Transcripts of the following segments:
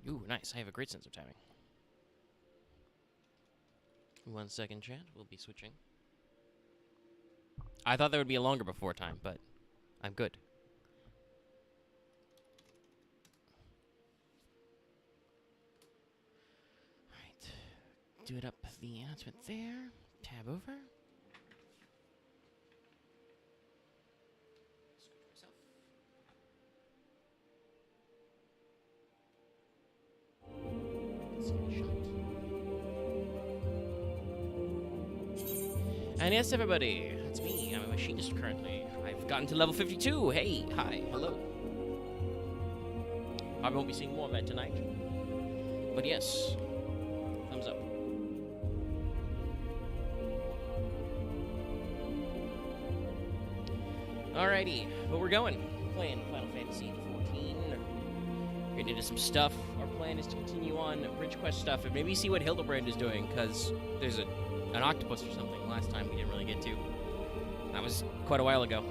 Ooh, nice. I have a great sense of timing. 1 second, chat. We'll be switching. I thought there would be a longer before time, but I'm good. Alright. Do it up the announcement there. Tab over. And yes, everybody, it's me. I'm a machinist currently. I've gotten to level 52. Hey, hi, hello. I won't be seeing more of that tonight. But yes, thumbs up. Alrighty, but we're going. Playing Final Fantasy XIV. Getting into some stuff. Our plan is to continue on Bridge Quest stuff and maybe see what Hildibrand is doing, because there's an octopus or something last time we didn't really get to. That was quite a while ago.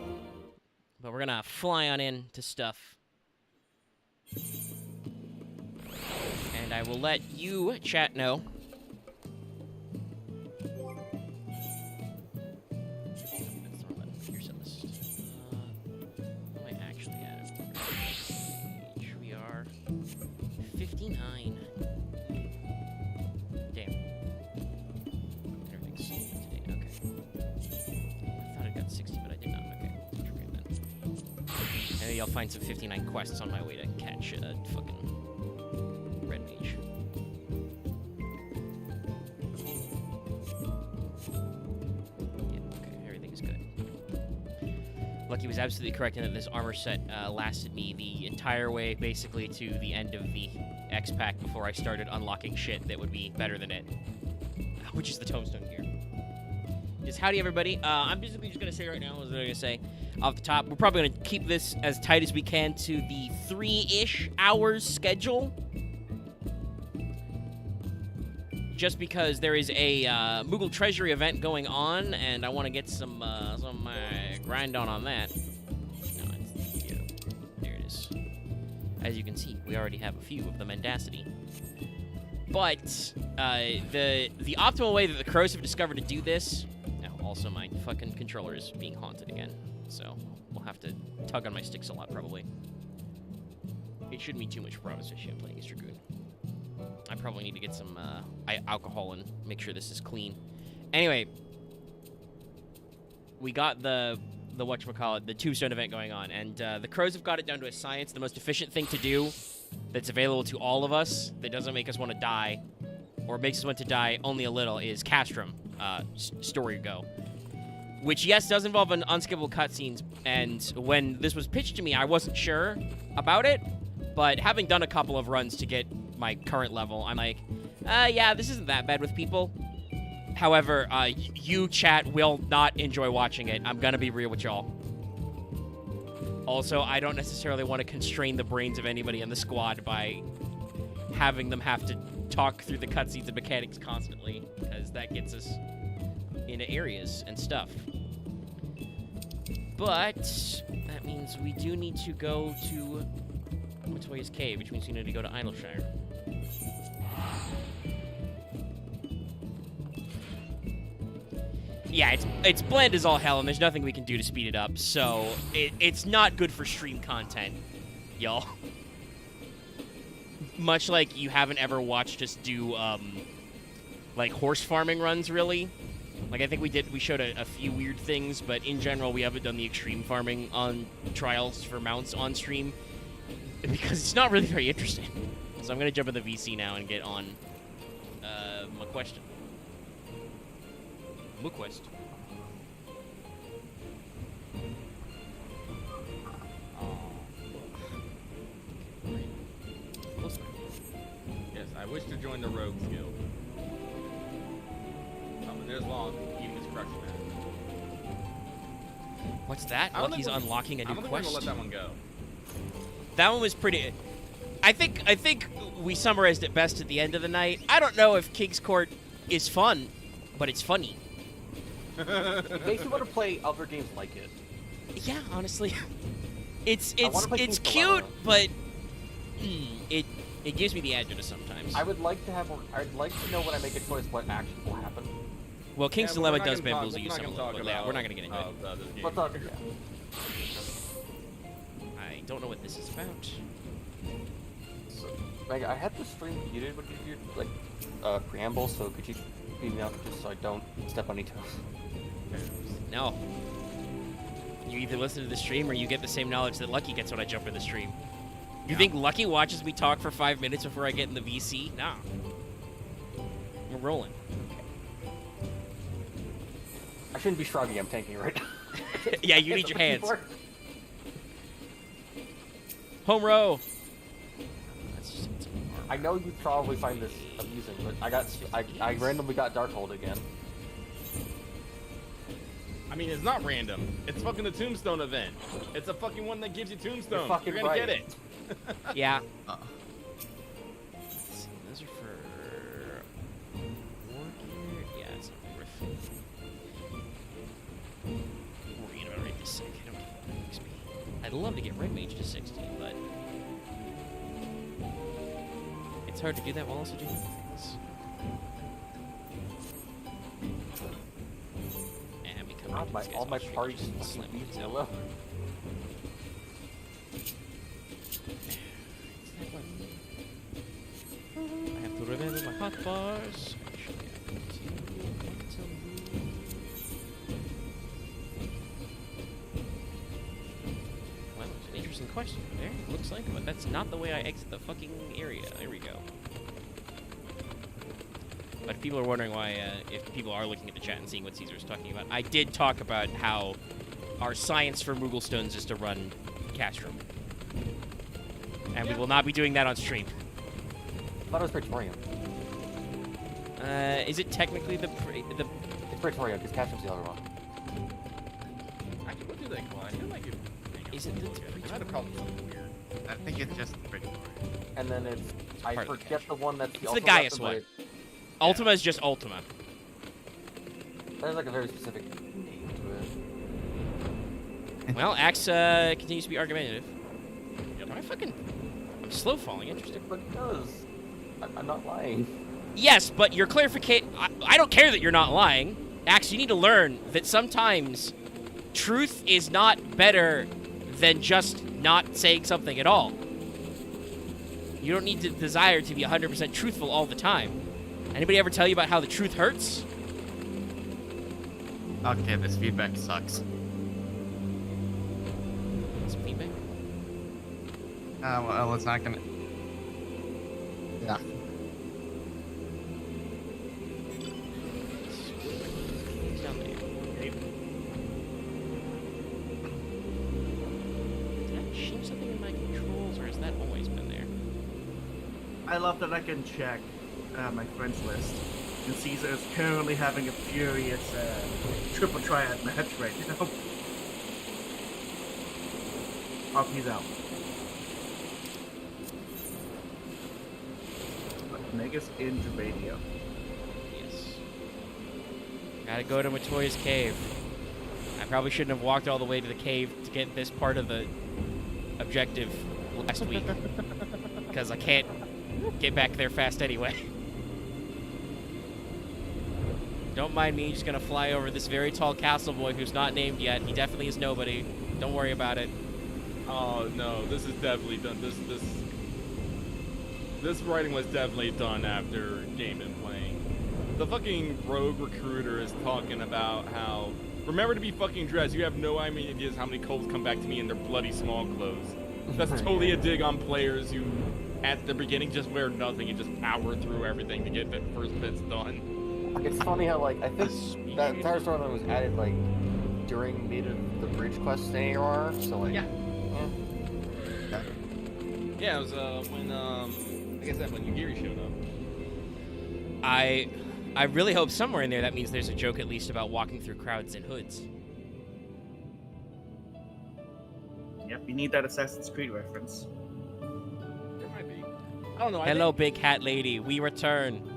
But we're gonna fly on in to stuff. And I will let you, chat, know. What am I actually at? We are 59. Damn. Everything's today. Okay. I thought I got 60, but I did not. Okay. Forget that. Maybe I'll find some 59 quests on my way to catch a fucking red mage. Yeah, okay. Everything's good. Lucky was absolutely correct in that this armor set lasted me the entire way, basically, to the end of the X-Pack before I started unlocking shit that would be better than it. Which is the tombstone gear. Just howdy, everybody. I'm basically just going to say right now, what was I going to say? Off the top, we're probably going to keep this as tight as we can to the 3-ish hours schedule. Just because there is a Moogle Treasury event going on, and I want to get some grind on that. No, there it is. As you can see, we already have a few of the Mendacity. But the optimal way that the crows have discovered to do this. Now, also my fucking controller is being haunted again, so we'll have to tug on my sticks a lot probably. It shouldn't be too much for especially I'm playing Easter Goon. I probably need to get some alcohol and make sure this is clean. Anyway, we got the whatchamacallit, the tombstone event going on, and the crows have got it down to a science. The most efficient thing to do that's available to all of us that doesn't make us want to die, or makes us want to die only a little, is Castrum, Story Go. Which, yes, does involve an unskippable cutscenes, and when this was pitched to me, I wasn't sure about it, but having done a couple of runs to get my current level, I'm like, yeah, this isn't that bad with people. However, you, chat, will not enjoy watching it. I'm gonna be real with y'all. Also, I don't necessarily want to constrain the brains of anybody in the squad by having them have to talk through the cutscenes and mechanics constantly, because that gets us into areas and stuff. But that means we do need to go to which way is Cave, which means we need to go to Idleshire. Yeah, it's bland as all hell, and there's nothing we can do to speed it up, so it's not good for stream content, y'all. Much like you haven't ever watched us do, like, horse farming runs, really. Like, I think we showed a few weird things, but in general, we haven't done the extreme farming on trials for mounts on stream, because it's not really very interesting. So I'm going to jump in the VC now and get on my question. MooQuest. Yes, I wish to join the Rogues Guild. But there's long eating his crush man. What's that? Lucky's unlocking a new quest. I'm gonna let that one go. That one was pretty. I think we summarized it best at the end of the night. I don't know if King's Court is fun, but it's funny. It makes me want to play other games like it. Yeah, honestly, it's cute, Dilemma. but It gives me the address sometimes. I would like to have. I'd like to know when I make a choice what action will happen. Well, King's Yeah, Dilemma we're not does gonna bamboozle talk- you we're some not a gonna little bit. talk Yeah, we're not gonna get into it. this game. Let's talk. I don't know what this is about. So, Mega, I had the stream muted when you did your preamble, so could you speed me up just so I don't step on any toes? No. You either listen to the stream or you get the same knowledge that Lucky gets when I jump in the stream. You think Lucky watches me talk for 5 minutes before I get in the VC? Nah. We're rolling. I shouldn't be shrugging. I'm tanking right now. Yeah, you need your hands. Home row. That's just, I know you probably find this amusing, but I randomly got Darkhold again. I mean, it's not random. It's fucking the Tombstone event. It's a fucking one that gives you Tombstones. You're fucking gonna right. get it. yeah. Uh, Those are for war gear. Yeah, it's not worth. We're gonna rate this sick. I don't give a XP. I'd love to get Red Mage to 60, but it's hard to do that while also doing things. And become God, all my parties fucking beat yellow. I have to remember my hot bars. Well, it's an interesting question there. It looks like, but that's not the way I exit the fucking area. There we go. But if people are wondering why, if people are looking at the chat and seeing what Caesar is talking about, I did talk about how our science for Moogle Stones is to run Castrum. And we will not be doing that on stream. I thought it was Praetorian. Is it technically the It's Praetorian, because Castrum's the other one. Actually, what do they call it? I feel like it. Is it the They might have called it something weird. I think it's just pretty. And then it's I part of the forget the one that's It's the Ultima Gaius weapon, one. Ultima is just Ultima. but There's like a very specific name to it. Well, Axe continues to be argumentative. Yep. I'm slow falling. Interesting. But it does. I'm not lying. Yes, but your clarification. I don't care that you're not lying. Axe, you need to learn that sometimes truth is not better than just not saying something at all. You don't need to desire to be 100% truthful all the time. Anybody ever tell you about how the truth hurts? Okay, this feedback sucks. Some feedback. Well, it's not gonna. Yeah. It's down there. Did I change something in my controls, or has that always been there? I love that I can check my friends list. And Caesar is currently having a furious triple triad match right now. Oh, he's out. But Mega's in Germania. Yes. Gotta go to Matoya's cave. I probably shouldn't have walked all the way to the cave to get this part of the objective last week. Because I can't get back there fast anyway. Don't mind me, just gonna fly over this very tall castle boy who's not named yet. He definitely is nobody. Don't worry about it. Oh no, this is definitely done. This writing was definitely done after game been playing. The fucking rogue recruiter is talking about how remember to be fucking dressed. You have no ideas how many Colts come back to me in their bloody small clothes. That's totally a dig on players who at the beginning just wear nothing and just power through everything to get the first bits done. It's funny how I think that entire storyline was added during mid of the bridge quest in AR, so Yeah. eh. Yeah, it was when like I said, when Yugiri showed up. I really hope somewhere in there that means there's a joke at least about walking through crowds in hoods. Yep, you need that Assassin's Creed reference. There might be. I don't know. Hello, big hat lady. We return.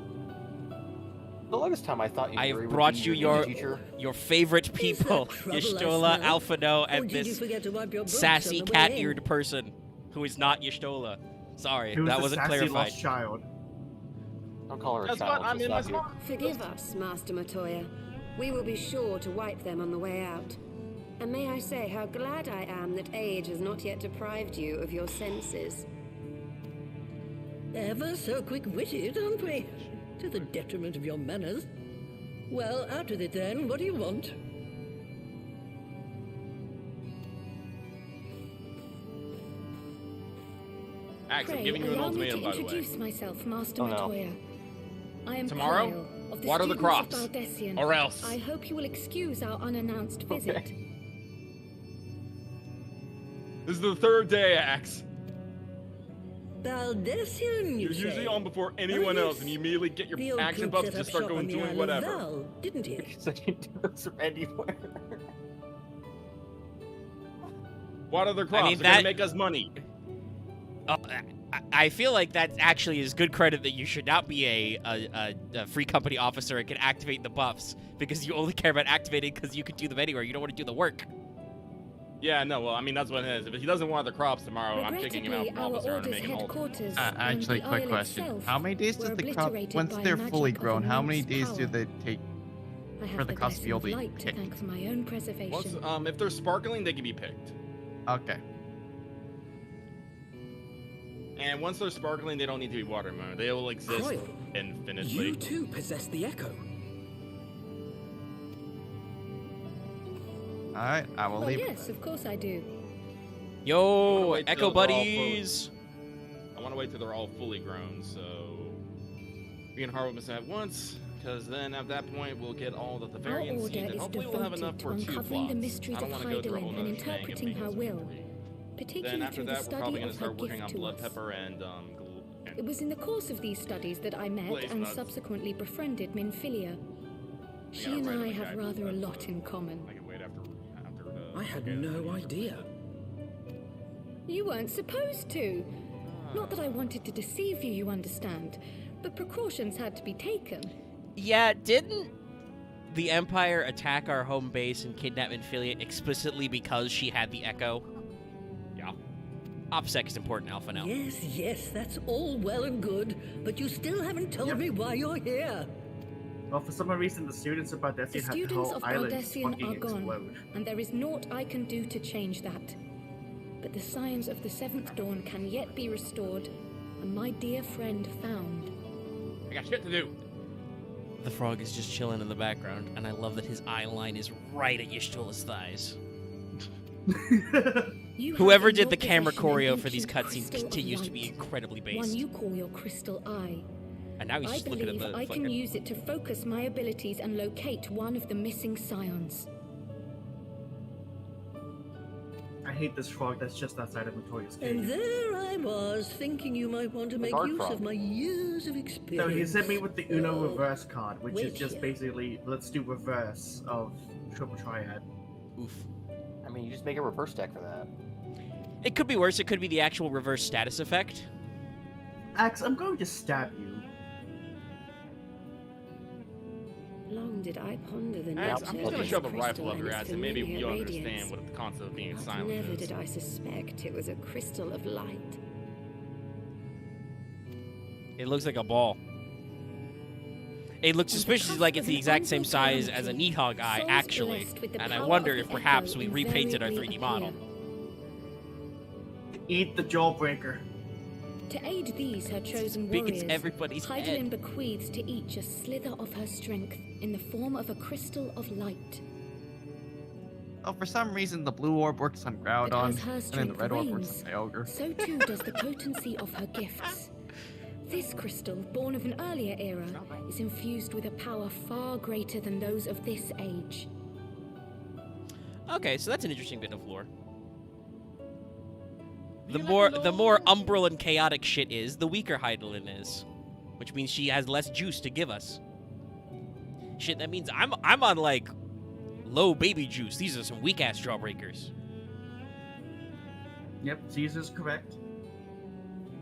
The longest time I thought I have Yugiri brought would be you your teacher. your favorite people, Y'shtola, Alphinaud, and this sassy cat-eared person who is not Y'shtola. Sorry, Who's that the wasn't sassy clarified. lost child? Don't call her a That's child. what I'm she'll in my slap you. spot. Forgive us, Master Matoya. We will be sure to wipe them on the way out. And may I say how glad I am that age has not yet deprived you of your senses. Ever so quick-witted, aren't we? To the detriment of your manners. Well, out with it then. What do you want? Axe, I'm Pray, giving you an allow me ultimatum, to by the way. introduce myself, Master Oh, no. Matoya. I am Tomorrow, Krile, of the water the students crops, of Baldessian. or else. I hope you will excuse our unannounced visit. This is the third day, Axe. Baldessian, you You're say? usually on before anyone else, and you immediately get The your old action coot buffs set to up start shop going on the doing Isle of whatever. Val, didn't he? So you do this from anywhere. Water the crops. mean, They're gonna that- make us money. Oh, I feel like that actually is good credit that you should not be a free company officer and can activate the buffs because you only care about activating because you can do them anywhere. You don't want to do the work. Yeah, no, well, I mean, that's what it is. If he doesn't want the crops tomorrow, I'm kicking him out Regrettably, from our officer and order's making him all. headquarters Actually, and the quick isle question. itself How many days were does the crop, obliterated once by they're magic fully of grown, how many immense days do power. they take? I have for the the crops to be blessing able of to be light to picked? thank for my own preservation. Once, if they're sparkling, they can be picked. Okay. And once they're sparkling, they don't need to be watered anymore. They will exist Krile, infinitely. you too possess the echo. Alright, I will Well, leave yes, of course I do. Yo, wait till Echo they're all buddies. I want to wait till they're all fully grown, so we can harvest them at once, because then at that point we'll get all the Our variants order and is hopefully we'll have enough devoted for to 2 uncovering the plots. mysteries I don't of want to go through a whole Heidelin nother and thing interpreting making her this will. complete. Particularly Then after through the that, we're study probably going of to her start working gift on to blood us. pepper and It was in the course of these studies that I met Blaze and nuts. subsequently befriended Minfillia. She gotta and write I on the have guide, rather a but, lot in common. I can wait after the. I had no idea. You weren't supposed to. Not that I wanted to deceive you, you understand, but precautions had to be taken. Yeah, didn't the Empire attack our home base and kidnap Minfillia explicitly because she had the Echo? Yeah. OPSEC is important, Alphinaud. Yes, yes, that's all well and good, but you still haven't told Yep. me why you're here. Well, for some reason, the students of The Baldessian had the students whole of island Baldessian fucking are gone, explode. and there is naught I can do to change that. But the signs of the seventh dawn can yet be restored, and my dear friend found. I got shit to do. The frog is just chilling in the background, and I love that his eye line is right at Y'shtula's thighs. You have Whoever in did your the camera possession an choreo for these ancient cutscenes crystal of continues to be light, incredibly one based. you call your crystal eye. And now he's I just looking at believe the I can fucking... use it to focus my abilities and locate one of the missing scions. I hate this frog that's just outside of Matoya's And cave. there I was, thinking you might want to make Guard use frog. of my years of So experience. he sent me with the Uno Oh, reverse card, which wait is just here. basically, let's do reverse of triple triad. Oof. I mean, you just make a reverse deck for that. It could be worse. It could be the actual reverse status effect. Axe, I'm going to stab you. Long did I ponder the Axe, nature I'm of just gonna this shove a crystal rifle up and your its ass, and maybe familiar you'll radiance. understand what the concept of being But silent never is. did I suspect it was a crystal of light. It looks like a ball. It looks suspiciously like it's the exact same size as a Nidhogg eye, Souls actually. blessed with the And I power wonder of if the perhaps echo we repainted our invariably 3D model. appear. Eat the jawbreaker. To aid these, her chosen Big warriors, as everybody's Heidelin head. bequeaths to each a slither of her strength in the form of a crystal of light. Oh, for some reason, the blue orb works on But Groudon, as her and then the strength red orb works wanes, on Kyogre. so too does the potency of her gifts. This crystal, born of an earlier era, is infused with a power far greater than those of this age. Okay, so that's an interesting bit of lore. The more umbral and chaotic shit is, the weaker Heidelin is. Which means she has less juice to give us. Shit, that means I'm on, like, low baby juice. These are some weak-ass jawbreakers. Yep, Caesar's correct.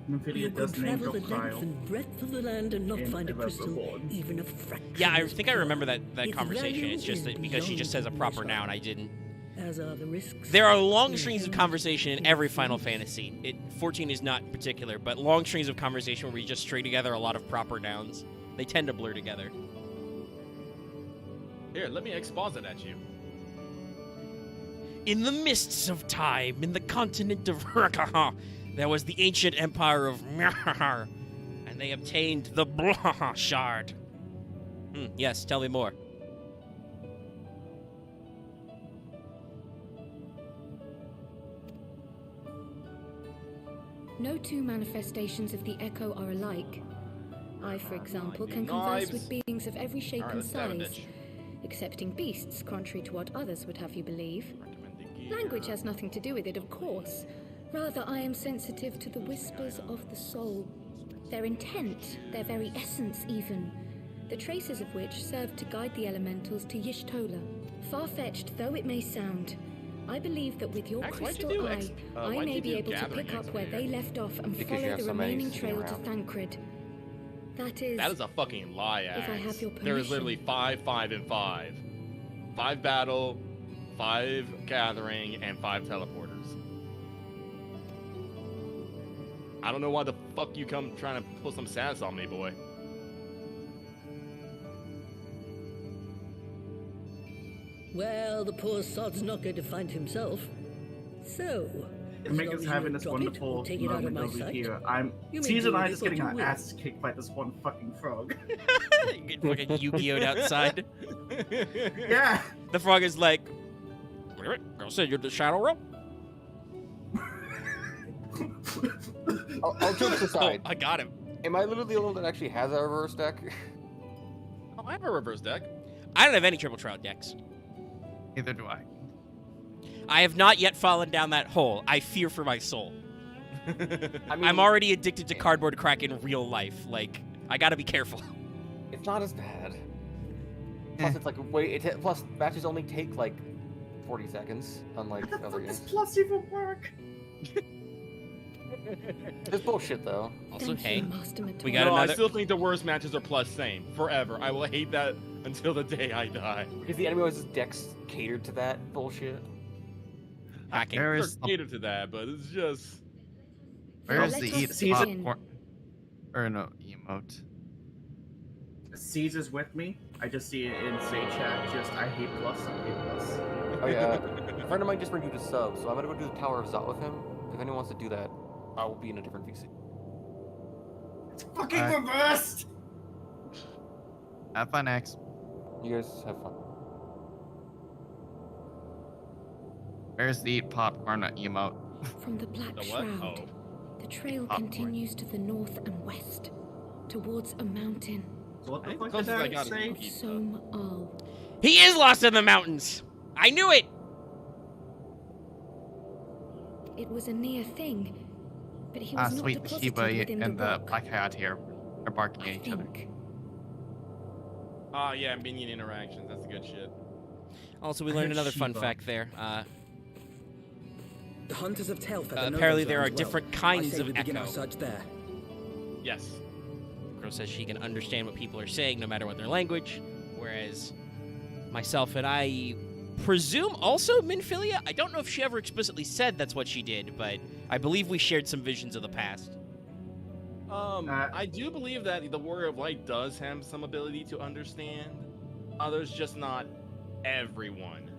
You Minfillia could does name travel drop the length Krile. and breadth of the land and not in find a Irreparable crystal, Bond. even a fraction. Yeah, I as think I pure. remember that Its conversation. value It's just is that because she just beyond says a proper measure. noun, I didn't as are the risks. There are long strings of conversation in every Final Fantasy. 14 is not particular, but long strings of conversation where we just string together a lot of proper nouns. They tend to blur together. Here, let me exposit at you. In the mists of time, in the continent of Rakaha, there was the ancient empire of Mjahar, and they obtained the Blah Shard. Yes, tell me more. No two manifestations of the Echo are alike. I, for example, can converse with beings of every shape and size, excepting beasts, contrary to what others would have you believe. Language has nothing to do with it, of course. Rather, I am sensitive to the whispers of the soul. Their intent, their very essence even, the traces of which serve to guide the elementals to Y'shtola. Far-fetched though it may sound, I believe that with your crystal eye, I may be able to pick up where they left off and follow the remaining trail to Thancred. That is a fucking lie, if I have your permission. There is literally 5, 5, and 5. 5 battle, 5 gathering, and 5 teleporters. I don't know why the fuck you come trying to pull some sass on me, boy. Well, the poor sod's not going to find himself. So, Omega's having this wonderful moment over here. Caesar and I just getting our asses kicked by this one fucking frog. Get fucking Yu-Gi-Oh'd outside. Yeah. The frog is like, I'll send you the shadow realm. I'll jokes aside. I got him. Am I literally the only one that actually has a reverse deck? Oh, I have a reverse deck. I don't have any triple trout decks. Neither do I. I have not yet fallen down that hole. I fear for my soul. I mean, I'm already addicted to cardboard crack in real life. Like, I gotta be careful. It's not as bad. Plus, it's like plus matches only take like 40 seconds, unlike How the other fuck does games. plus even work? It's bullshit though. Also, hey, Master we got No, another. I still think the worst matches are plus same forever. I will hate that until the day I die. Because the enemy always decks catered to that bullshit. Hacking. There They're is catered to that, but it's just. Where's Let the us eat begin. popcorn? Or no, emote. Caesar's with me. I just see it in say chat. Just I hate plus. I hate plus. Oh yeah, a friend of mine just renewed a sub, so I'm gonna go do the Tower of Zot with him. If anyone wants to do that, I will be in a different VC. It's fucking reversed. Have fun, X. You guys have fun. Where's the eat popcorn emote? From the Black The what? Shroud, Oh. the trail Popcorn. continues to the north and west, towards a mountain So what the think fuck the did closest I I got is say? of Som Al. He is lost in the mountains. I knew it. It was a near thing, but he was not Sweet deposited Shiba within and the the rock. Black Hat here are barking I at each other. think. Oh yeah, minion interactions. That's good shit. Also, we I learned heard another fun Shiva. fact there. The hunters of Telfeather know Apparently those there are lands well. different I kinds say of we begin our echo. search there. Yes. Girl says she can understand what people are saying no matter what their language, whereas myself and I presume also Minfillia. I don't know if she ever explicitly said that's what she did, but I believe we shared some visions of the past. I do believe that the Warrior of Light does have some ability to understand. Others, just not everyone.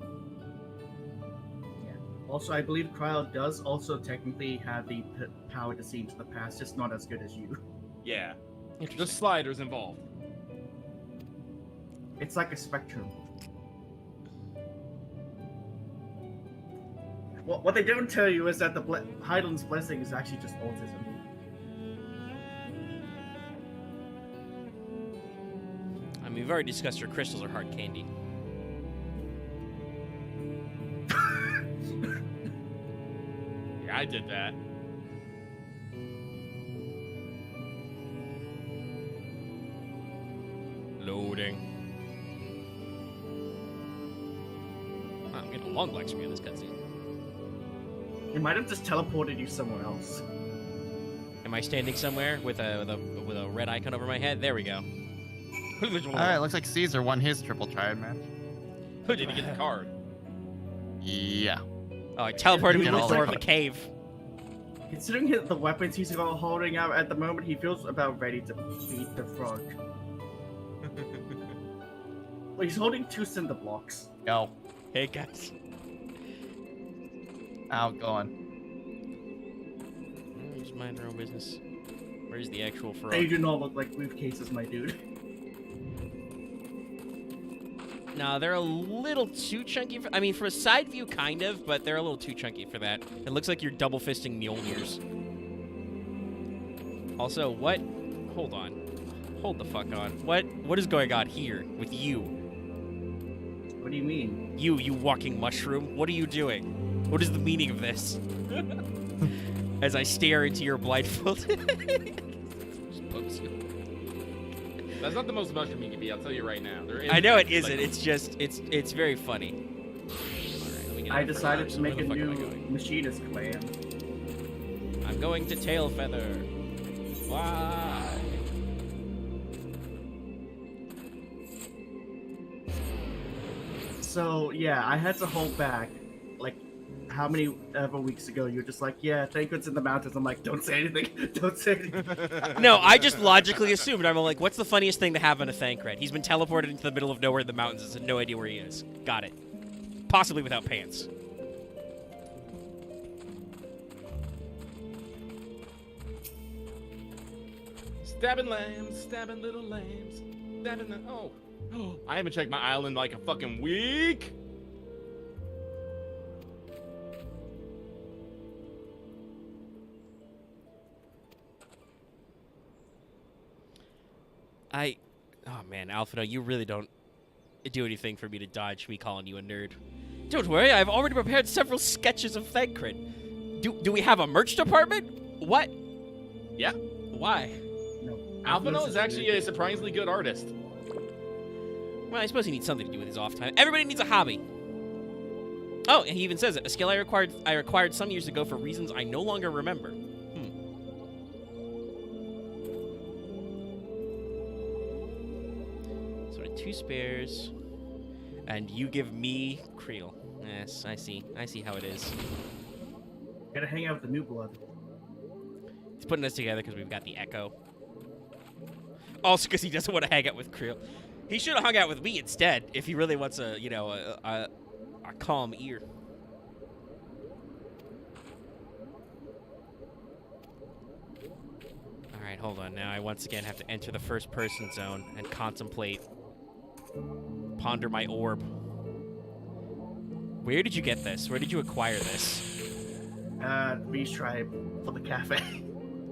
Also, I believe Krile does also technically have the power to see into the past, just not as good as you. Yeah. The Interesting. sliders involved. It's like a spectrum. What they don't tell you is that the Hydaelyn's blessing is actually just autism. I mean, we've already discussed her crystals are hard candy. Yeah, I did that. Loading. Wow, I'm getting a long black screen in this cutscene. It might have just teleported you somewhere else. Am I standing somewhere with a red icon over my head? There we go. Alright, looks like Caesar won his triple triad match. Who did he get the card? Yeah. Oh, I teleported me Get to the all door that of the cave. Considering the weapons he's holding out at the moment, he feels about ready to beat the frog. Well, he's holding 2 cinder blocks. Go. Hey, guys. Ow, go on. Just mind their own business. Where's the actual frog? They do not look like briefcases, my dude. No, they're a little too chunky for... I mean, for a side view, kind of, but they're a little too chunky for that. It looks like you're double-fisting Mjolnirs. Also, what... Hold on. Hold the fuck on. What is going on here with you? What do you mean? You walking mushroom? What are you doing? What is the meaning of this? As I stare into your blindfold. Just pokes you. That's not the most mushroom you can be, I'll tell you right now. I know it isn't. It's just, it's very funny. Right, I decided to make a new machinist clan. I'm going to tail feather. Why? So, yeah, I had to hold back. Like, how many ever weeks ago you were just like, yeah, Thancred's in the mountains. I'm like, don't say anything. Don't say anything. No, I just logically assumed. I'm like, what's the funniest thing to happen to Thancred? He's been teleported into the middle of nowhere in the mountains and has no idea where he is. Got it. Possibly without pants. Stabbing lambs, stabbing little lambs, stabbing the... Oh. I haven't checked my island in like a fucking week. Oh man, Alphinaud, you really don't do anything for me to dodge me calling you a nerd. Don't worry, I've already prepared several sketches of Thancred. Do we have a merch department? What? Yeah. Why? No. Alphinaud is actually a surprisingly good artist. Well, I suppose he needs something to do with his off time. Everybody needs a hobby. Oh, and he even says it. A skill I acquired some years ago for reasons I no longer remember. So 2 spares. And you give me Krile. Yes, I see. I see how it is. Gotta hang out with the new blood. He's putting us together because we've got the Echo. Also because he doesn't want to hang out with Krile. He should have hung out with me instead if he really wants a, you know, a calm ear. All right, hold on. Now I once again have to enter the first-person zone and contemplate, ponder my orb. Where did you get this? Where did you acquire this? Beast Tribe for the cafe.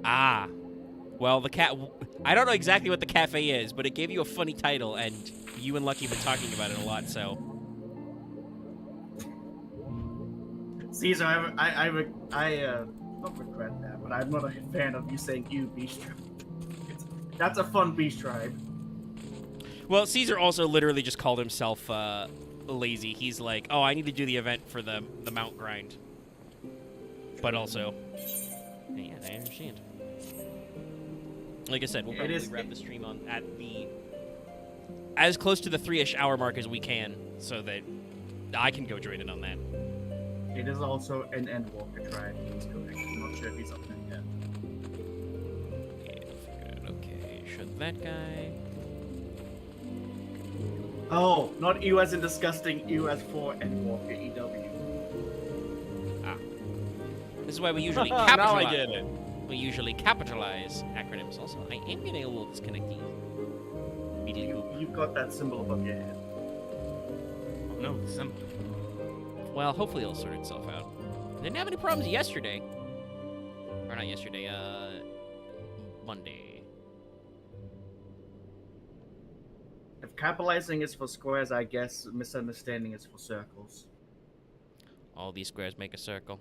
Ah. Well, the cat... I don't know exactly what the cafe is, but it gave you a funny title, and you and Lucky have been talking about it a lot, so... Caesar, I don't regret that, but I'm not a fan of you saying you, Beast Tribe. That's a fun Beast Tribe. Well, Caesar also literally just called himself lazy. He's like, oh, I need to do the event for the mount grind. But also... Yeah, I understand. Like I said, we'll probably wrap the stream on at the as close to the 3-ish hour mark as we can, so that I can go join in on that. It is also an Endwalker tribe. He's correct. I'm not sure if he's up there yet. Yeah, okay, shut that guy. Oh, not you as in disgusting. You as for Endwalker EW. Ah, this is why we usually Now capitalize. I get it. We usually capitalize acronyms. Also, I am getting a little disconnected. You've got that symbol above your head. Oh no, the symbol. Well, hopefully it'll sort itself out. Didn't have any problems yesterday. Or not yesterday, Monday. If capitalizing is for squares, I guess misunderstanding is for circles. All these squares make a circle.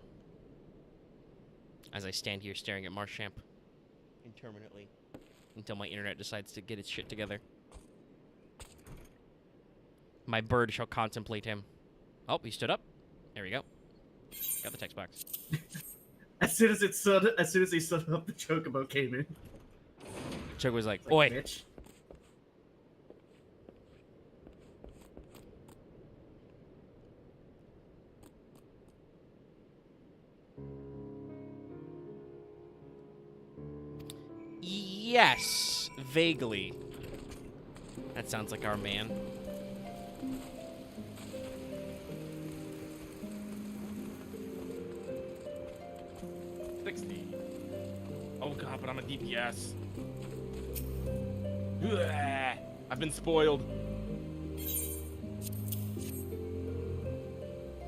As I stand here staring at Marchamp interminably until my internet decides to get its shit together. My bird shall contemplate him. Oh, he stood up. There we go. Got the text box. As soon as he stood up, the chocobo came in. Chocobo was like, It's "Oi!" Bitch. Yes, vaguely. That sounds like our man. Oh god, but I'm a DPS. Ugh, I've been spoiled.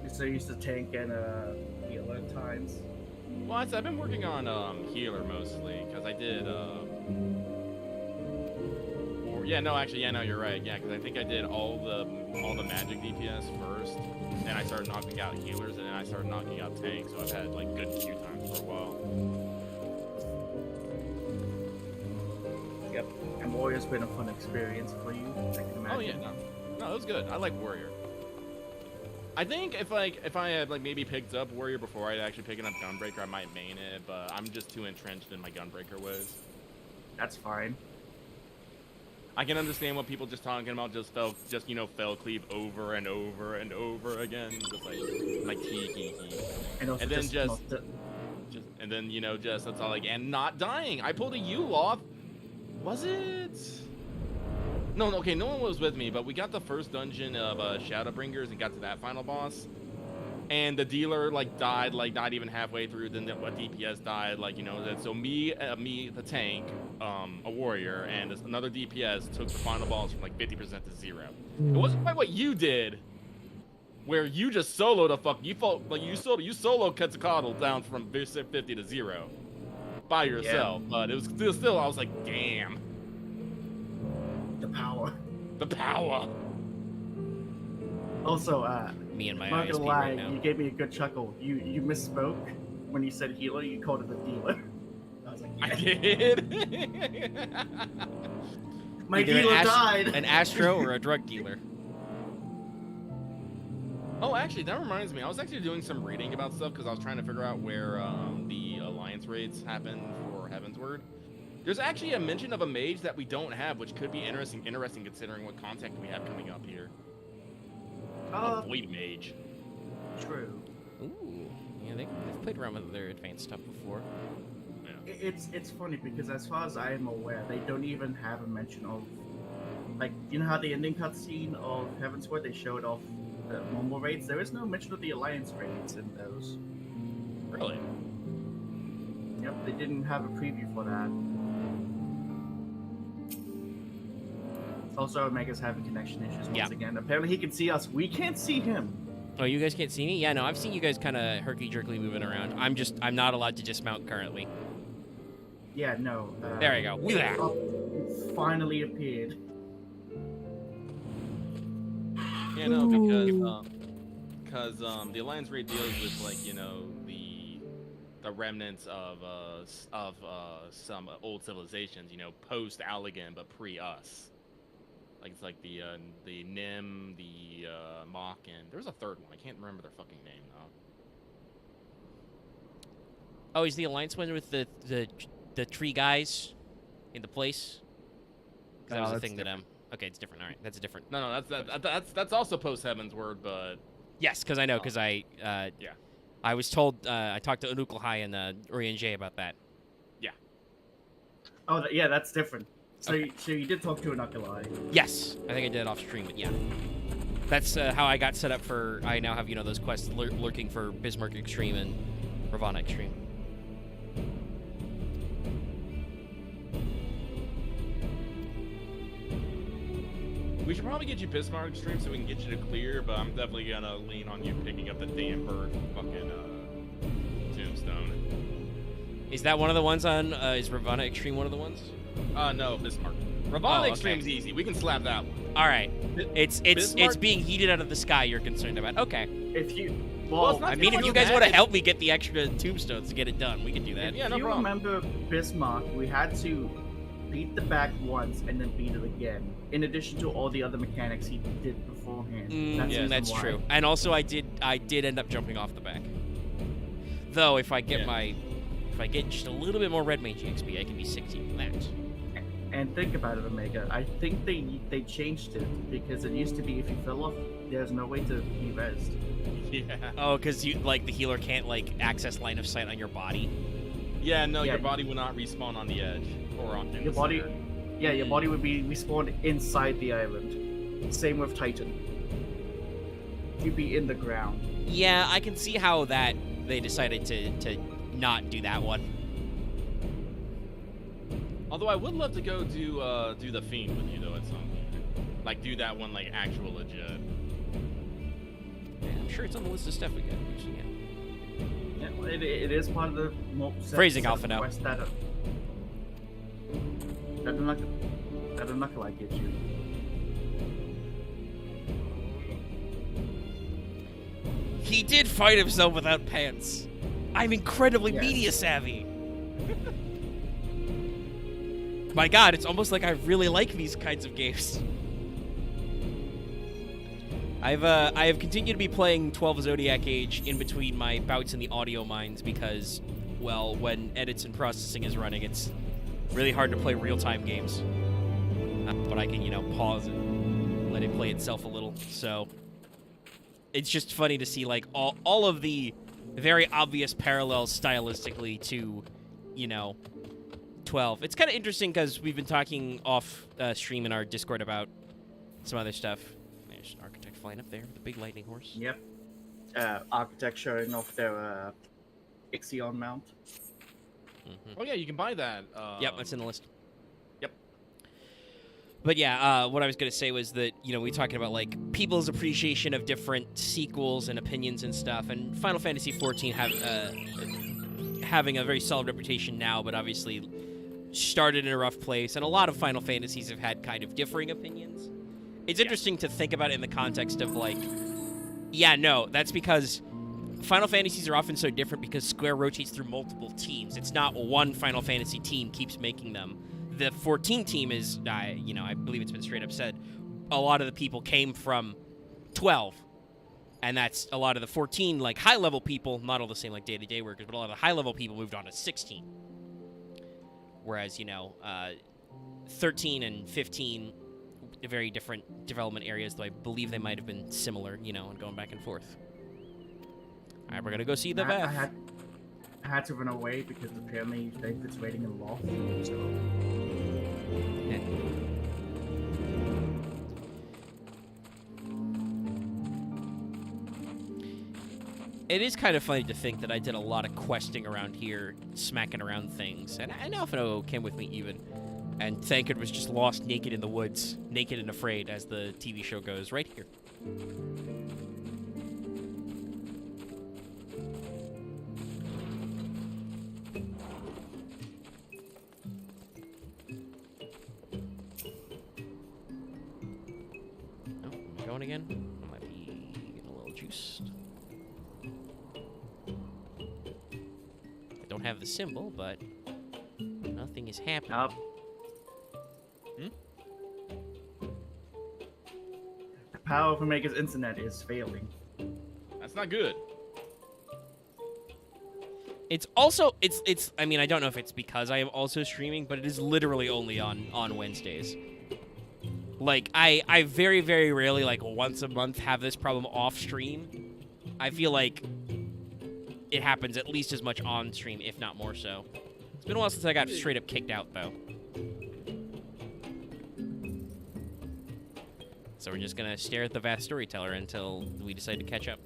You're so used to tank and healer times. Well, I've been working on healer mostly because I did. Yeah, no, actually, yeah, no, you're right. Yeah, because I think I did all the magic DPS first, then I started knocking out healers, and then I started knocking out tanks. So I've had like good queue times for a while. Yep, and Warrior's been a fun experience for you, I can imagine. Oh yeah, no, it was good. I like Warrior. I think if I had like maybe picked up Warrior before I'd actually picking up Gunbreaker, I might main it, but I'm just too entrenched in my Gunbreaker ways. That's fine. I can understand what people just talking about, just fell cleave over and over and over again, just like tee. And also then and then that's all like, and not dying. I pulled a U off. Was it? No, okay, no one was with me, but we got the first dungeon of Shadowbringers and got to that final boss. And the dealer like died like not even halfway through. Then a DPS died, like so me, the tank, a warrior, and another DPS took the final boss from like 50% to 0. It wasn't quite what you did, where you just soloed the fuck. You felt like you solo Quetzalcoatl down from 50 to 0 by yourself. Yeah. But it was still I was like, damn. The power. The power. Also, me and my not gonna ISP lie, right now. you gave me a good chuckle. You misspoke when you said healer. You called it a dealer. I was like, yeah. I did. My dealer died. An Astro or a drug dealer. Oh, actually, that reminds me. I was actually doing some reading about stuff because I was trying to figure out where the alliance raids happen for Heavensward. There's actually a mention of a mage that we don't have, which could be interesting considering what contact we have coming up here. A void mage. True. Ooh, yeah, they've played around with their advanced stuff before. Yeah. It's funny because as far as I am aware, they don't even have a mention of, like, you know how the ending cutscene of Heavensward they showed off the normal raids. There is no mention of the alliance raids in those. Really? Yep, they didn't have a preview for that. Also, Omega's having connection issues once again. Apparently he can see us. We can't see him. Oh, you guys can't see me? Yeah, no, I've seen you guys kind of herky-jerkily moving around. I'm not allowed to dismount currently. Yeah, no. There we go. It finally appeared. Yeah, no, because the alliance raid deals with like the remnants of some old civilizations, post Allegan but pre us. Like it's like the Nim, the Mock, and there was a third one. I can't remember their fucking name though. Oh, is the alliance one with the tree guys in the place? That was the thing that okay, it's different. All right, that's a different. No, that's also post Heavensward, but yes, because I know, because I was told I talked to Unukalhai and Urian J about that. Yeah. Oh, yeah, that's different. So, okay. So you did talk to Unukalhai. Yes, I think I did it off stream, but yeah. That's how I got set up for. I now have those quests lurking for Bismarck Extreme and Ravana Extreme. We should probably get you Bismarck Extreme so we can get you to clear, but I'm definitely gonna lean on you picking up the damn bird fucking tombstone. Is that one of the ones on? Is Ravana Extreme one of the ones? No, Bismarck. Ravana Extreme's easy. We can slap that one. All right. It's being heated out of the sky you're concerned about. Okay. If you I mean, if you guys want to help me get the extra tombstones to get it done, we can do that. Yeah, no problem. If you remember Bismarck, we had to beat the back once and then beat it again. In addition to all the other mechanics he did beforehand. That's true. And also, I did end up jumping off the back. Though, if I get just a little bit more red mage XP, I can be 60 from that. And think about it, Omega. I think they changed it because it used to be if you fell off, there's no way to be rezzed. Yeah. Oh, because the healer can't access line of sight on your body. Yeah, no, Yeah. your body will not respawn on the edge or on Your body, yeah, your body would be respawned inside the island. Same with Titan. You'd be in the ground. Yeah, I can see how that they decided to not do that one. Although I would love to go do the Fiend with you though at some point. Like do that one like actual legit. Yeah, I'm sure it's on the list of stuff we got. Yeah, well, it is part of the Phrasing Alphinaud. quest that the Knuckle gives you. He did fight himself without pants. I'm incredibly Yes. media savvy. My God, it's almost like I really like these kinds of games. I have continued to be playing 12 Zodiac Age in between my bouts in the audio mines because, well, when edits and processing is running, it's really hard to play real-time games. But I can, pause it, let it play itself a little. So it's just funny to see like all of the very obvious parallels stylistically to, 12. It's kind of interesting because we've been talking off stream in our Discord about some other stuff. There's an architect flying up there with a big lightning horse. Yep. Architect showing off their Ixion mount. Mm-hmm. Oh yeah, you can buy that. Yep, that's in the list. Yep. But yeah, what I was going to say was that, we talking about, like, people's appreciation of different sequels and opinions and stuff, and Final Fantasy XIV having a very solid reputation now, but obviously started in a rough place, and a lot of Final Fantasies have had kind of differing opinions. It's interesting to think about it in the context of, like, yeah, no, that's because Final Fantasies are often so different because Square rotates through multiple teams. It's not one Final Fantasy team keeps making them. The 14 team is, I believe it's been straight up said, a lot of the people came from 12. And that's a lot of the 14, like, high-level people, not all the same, like, day-to-day workers, but a lot of the high-level people moved on to 16. Whereas, 13 and 15, very different development areas, though I believe they might have been similar, and going back and forth. All right, we're going to go see the VAF. I had to run away because apparently David's waiting in Loft. So. Yeah. It is kind of funny to think that I did a lot of questing around here, smacking around things, and Alphinaud came with me even. And Thancred was just lost naked in the woods, naked and afraid, as the TV show goes, right here. Oh, am I going again? I might be getting a little juiced. I don't have the symbol, but nothing is happening. The power of Omega's internet is failing. That's not good. It's also, it's. I mean, I don't know if it's because I am also streaming, but it is literally only on Wednesdays. Like, I very, very rarely, like, once a month have this problem off stream. I feel like it happens at least as much on stream, if not more so. It's been a while since I got straight up kicked out, though. So we're just gonna stare at the vast storyteller until we decide to catch up.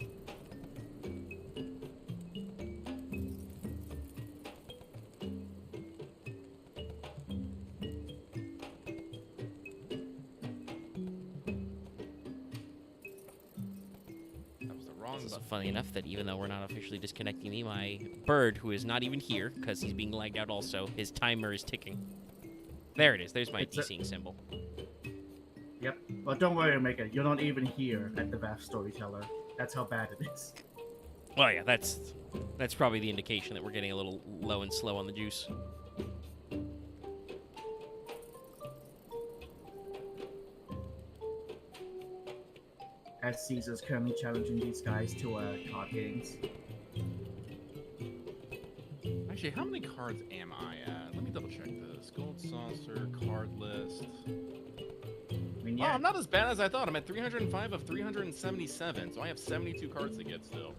This is funny enough that even though we're not officially disconnecting me, my bird, who is not even here because he's being lagged out also, his timer is ticking. There it is. There's my DCing symbol. Yep. But don't worry, Omega. You're not even here at the VAF Storyteller. That's how bad it is. Well, yeah, that's probably the indication that we're getting a little low and slow on the juice. As Caesar's currently challenging these guys to card games. Actually, how many cards am I at? Let me double check this. Gold Saucer, card list. I mean, yeah. Oh, I'm not as bad as I thought. I'm at 305 of 377, so I have 72 cards to get still.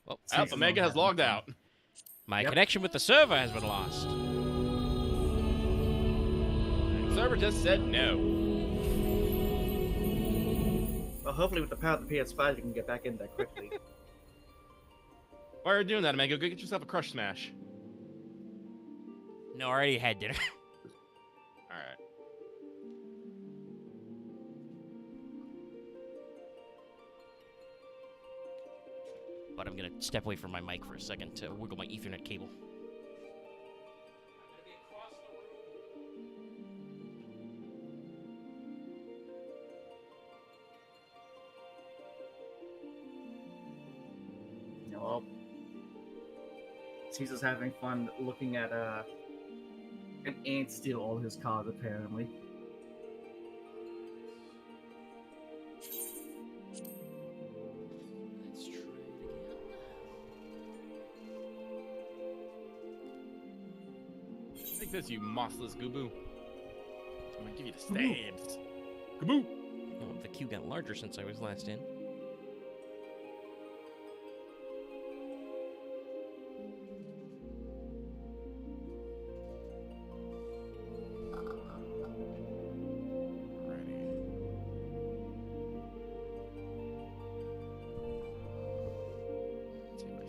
Well, Omega has logged out. My Yep. connection with the server has been lost. The server just said no. Well, hopefully with the power of the PS5, you can get back in there quickly. While you're doing that, Mango, go get yourself a Crush Smash. No, I already had dinner. Alright. But I'm gonna step away from my mic for a second to wiggle my Ethernet cable. Well, Caesar's having fun looking at an ant steal all his cards, apparently. Let's try it again. Take this, you mossless gooboo. I'm gonna give you the stabs. Gooboo! Oh, the queue got larger since I was last in.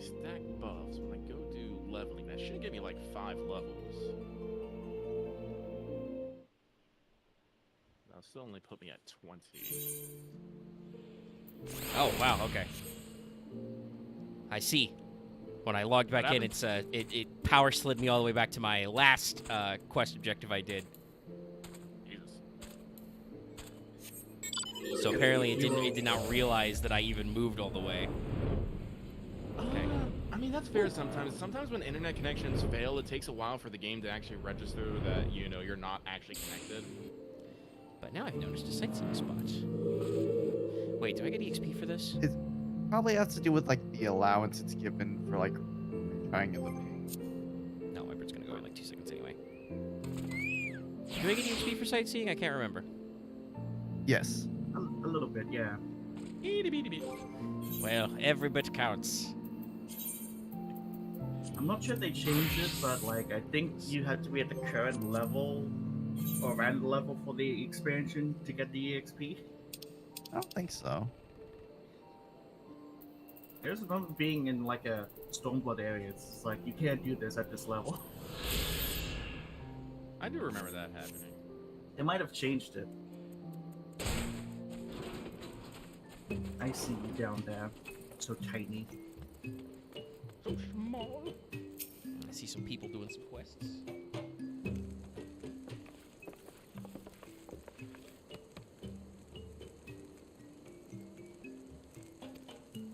Stack buffs. When I go do leveling, that should give me like 5 levels. That'll still only put me at 20. Oh wow, okay. I see. When I logged back in, it's it power slid me all the way back to my last quest objective I did. Jesus. So apparently it did not realize that I even moved all the way. Okay. I mean, that's fair sometimes. Sometimes when internet connections fail, it takes a while for the game to actually register that, you know, you're not actually connected. But now I've noticed a sightseeing spot. Wait, do I get EXP for this? It probably has to do with like the allowance it's given for like trying in the game. No, my bird's gonna go in like 2 seconds anyway. Do I get EXP for sightseeing? I can't remember. Yes. A little bit, yeah. Well, every bit counts. I'm not sure they changed it, but like I think you had to be at the current level or around the level for the expansion to get the EXP. I don't think so. I just remember being in like a Stormblood area. It's like you can't do this at this level. I do remember that happening. They might have changed it. I see you down there, so tiny. So small. I see some people doing some quests.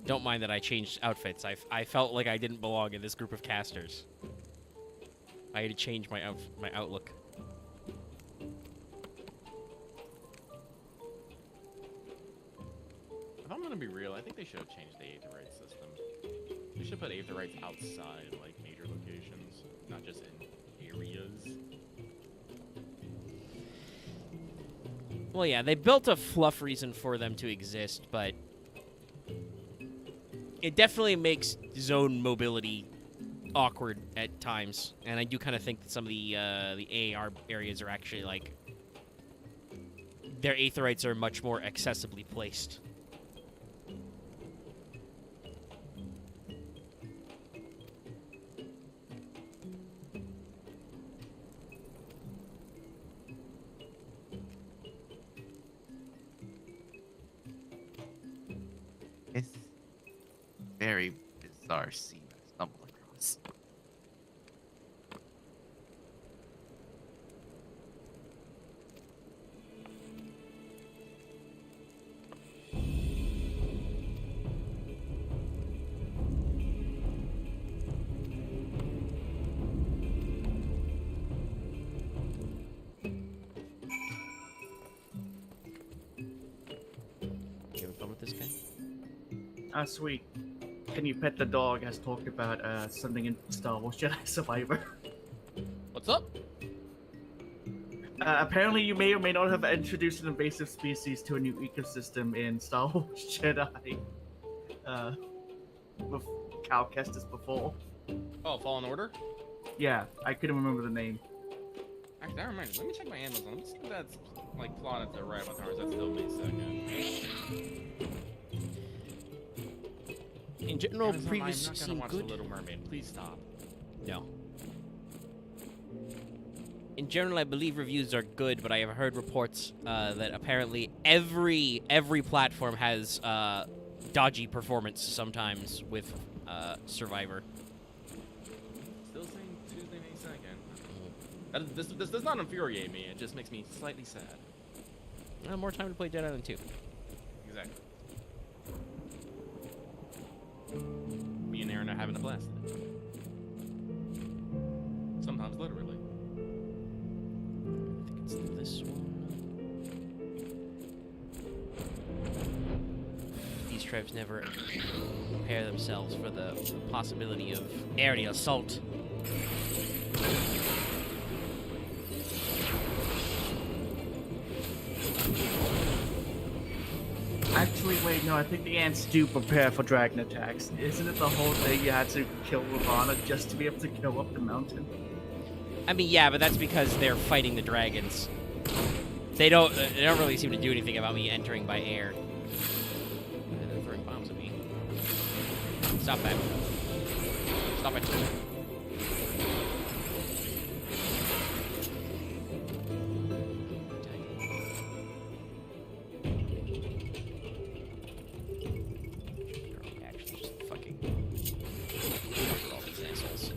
Don't mind that I changed outfits. I felt like I didn't belong in this group of casters. I had to change my outlook. If I'm gonna be real, I think they should have changed the Aetherite system. They should put Aetherites outside, like, major locations, not just in areas. Well, yeah, they built a fluff reason for them to exist, but it definitely makes zone mobility awkward at times, and I do kind of think that some of the AAR areas are actually, like, their Aetherites are much more accessibly placed. It's very bizarre scene I stumbled across. You having fun with this guy? Ah, sweet. Can You Pet the Dog has talked about something in Star Wars Jedi Survivor. What's up? Apparently, you may or may not have introduced an invasive species to a new ecosystem in Star Wars Jedi. With Cal Kestis before. Oh, Fallen Order? Yeah, I couldn't remember the name. Actually, that reminds me. Let me check my Amazon. Let me see if that's like plotted to right about hours. That's still me second. In general, Amazon, previous I'm not gonna seemed watch good. The Little Mermaid. Please stop. No. In general, I believe reviews are good, but I have heard reports that apparently every platform has dodgy performance sometimes with Survivor. Still saying Tuesday, May 2nd. This does not infuriate me. It just makes me slightly sad. More time to play Dead Island 2. Exactly. Me and Aaron are having a blast. Sometimes literally. I think it's this one. These tribes never prepare themselves for the possibility of aerial assault. Actually, wait, no, I think the ants do prepare for dragon attacks. Isn't it the whole thing you had to kill Ravana just to be able to go up the mountain? I mean, yeah, but that's because they're fighting the dragons. They don't really seem to do anything about me entering by air. They're throwing bombs at me. Stop that. Stop it. Actually, just fucking all these assholes.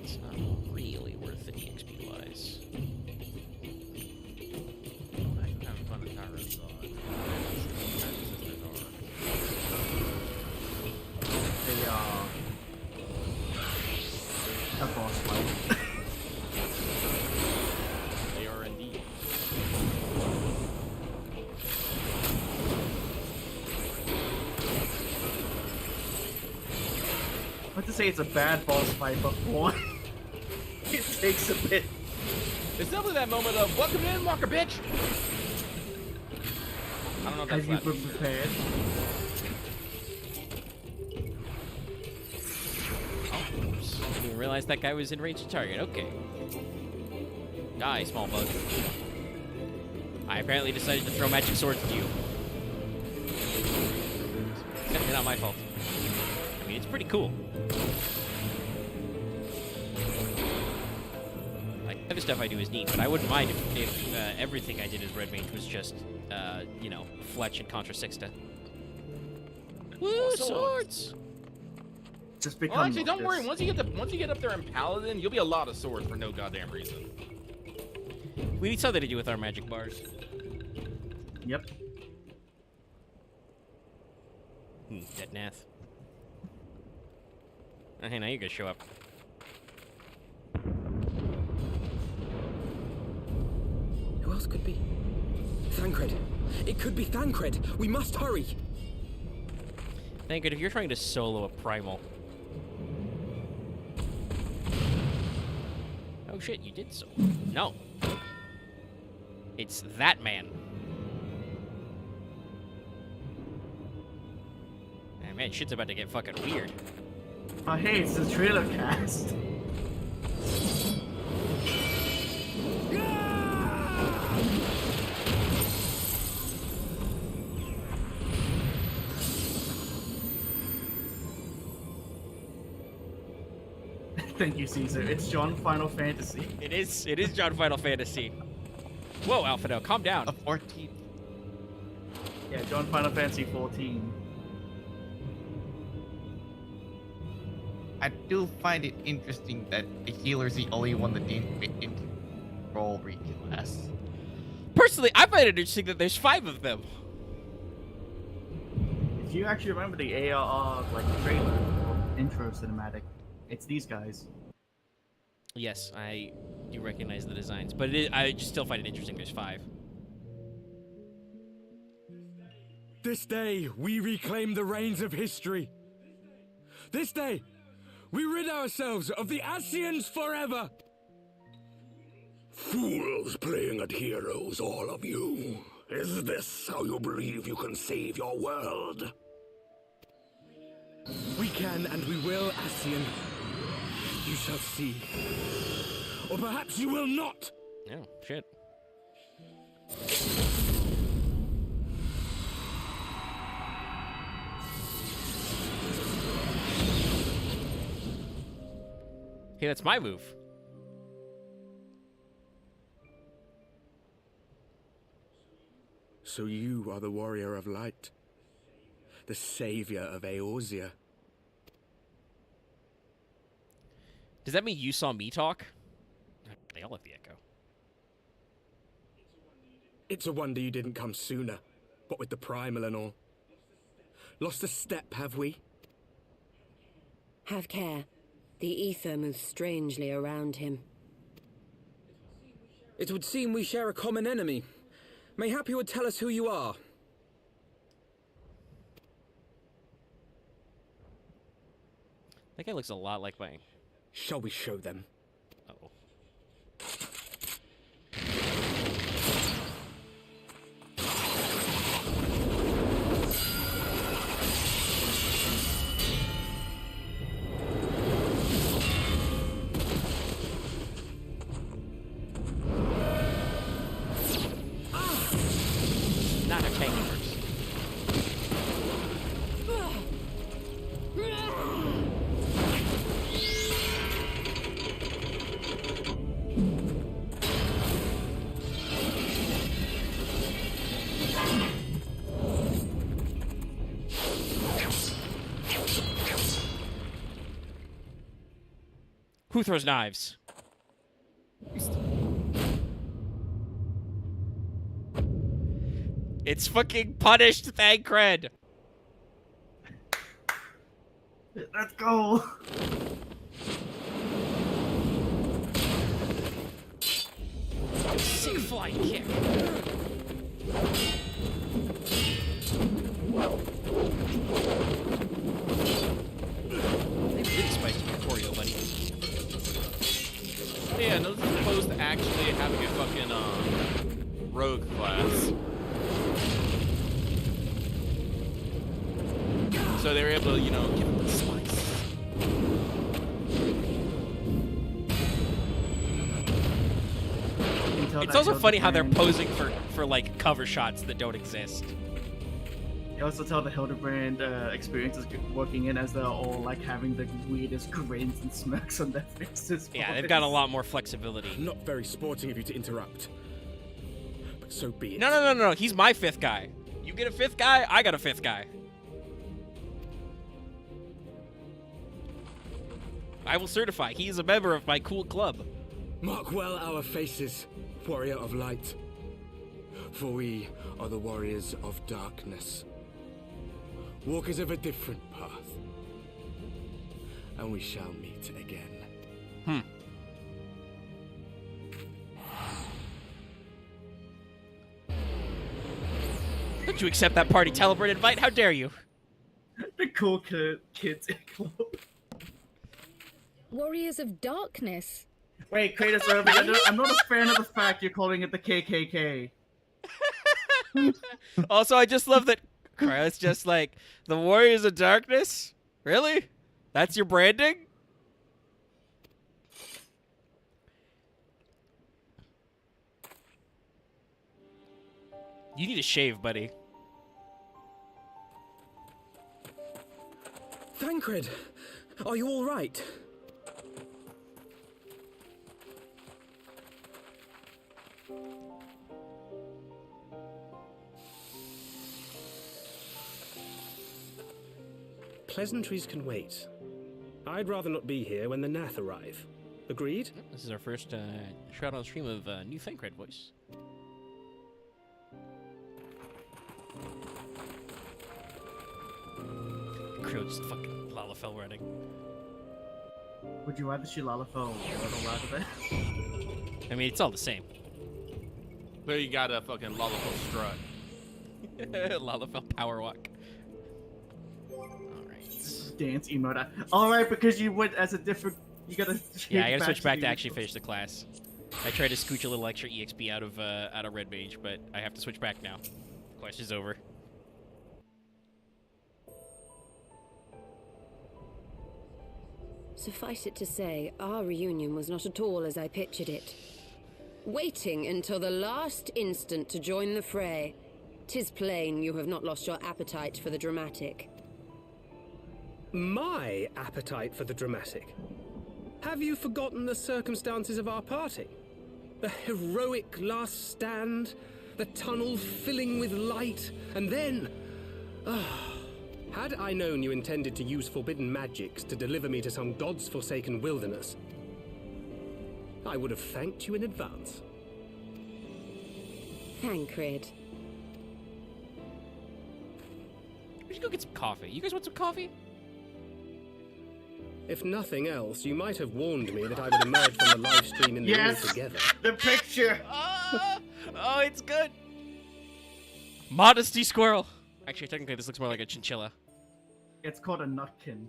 It's not really worth it EXP wise. I'm having fun at Tower of God. They are a boss fight. They are indeed. I have to say it's a bad boss fight, but boy, it takes a bit. It's definitely that moment of welcome in, Walker, bitch. I don't know if that's Have you Latin been either. prepared? Oh, oops. Didn't even realize that guy was in range to target. Okay. Die, small bug. I apparently decided to throw magic swords at you. It's definitely not my fault. I mean, it's pretty cool. Like, other stuff I do is neat, but I wouldn't mind if everything I did as Red Mage was just, you know, Fletch and Contra Sixta. Woo, swords! Just become. Well, actually, don't this. worry. Once you get up there in Paladin, you'll be a lot of swords for no goddamn reason. We need something to do with our magic bars. Yep. Dead Nath. Oh, hey, now you're gonna show up. Who else could be? Thancred. It could be Thancred. We must hurry. Thancred, if you're trying to solo a primal. Oh shit, you did so. No. It's that man. Man, shit's about to get fucking weird. Oh, hey, it's the trailer cast. Thank you, Caesar. It's John Final Fantasy. It is John Final Fantasy. Whoa, Alphinaud, calm down. A 14. Yeah, John Final Fantasy 14. I do find it interesting that the healer's the only one that didn't fit into role reclass. Personally, I find it interesting that there's 5 of them. If you actually remember the ARR trailer or intro cinematic, it's these guys. Yes, I do recognize the designs, but I just still find it interesting there's 5. This day, we reclaim the reins of history. This day, we rid ourselves of the Ascians forever. Fools playing at heroes, all of you. Is this how you believe you can save your world? We can and we will, Ascian. You shall see. Or perhaps you will not. Oh, shit. Hey, that's my move. So you are the warrior of light. The savior of Eorzea. Does that mean you saw me talk? They all have the echo. It's a wonder you didn't come sooner. What with the primal and all. Lost a step, have we? Have care. The ether moves strangely around him. It would seem we share a common enemy. Mayhap you would tell us who you are. That guy looks a lot like my... Shall we show them? Uh-oh. Not a tank. Who throws knives? It's fucking punished, Thancred. Let's go. Sick flying kick. They really spiced your choreo, buddy. Yeah, no, this is opposed to actually having a fucking rogue class. So they were able to, you know, give it the spice. It's also funny how they're posing for like cover shots that don't exist. You also tell the Hildibrand experience is working in as they're all like having the weirdest grins and smirks on their faces. Yeah, they've got a lot more flexibility. Not very sporting of you to interrupt. But so be it. No. He's my fifth guy. You get a fifth guy, I got a fifth guy. I will certify he is a member of my cool club. Mark well our faces, warrior of light. For we are the warriors of darkness. Walkers of a different path. And we shall meet again. Don't you accept that party teleport invite? How dare you? The cool kids club. Warriors of Darkness. Wait, Kratos, I'm not a fan of the fact you're calling it the KKK. Also, I just love that Kryle's just like, the Warriors of Darkness? Really? That's your branding? You need a shave, buddy. Thancred, are you all right? Pleasantries can wait. I'd rather not be here when the Nath arrive. Agreed? This is our first shot on stream of new Thancred voice. Crow just fucking Lalafell running. Would you rather she Lalafell or Lalafell? I mean, it's all the same. There you got a fucking Lalafell strut. Lalafell Power walk. Alright. Dance emote. Alright, because you went as a different... You gotta... Yeah, I gotta switch back to actually finish the class. I tried to scooch a little extra EXP out of Red Mage, but I have to switch back now. Quest is over. Suffice it to say, our reunion was not at all as I pictured it. Waiting until the last instant to join the fray. 'Tis plain you have not lost your appetite for the dramatic. My appetite for the dramatic? Have you forgotten the circumstances of our party? The heroic last stand, the tunnel filling with light, and then... had I known you intended to use forbidden magics to deliver me to some god's forsaken wilderness, I would have thanked you in advance. Thancred. We should go get some coffee. You guys want some coffee? If nothing else, you might have warned me that I would emerge from the live stream in the room together. The picture! Oh, it's good! Modesty squirrel! Actually, technically, this looks more like a chinchilla. It's called a nutkin.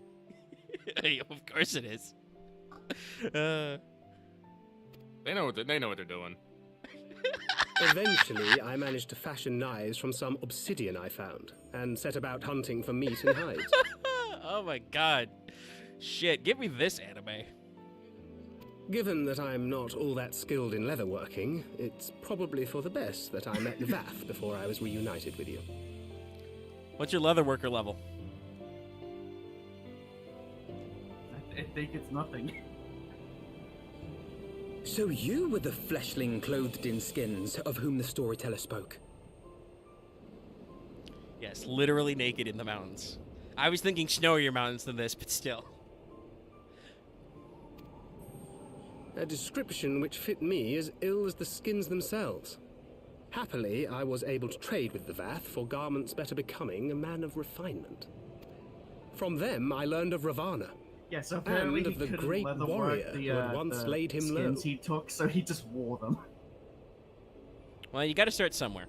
Of course it is. They know what they're doing. Eventually, I managed to fashion knives from some obsidian I found, and set about hunting for meat and hides. Oh my god. Shit, give me this anime. Given that I'm not all that skilled in leatherworking, it's probably for the best that I met Vath before I was reunited with you. What's your leatherworker level? I think it's nothing. So you were the fleshling clothed in skins of whom the storyteller spoke? Yes, literally naked in the mountains. I was thinking snowier mountains than this, but still. A description which fit me as ill as the skins themselves. Happily, I was able to trade with the Vath for garments better becoming a man of refinement. From them, I learned of Ravana. Yes, apparently and of the great warrior who had once laid him low. Skins he took, so he just wore them. Well, you gotta start somewhere.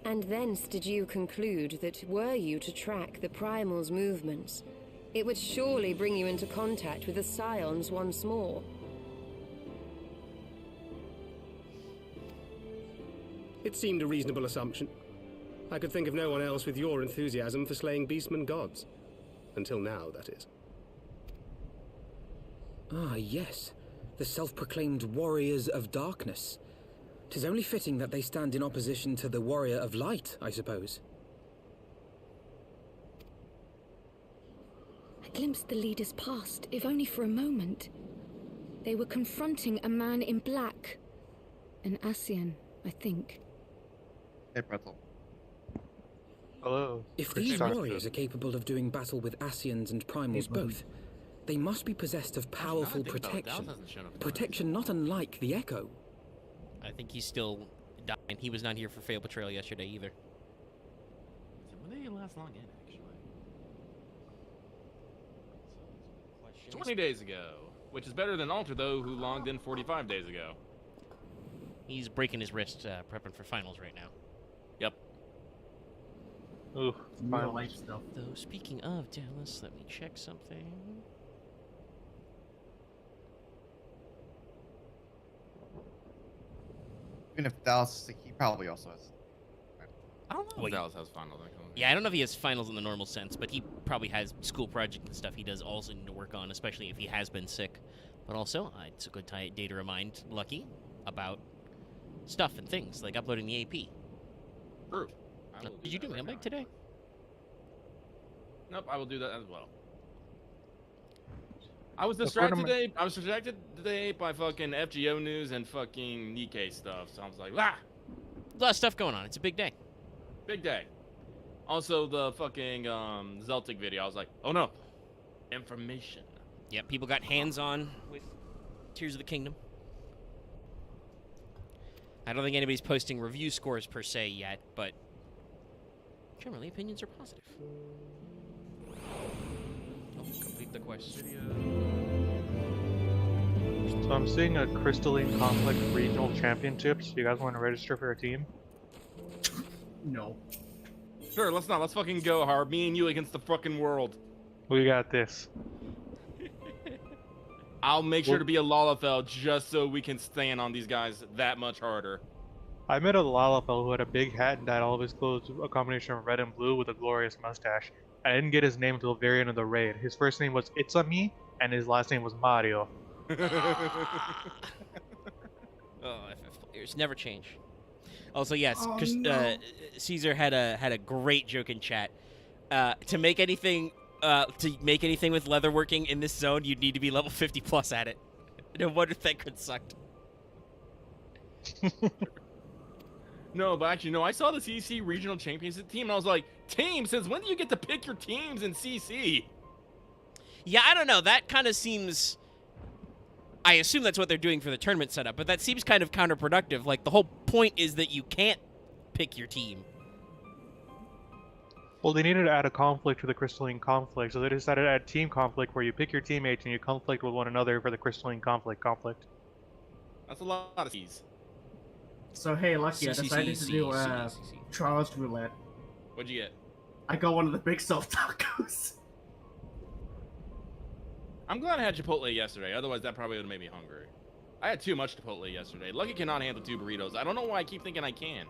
And thence did you conclude that were you to track the Primal's movements, it would surely bring you into contact with the Scions once more. It seemed a reasonable assumption. I could think of no one else with your enthusiasm for slaying beastmen gods. Until now, that is. Ah, yes. The self-proclaimed warriors of darkness. 'Tis only fitting that they stand in opposition to the warrior of light, I suppose. I glimpsed the leaders past, if only for a moment. They were confronting a man in black. An Ascian, I think. Hey, Pretzel. Hello. If these warriors are capable of doing battle with Ascians and Primals both, they must be possessed of powerful protection. Protection not unlike the Echo. I think he's still dying. He was not here for Fail Betrayal yesterday either. When did he last log in, actually? 20 days ago. Which is better than Alter, though, who logged in 45 days ago. He's breaking his wrist, prepping for finals right now. Yep. Ooh, real life stuff. Though, speaking of Dallas, let me check something. Even if Dallas, he probably also has. I don't know if Dallas has finals. Yeah, I don't know if he has finals in the normal sense, but he probably has school project and stuff he does also need to work on, especially if he has been sick. But also, it's a good day to remind Lucky about stuff and things, like uploading the AP. True. Did you do Mailbag today? Nope, I will do that as well. I was distracted today. I was distracted today by fucking FGO news and fucking Nikkei stuff. So I was like, ah! A lot of stuff going on. It's a big day. Big day. Also, the fucking Zeltic video. I was like, oh no. Information. Yeah, people got hands-on with Tears of the Kingdom. I don't think anybody's posting review scores per se yet, but generally opinions are positive. Oh, complete the quest. So I'm seeing a Crystalline Conflict Regional Championships. You guys want to register for a team? No. Sure, let's not. Let's fucking go, Harb. Me and you against the fucking world. We got this. I'll make sure to be a Lalafell just so we can stand on these guys that much harder. I met a Lalafell who had a big hat and dyed all of his clothes a combination of red and blue with a glorious mustache. I didn't get his name until the very end of the raid. His first name was Itzami, and his last name was Mario. FF players never change. Also, yes, Caesar had a great joke in chat. To make anything with leatherworking in this zone, you'd need to be level 50 plus at it. No wonder Thancred sucked. No, but actually, no, I saw the CC Regional Championship team, and I was like, team, since when do you get to pick your teams in CC? Yeah, I don't know. That kind of seems... I assume that's what they're doing for the tournament setup, but that seems kind of counterproductive. Like, the whole point is that you can't pick your team. Well, they needed to add a conflict to the Crystalline Conflict, so they decided to add Team Conflict, where you pick your teammates and you conflict with one another for the Crystalline Conflict. That's a lot of C's. So hey, Lucky, I decided to do Trials Roulette. What'd you get? I got one of the big soft tacos. I'm glad I had Chipotle yesterday, otherwise that probably would have made me hungry. I had too much Chipotle yesterday. Lucky cannot handle 2 burritos. I don't know why I keep thinking I can.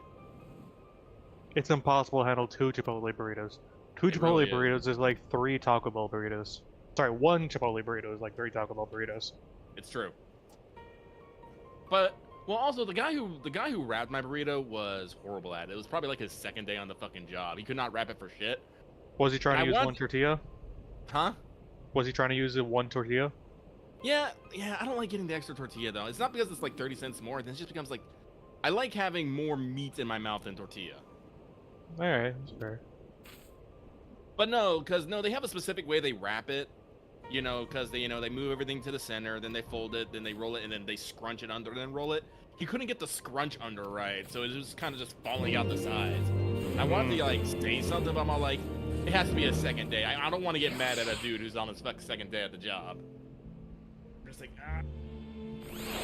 It's impossible to handle 2 Chipotle burritos. 2 Chipotle burritos is like 3 Taco Bell burritos. Sorry, 1 Chipotle burrito is like 3 Taco Bell burritos. It's true. But well, also the guy who wrapped my burrito was horrible at it. It was probably like his 2nd day on the fucking job. He could not wrap it for shit. Was he trying to use 1 tortilla? Huh? Was he trying to use 1 tortilla? Yeah, I don't like getting the extra tortilla though. It's not because it's like 30 cents more. Then it just becomes like, I like having more meat in my mouth than tortilla. All right, that's fair. But no, they have a specific way they wrap it. You know, because they move everything to the center, then they fold it, then they roll it, and then they scrunch it under, then roll it. He couldn't get the scrunch under right, so it was kind of just falling out the sides. I wanted to like say something, but I'm all like, it has to be a 2nd day. I don't want to get mad at a dude who's on his 2nd day at the job. I'm just like, ah.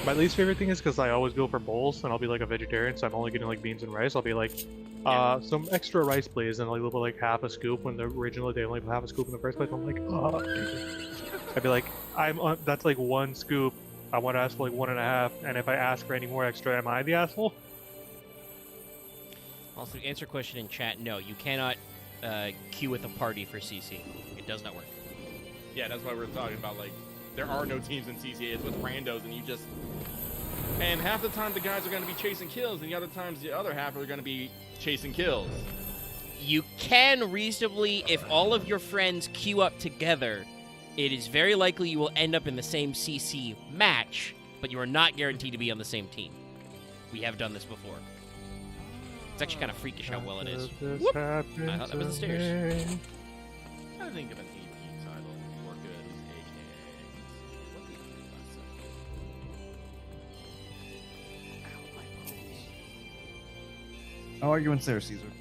My least favorite thing is because I always go for bowls, and I'll be like a vegetarian, so I'm only getting like beans and rice. I'll be like, some extra rice, please, and like like half a scoop when originally they only put half a scoop in the first place. I'm like, I'd be like, that's like 1 scoop. I want to ask for like 1.5, and if I ask for any more extra, am I the asshole? Also, to answer question in chat, no, you cannot queue with a party for CC. It does not work. Yeah, that's why we're talking about, like, there are no teams in CC. It's with randos, and you just... And half the time the guys are going to be chasing kills, and the other times the other half are going to be chasing kills. You can reasonably, if all of your friends queue up together, it is very likely you will end up in the same CC match, but you are not guaranteed to be on the same team. We have done this before. It's actually kind of freakish how well it is. Whoop! I thought that was the stairs. I think of an AP title more good as AKA. What did you think last How are you and Sarah Caesar?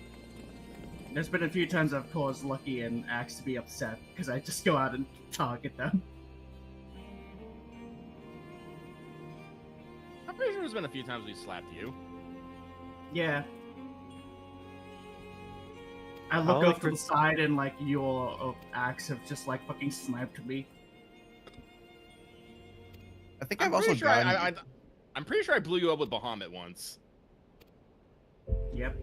There's been a few times I've caused Lucky and Axe to be upset because I just go out and target them. I'm pretty sure there's been a few times we slapped you. Yeah. I look off to the side and like your Axe have just like fucking sniped me. I think I've also gotten... I'm pretty sure I blew you up with Bahamut once. Yep.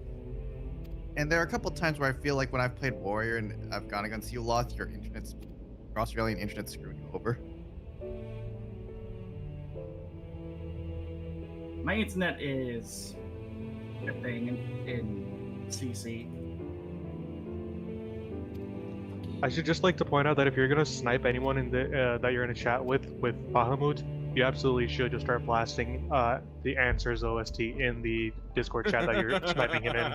And there are a couple times where I feel like when I've played Warrior and I've gone against you a lot, your Australian internet screwed you over. My internet is a thing in CC. I should just like to point out that if you're gonna snipe anyone in the that you're in a chat with Bahamut, you absolutely should just start blasting the Answers OST in the Discord chat that you're sniping him in.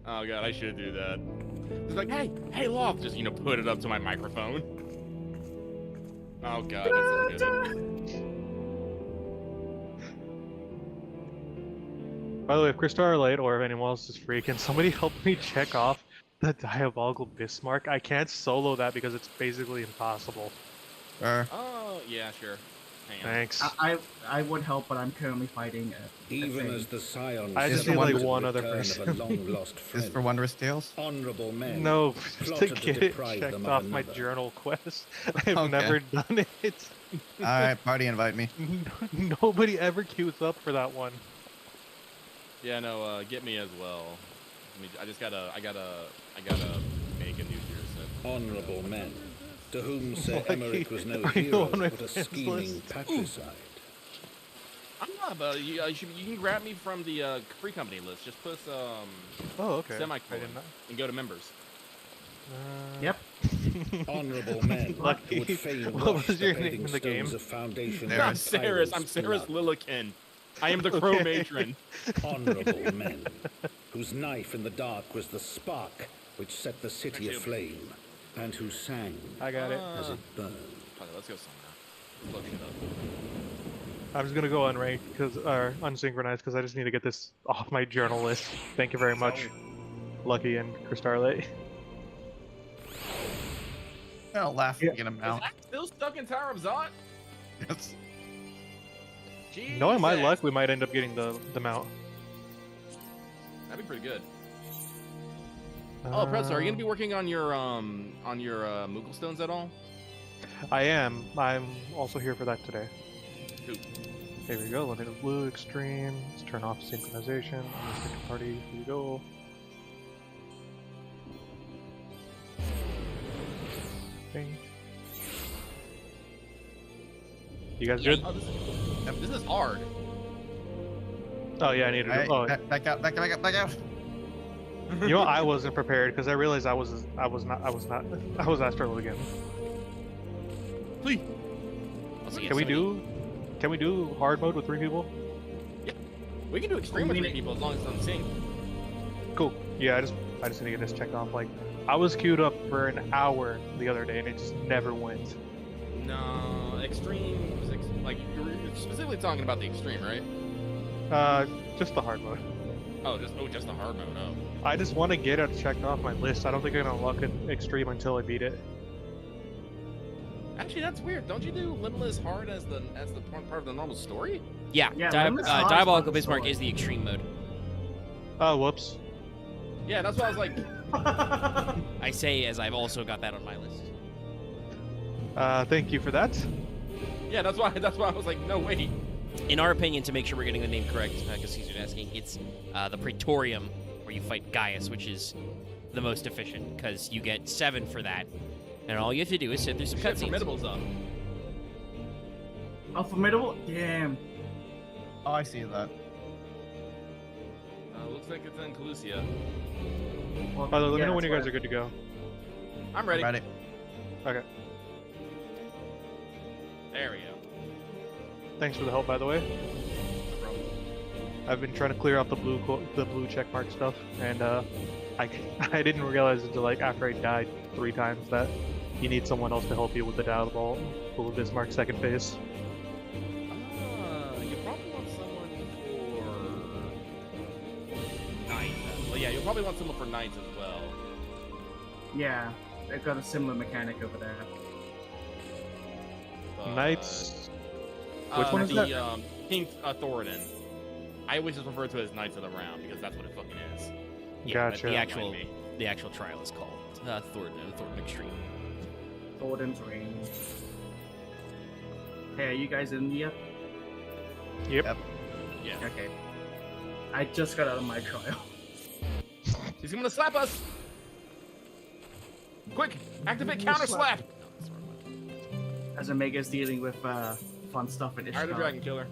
Oh god, I should do that. It's like, hey, Loft, just put it up to my microphone. Oh god, that's so good. By the way, if Kristar Light or if anyone else is free, can somebody help me check off the Diabolical Bismarck? I can't solo that because it's basically impossible. Oh, yeah, sure. Hang on. Thanks. I would help, but I'm currently fighting. Even as the scions I just need like celebrated one the other return person. of a long-lost friend, Is for Wondrous Tales? honorable men No, just to plotted get it deprive checked them off of my another. journal quest. I've Okay. never done it. Alright, party invite me. Nobody ever queues up for that one. Yeah, no, get me as well. I mean, I gotta make a new hero set. Honorable men, to whom Sir Lucky, Emmerich was no are you hero, on my but a friends scheming list? patricide. I'm not, but you can grab me from the free company list. Just put Oh, okay. semicolon I didn't know. and go to members. Yep. Honorable men Lucky. who would fain What wash was the your paving name in the game? stones of foundation There I'm is Ceres. I'm Ceres Lilikin. I am the Crow Okay. Matron. Honorable men, whose knife in the dark was the spark which set the city aflame, and who sang I got it. as it burned. Okay, let's go somewhere. Look shit up. I'm just gonna go unranked or unsynchronized because I just need to get this off my journal list. Thank you very much, Lucky and Crystarlate. I'll laugh Yeah. and get him Is out. that still stuck in Tower of Zot? Yes. Knowing my Jesus. luck, we might end up getting the mount. That'd be pretty good. Oh, Pretzel, are you gonna be working on your Moogle stones at all? I am. I'm also here for that today. Cool. There we go. Limited blue extreme. Let's turn off synchronization. Second party. Here we go. Bing. You guys good? Oh, this is hard. Oh yeah, I need to. Alright, Oh, back out, back out, back out, back out. you know, I wasn't prepared because I realized I was Astral again. Please. Can we do hard mode with 3 people? Yeah. We can do extreme with 3 people as long as it's on sync. Cool. Yeah, I just need to get this checked off. Like, I was queued up for an hour the other day and it just never went. No, extreme. Like you're specifically talking about the extreme, right? Just the hard mode. Oh, just the hard mode. Oh. I just want to get it checked off my list. I don't think I'm gonna unlock it extreme until I beat it. Actually, that's weird. Don't you do Limitless hard as the part of the normal story? Yeah, Diabolical Bismarck is the extreme mode. Oh, whoops. Yeah, that's why I was like. I say as I've also got that on my list. Thank you for that. Yeah, that's why I was like, no, wait. In our opinion, to make sure we're getting the name correct, because Caesar's asking, it's the Praetorium, where you fight Gaius, which is the most efficient, because you get 7 for that, and all you have to do is sit through some Shit, cutscenes. Formidable's up. Oh, Formidable? Damn. Oh, I see that. Looks like it's in Calusia. Well, By the way, let me yeah, know when that's you guys why- are good to go. I'm ready. Ready. Okay. There we go. Thanks for the help, by the way. No problem. I've been trying to clear out the blue checkmark stuff, and I didn't realize until like after I died 3 times that you need someone else to help you with the Diabolical Bismarck second phase. You probably want someone for Knights. Well, yeah, you'll probably want someone for Knights as well. Yeah, they've got a similar mechanic over there. Knights. Which one is the, that? King Thoradin. I always just refer to it as Knights of the Round because that's what it fucking is. Yeah, Gotcha. but the actual trial is called Thoradin Extreme. Thoradin's Reign. Hey, are you guys in yet? Yep. Yeah. Okay. I just got out of my trial. He's gonna slap us! Quick! Activate counter slap! As Omega's dealing with fun stuff in Fire the Ishtar. Dragon Killer.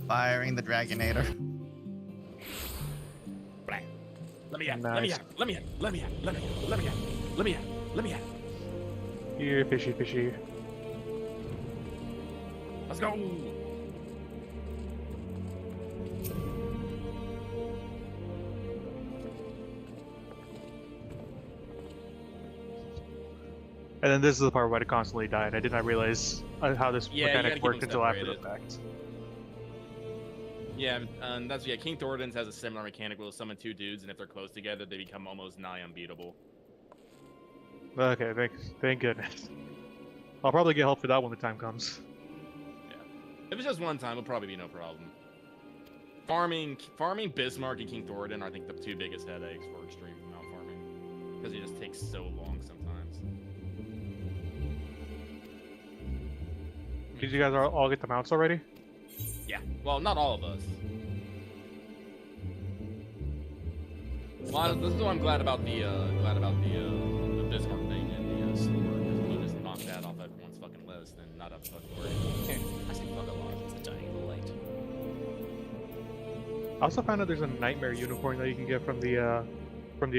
Firing the Dragonator. Let me at, Nice. let me at, let me at, let me at, let me at, let me at, let me at, let me at. Here, fishy. Let's go! And then this is the part where I constantly died. I did not realize how this Yeah, you gotta mechanic keep worked them until after the separated. fact. Yeah, and that's, yeah, King Thoradin's has a similar mechanic where he'll summon 2 dudes, and if they're close together, they become almost nigh unbeatable. Okay, thank goodness. I'll probably get help for that when the time comes. Yeah. If it's just one time, it'll probably be no problem. Farming Bismarck and King Thoradin are, I think, the 2 biggest headaches for extreme mount farming. Because it just takes so long sometimes. Did you guys all get the mounts already? Yeah. Well, not all of us. Well, this is what I'm glad about the Bismarck thing and the sword, because we just knocked that off everyone's fucking list and not have to fucking worry. I say fuck a lot. It's the dying of the light. I also found out there's a nightmare unicorn that you can get from the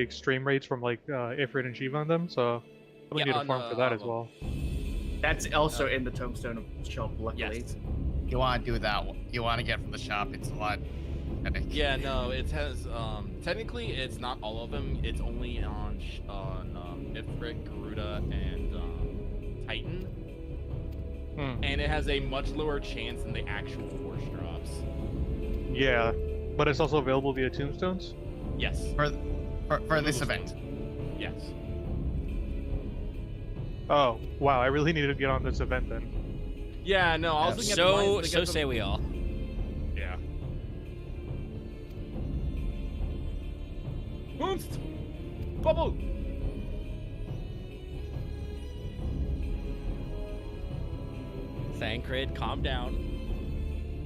extreme rates from like Ifrit and Shiva on them, so we need to farm for that as well. That's also in the Tomestone shop, luckily. Yes. You want to do that one. You want to get from the shop. It's a lot. Yeah, no, it has, technically it's not all of them. It's only on Ifrit, Garuda, and Titan. And it has a much lower chance than the actual force drops. Yeah, but it's also available via tombstones? Yes. For this event. Yes. Oh, wow, I really need to get on this event then. Yeah, no, I was looking at the lines, So say we all. Yeah. Boomst! Bubble! Thancred, calm down.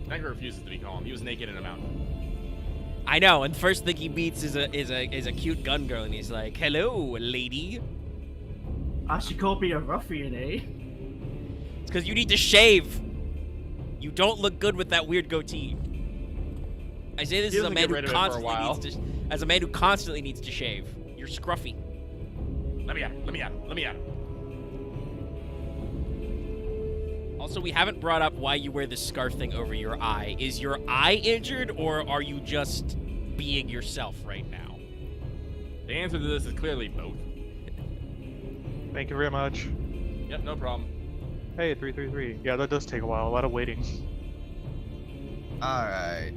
Thancred refuses to be calm. He was naked in a mountain. I know, and the first thing he meets is a cute gun girl, and he's like, "Hello, lady." She called me a ruffian, eh? It's because you need to shave. You don't look good with that weird goatee. I say this as a man who constantly needs to shave. You're scruffy. Let me at. Also, we haven't brought up why you wear this scarf thing over your eye. Is your eye injured, or are you just being yourself right now? The answer to this is clearly both. Thank you very much. Yep, no problem. Hey, 333. Yeah, that does take a while. A lot of waiting. Alright.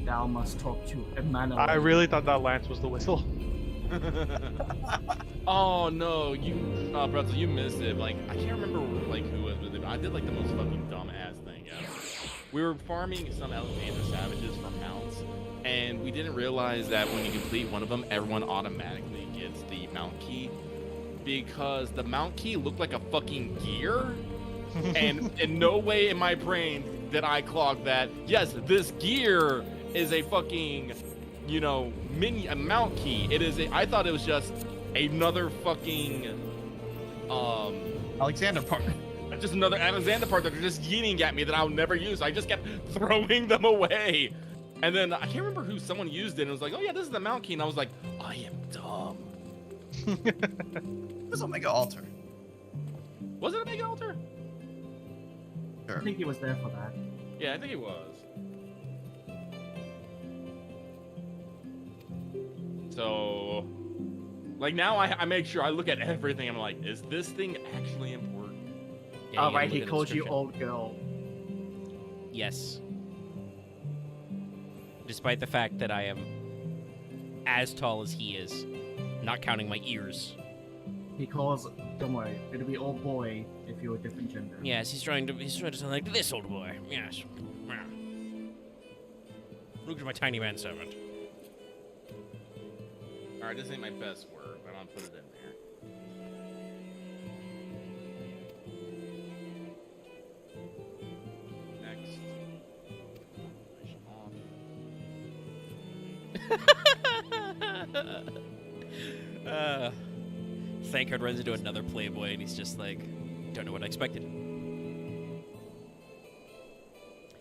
Thou must talk to Emmanuel. I really thought that Lance was the whistle. Oh no, Bretzel, you missed it. Like, I can't remember like who was with it, but I did like the most fucking dumb ass thing ever. We were farming some Alexander Savages for mounts, and we didn't realize that when you complete one of them, everyone automatically gets the mount key. Because the mount key looked like a fucking gear, and in no way in my brain did I clock that, yes, this gear is a fucking, you know, a mount key. I thought it was just another fucking, Alexander part. Just another Alexander part that they're just yeeting at me that I'll never use. I just kept throwing them away. And then I can't remember who someone used it and it was like, oh yeah, this is the mount key. And I was like, I am dumb. It was Omega Altar. Was it Omega Altar? Sure. I think he was there for that. Yeah, I think he was. So, like now I make sure I look at everything. I'm like, is this thing actually important? Yeah, right, he called you old girl. Yes. Despite the fact that I am as tall as he is, not counting my ears. He calls, don't worry, it'll be old boy if you're a different gender. Yes, he's trying to sound like this old boy. Yes. Look at my tiny manservant. Alright, this ain't my best work, but I'm gonna put it in there. Next. Thancred runs into another playboy and he's just like, don't know what I expected.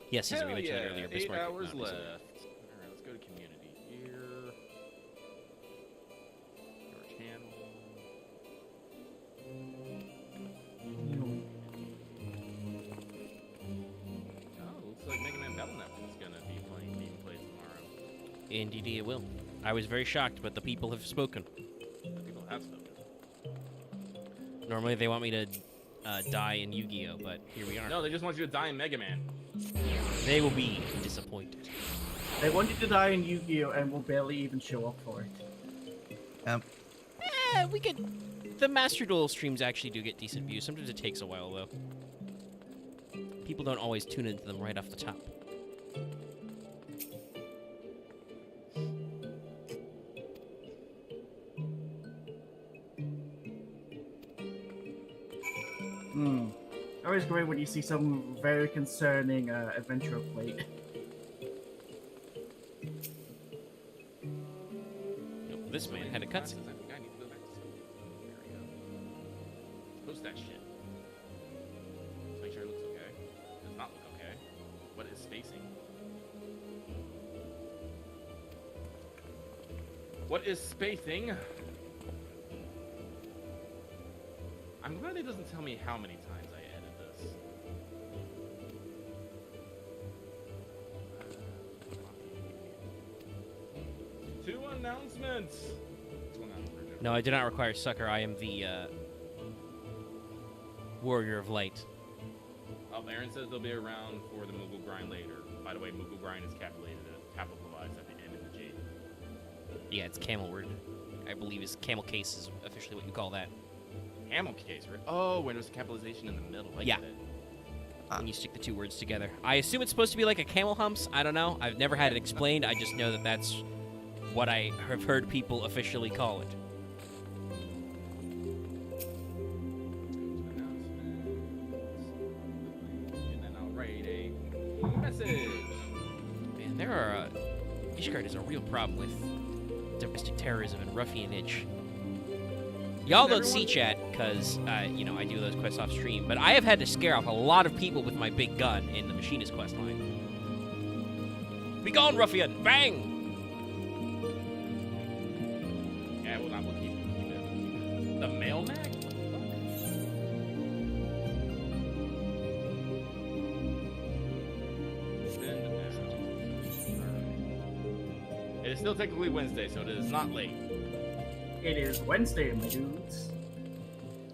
Yes, as we mentioned earlier, 8 hours left. Alright, let's go to community here. Your channel. Oh, looks like Mega Man Battle Network is gonna be being played tomorrow. Indeed it will. I was very shocked, but the people have spoken. People have spoken. Normally they want me to die in Yu-Gi-Oh, but here we are. No, they just want you to die in Mega Man. They will be disappointed. They want you to die in Yu-Gi-Oh and will barely even show up for it. We could The Master Duel streams actually do get decent views. Sometimes it takes a while, though. People don't always tune into them right off the top. Always great when you see some very concerning adventure plate. This man had a cutscene. Post that shit. Let's make sure it looks okay. Does not look okay. What is spacing? What is spacing? I'm glad it doesn't tell me how many times I edit this. Two announcements. No, I do not require succor. I am the warrior of light. Oh, Aaron says they'll be around for the Moogle grind later. By the way, Moogle grind is capitalized at the end of the G. Yeah, it's camel word. I believe is camel case is officially what you call that. Camel case, right? Oh, when there's capitalization in the middle. I Yeah. get it. When you stick the two words together. I assume it's supposed to be like a camel humps. I don't know. I've never had it explained. I just know that that's what I have heard people officially call it. And then I'll write a message. Man, there are... Ishgard is a real problem with domestic terrorism and ruffianage. Y'all don't see chat, because, you know, I do those quests off stream, but I have had to scare off a lot of people with my big gun in the Machinist quest line. Be gone, ruffian! Bang! Yeah, well, we'll keep it. The mail mag? It is still technically Wednesday, so it is not late. It is Wednesday, my dudes.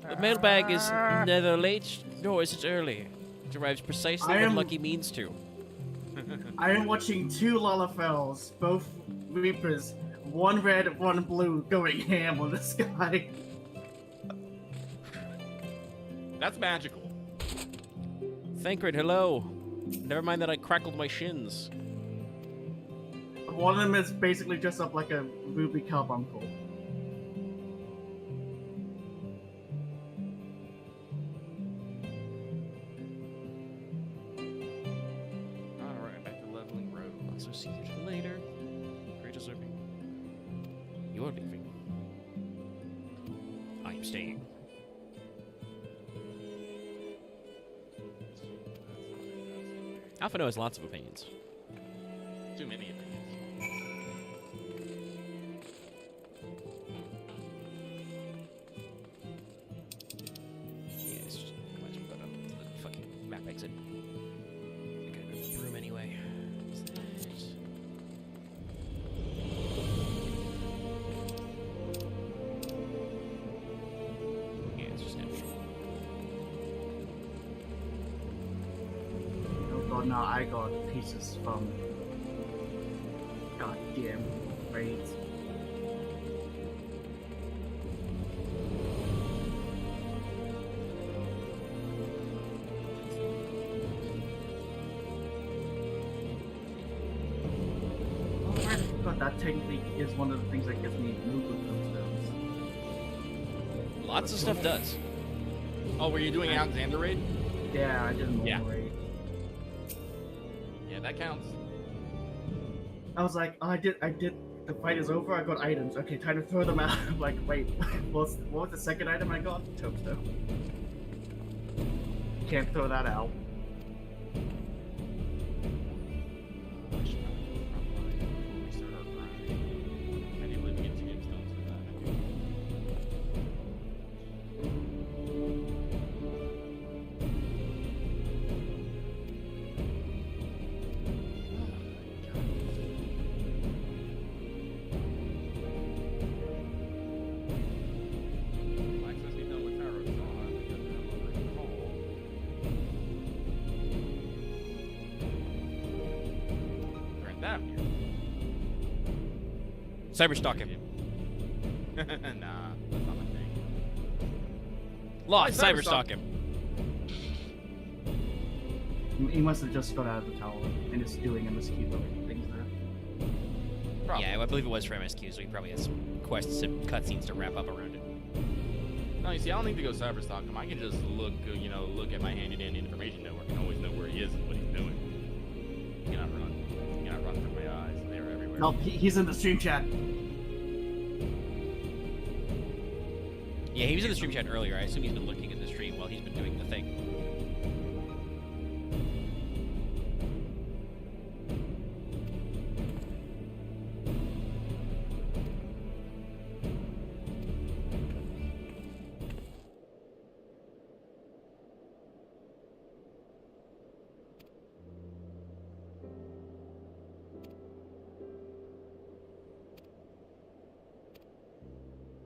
The mailbag is neither late nor is it early. It arrives precisely when Lucky means to. I am watching two Lalafels, both Reapers, one red, one blue, going ham on the sky. That's magical. Thancred, hello. Never mind that I crackled my shins. One of them is basically dressed up like a Ruby Carbuncle. Alright, back to leveling road. So see you later. Great deserving. You're leaving. I am staying. Alphinaud has lots of opinions. Too many opinions. Yeah, it's just might as well go to the fucking map exit. I gotta go to the room anyway. Yeah, it's just empty. Oh god, no, I got pieces from goddamn raids. Oh, I forgot that technically is one of the things that gets me Moogle tomestones. Lots of stuff does. Oh, were you doing Alexander raid? Yeah, I did Yeah. raid. Yeah, that counts. I was like, oh, I did. The fight is over. I got items. Okay, time to throw them out. I'm like, wait, what was the second item I got? Tombstone. Can't throw that out. Cyberstalk him. Nah, that's not my thing. Lost, cyberstalk him. He must have just got out of the tower and is doing MSQ things there. Probably. Yeah, I believe it was for MSQ, so he probably has some quests and cutscenes to wrap up around it. No, you see, I don't need to go cyberstalk him. I can just look, look at my handy-dandy information network and always know where he is and what he's doing. You cannot run. You cannot run from my eyes. They are everywhere. No, he's in the stream chat. Yeah, he was in the stream chat earlier. I assume he's been looking at the stream while he's been doing the thing.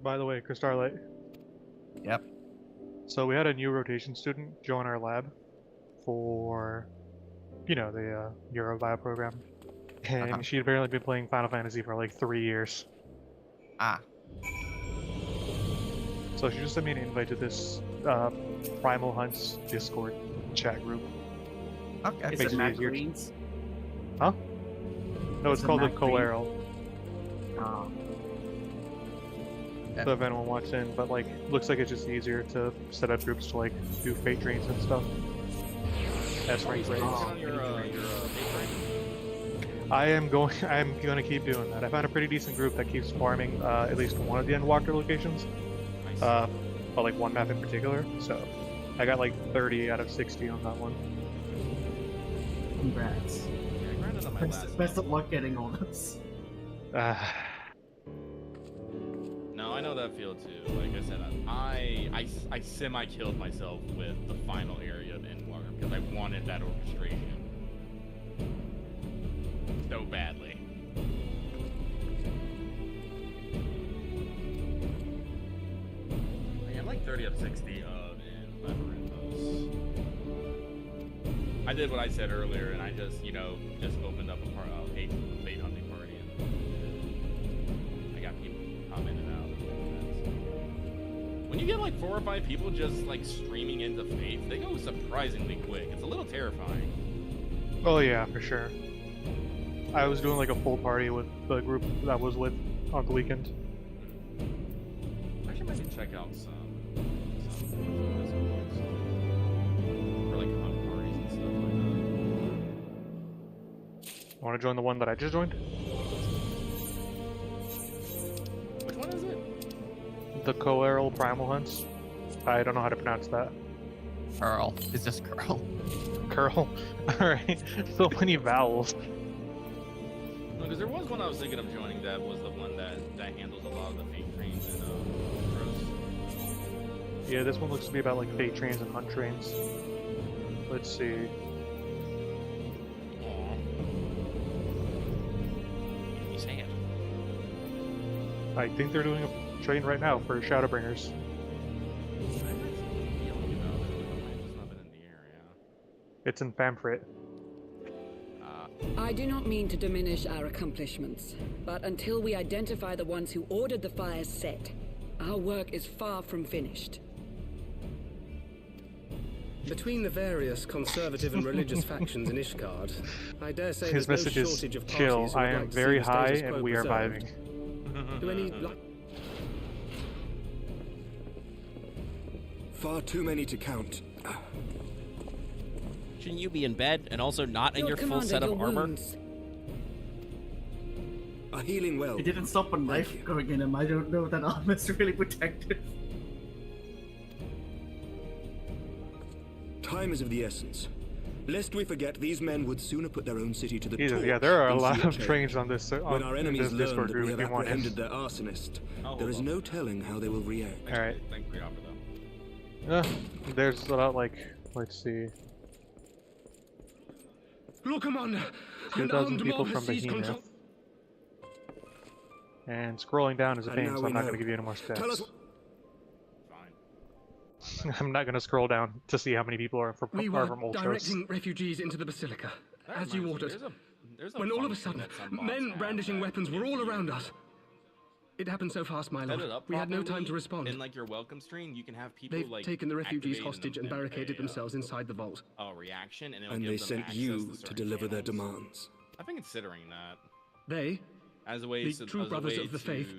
By the way, Starlight. Yep. So we had a new rotation student join our lab for, the Eurobio program. And she'd apparently been playing Final Fantasy for like 3 years. Ah. So she just sent me an invite to this Primal Hunts Discord chat group. Okay. Is it Matt Green's? Huh? No, it's called the Krile. Oh. So if anyone wants in, but like, looks like it's just easier to set up groups to like do fate drains and stuff. That's rank raids. I'm gonna keep doing that. I found a pretty decent group that keeps farming at least one of the Endwalker locations, but like one map in particular. So I got like 30 out of 60 on that one. Congrats. Best of luck getting all this. No, I know that feel too. Like I said, I semi-killed myself with the final area of Endwalker because I wanted that orchestration so badly. I'm like 30 of 60 of in Labyrinthos. I did what I said earlier, and I just, just opened up a fate hunting party, and I got people come in and out. When you get like 4 or 5 people just like streaming into Fates, they go surprisingly quick. It's a little terrifying. Oh yeah, for sure. I was doing like a full party with the group that I was with on the weekend. I should maybe check out some for like hunt parties and stuff like that. Want to join the one that I just joined? Which one is it? The Krile Primal Hunts. I don't know how to pronounce that. Curl. It's just curl. Curl? Alright. So many vowels. No, because there was one I was thinking of joining that was the one that handles a lot of the fate trains and intros. Yeah, this one looks to be about like fate trains and hunt trains. Let's see. You say it. I think they're doing a train right now for Shadowbringers. It's in Thancred. I do not mean to diminish our accomplishments, but until we identify the ones who ordered the fires set, our work is far from finished. Between the various conservative and religious factions in Ishgard, I dare say His there's no message is shortage of chill. parties who I would am like to very see the high status and quo we are preserved. vibing. Do any Far too many to count. Shouldn't you be in bed and also not in your full set of armor? A healing well. It didn't stop a knife going in him. I don't know if that armor's really protective. Time is of the essence. Lest we forget, these men would sooner put their own city to the Jesus, torch yeah, there are a than lot see it of change. trains on this When our enemies this learn Discord that group we if have you want it. apprehended their arsonist, there is no telling how they will react. Alright. Thanks for the offer, though. There's about like, let's see, Lord Commander, 2,000 people from Behemoth. And scrolling down is a pain, so I'm not going to give you any more stats. I'm not going to scroll down to see how many people are from Ultros. Directing refugees into the Basilica, as you ordered. When all of a sudden, men brandishing weapons were all around us. It happened so fast, my set lord. it up We had no time properly, to respond. In like your welcome screen, you can have people They've like taken the refugees activate hostage and a barricaded themselves inside the vault. reaction, and it'll And give they them sent access you to certain deliver their channels. demands. I've been considering that They, as a way the to, true as a brothers way of the to faith,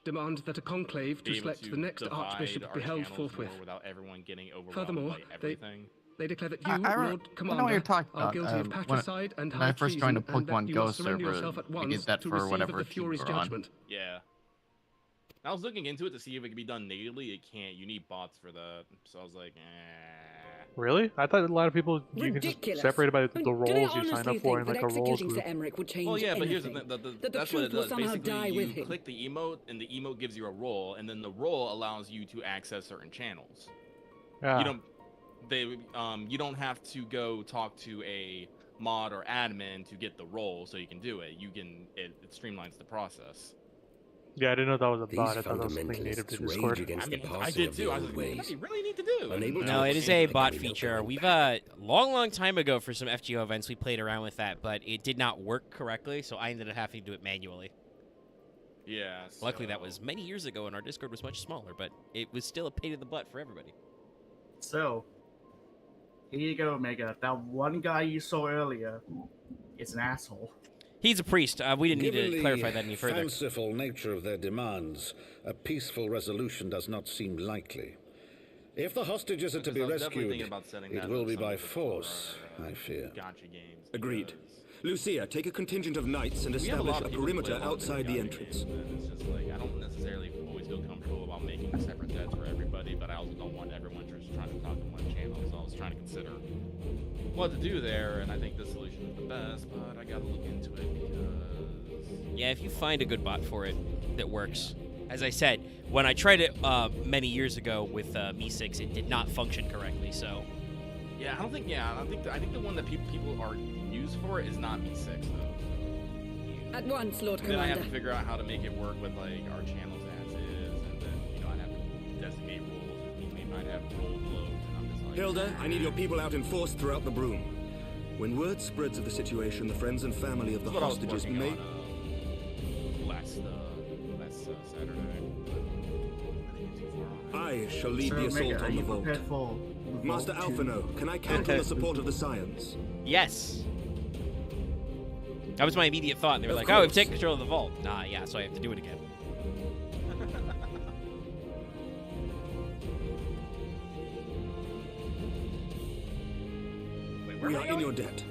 demand that a conclave be to able select the next divide archbishop our be held channels forthwith. more without everyone getting overwhelmed Furthermore, by everything. they declare that you, I Lord know Commander, what you're talking are about. guilty of patricide and when high I first joined the treason, and that Pokemon you Go must surrender server, yourself at we once did that to for receive whatever of the team Fury's we're on. judgment. Yeah. I was looking into it to see if it could be done natively. It can't. You need bots for that. So I was like, Really? I thought a lot of people you can just separate by the roles you sign up for in like a roles group. Well, yeah, but here's the thing. That the That's what it truth will does. somehow Basically, die you with him. click the emote, and the emote gives you a role, and then the role allows you to access certain channels. Yeah. You don't have to go talk to a mod or admin to get the role, so you can do it. It streamlines the process. Yeah, I didn't know that was a bot. I thought that was something native to Discord. I did too. I was like, what do you really need to do? No, it is a bot feature. We've long time ago for some FGO events we played around with that, but it did not work correctly, so I ended up having to do it manually. Yeah. Luckily, that was many years ago, and our Discord was much smaller, but it was still a pain in the butt for everybody. So, here you go, Mega. That one guy you saw earlier is an asshole. He's a priest. We didn't need Given to clarify that any further. The fanciful nature of their demands, a peaceful resolution does not seem likely. If the hostages are to be rescued, it will be by force, I fear. Gotcha games. Agreed. Lucia, take a contingent of knights and establish a perimeter outside the entrance. It's just like, I don't necessarily always feel comfortable about making separate deaths for everybody, but I also don't want everyone just trying to talk to one channel, so I was trying to consider what to do there, and I think this solution is the best, but I gotta look into it because... Yeah, if you find a good bot for it that works. As I said, when I tried it many years ago with Me6, it did not function correctly, so... Yeah, I think the one that people are used for is not Me6, though. At once, Lord Then I Commander. have to figure out how to make it work with, like, our channels as is, and then, I'd have to designate roles, which means we might have role loads, and I'm just like... Hilda, I need your people out in force throughout the broom. When word spreads of the situation, the friends and family of the That's what I was hostages working may... on, last Saturday. I shall lead the assault on the vault. Master Alphinaud, can I count on the support of the Scions? Yes. That was my immediate thought. They were Of like, oh, we've course. taken control of the vault. Nah, yeah, so I have to do it again. We are in your debt.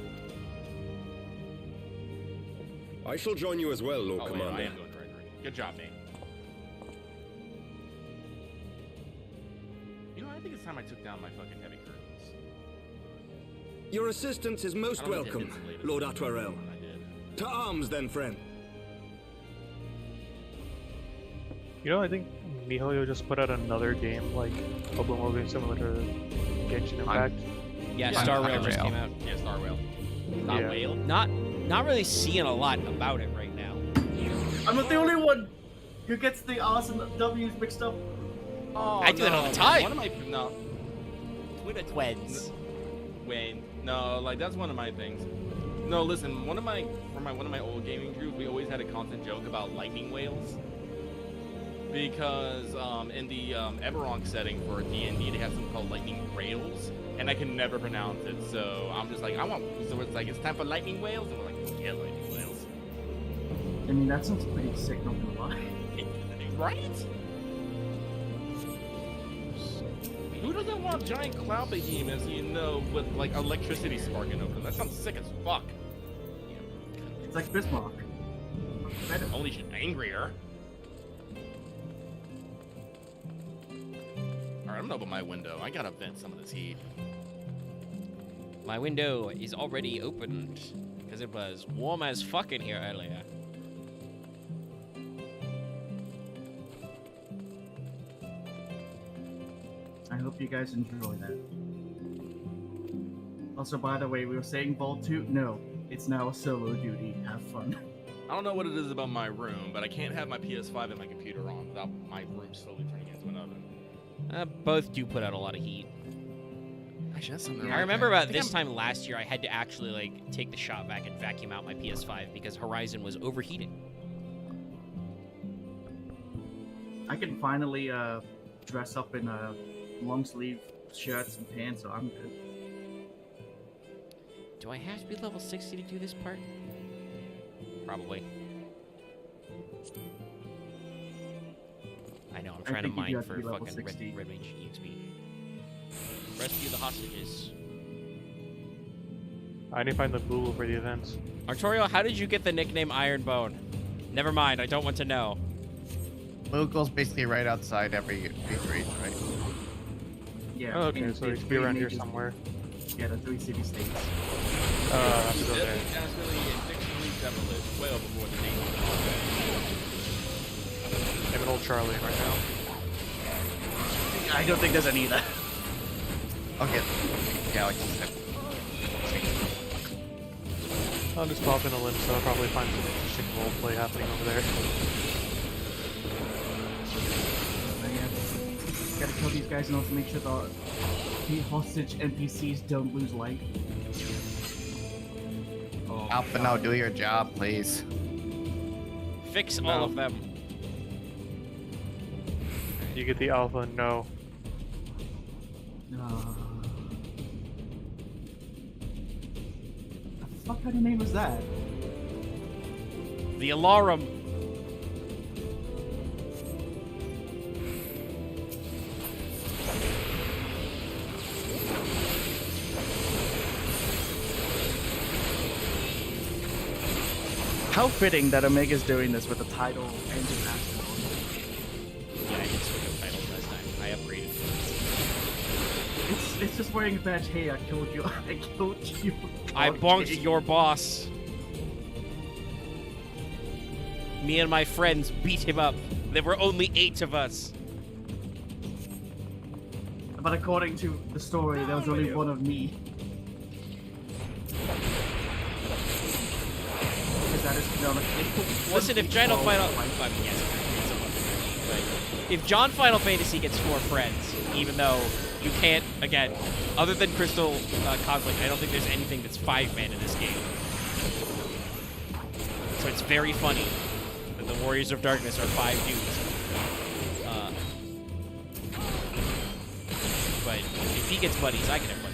I shall join you as well, Lord Oh, wait, Commander. I am going Gregory. Good job, mate. I think it's time I took down my fucking heavy curtains. Your assistance is most I don't think I welcome, insulated Lord them. Atwarel. I did. To arms, then, friend. I think MiHoYo just put out another game, like, open world game similar to Genshin Impact. Yeah, Star Rail just came out. Yeah, Star Rail. Yeah. Whale? Not really seeing a lot about it right now. I'm not the only one who gets the R's and W's mixed up. Oh, I do that all the time. One of my Twitter twins. Wait, no, like that's one of my things. No, listen, one of my old gaming group, we always had a constant joke about lightning whales. Because in the Eberronk setting for D&D, they have something called lightning rails, and I can never pronounce it. So I'm just like, so it's like, it's time for lightning whales, and we're like, yeah, lightning whales. I mean, that sounds pretty sick, not gonna lie. Right? Who doesn't want giant cloud behemoths, with like electricity sparking over them? That sounds sick as fuck. It's like Bismarck. Better. Only shit angrier. Alright, I'm gonna open my window. I gotta vent some of this heat. My window is already opened because it was warm as fuck in here earlier. I hope you guys enjoy that. Also, by the way, we were saying Vault 2. No, it's now a solo duty. Have fun. I don't know what it is about my room, but I can't have my PS5 and my computer on without my room slowly turning into an oven. Both do put out a lot of heat. Actually, that's something I remember about this time last year, I had to actually take the shop vac and vacuum out my PS5 because Horizon was overheating. I can finally dress up in long sleeve shirts and pants, so I'm good. Do I have to be level 60 to do this part? Probably. I know, I'm trying to mine for fucking Red Mage EXP. Rescue the hostages. I need to find the Google for the events. Artorio, how did you get the nickname Ironbone? Never mind, I don't want to know. Moogle's basically right outside every raid, right? Yeah. Oh, okay, so it should be around here somewhere. Yeah, the 3 city states. I have to go there. Way over more than I'm an old Charlie right now. I don't think there's any of that. Okay. Galaxy. I'll just pop in a limb, so I'll probably find some interesting roleplay happening over there. Gotta kill these guys in order to make sure the hostage NPCs don't lose life. Oh, Alphinaud, do your job, please. Fix all of them. You get the alpha, no. The fuck kind of name was that? The Alarum. How fitting that Omega's doing this with the title Engine Master. Yeah, I did switch up titles last time. I upgraded. It's just wearing a badge. Hey, I killed you. I killed you. I bonked your boss. Me and my friends beat him up. There were only 8 of us. But according to the story, there was only one of me. Listen, if John Final if John Final Fantasy gets 4 friends, even though you can't, again, other than Crystal Conflict, I don't think there's anything that's 5-man in this game. So it's very funny that the Warriors of Darkness are 5 dudes. But if he gets buddies, I can have buddies.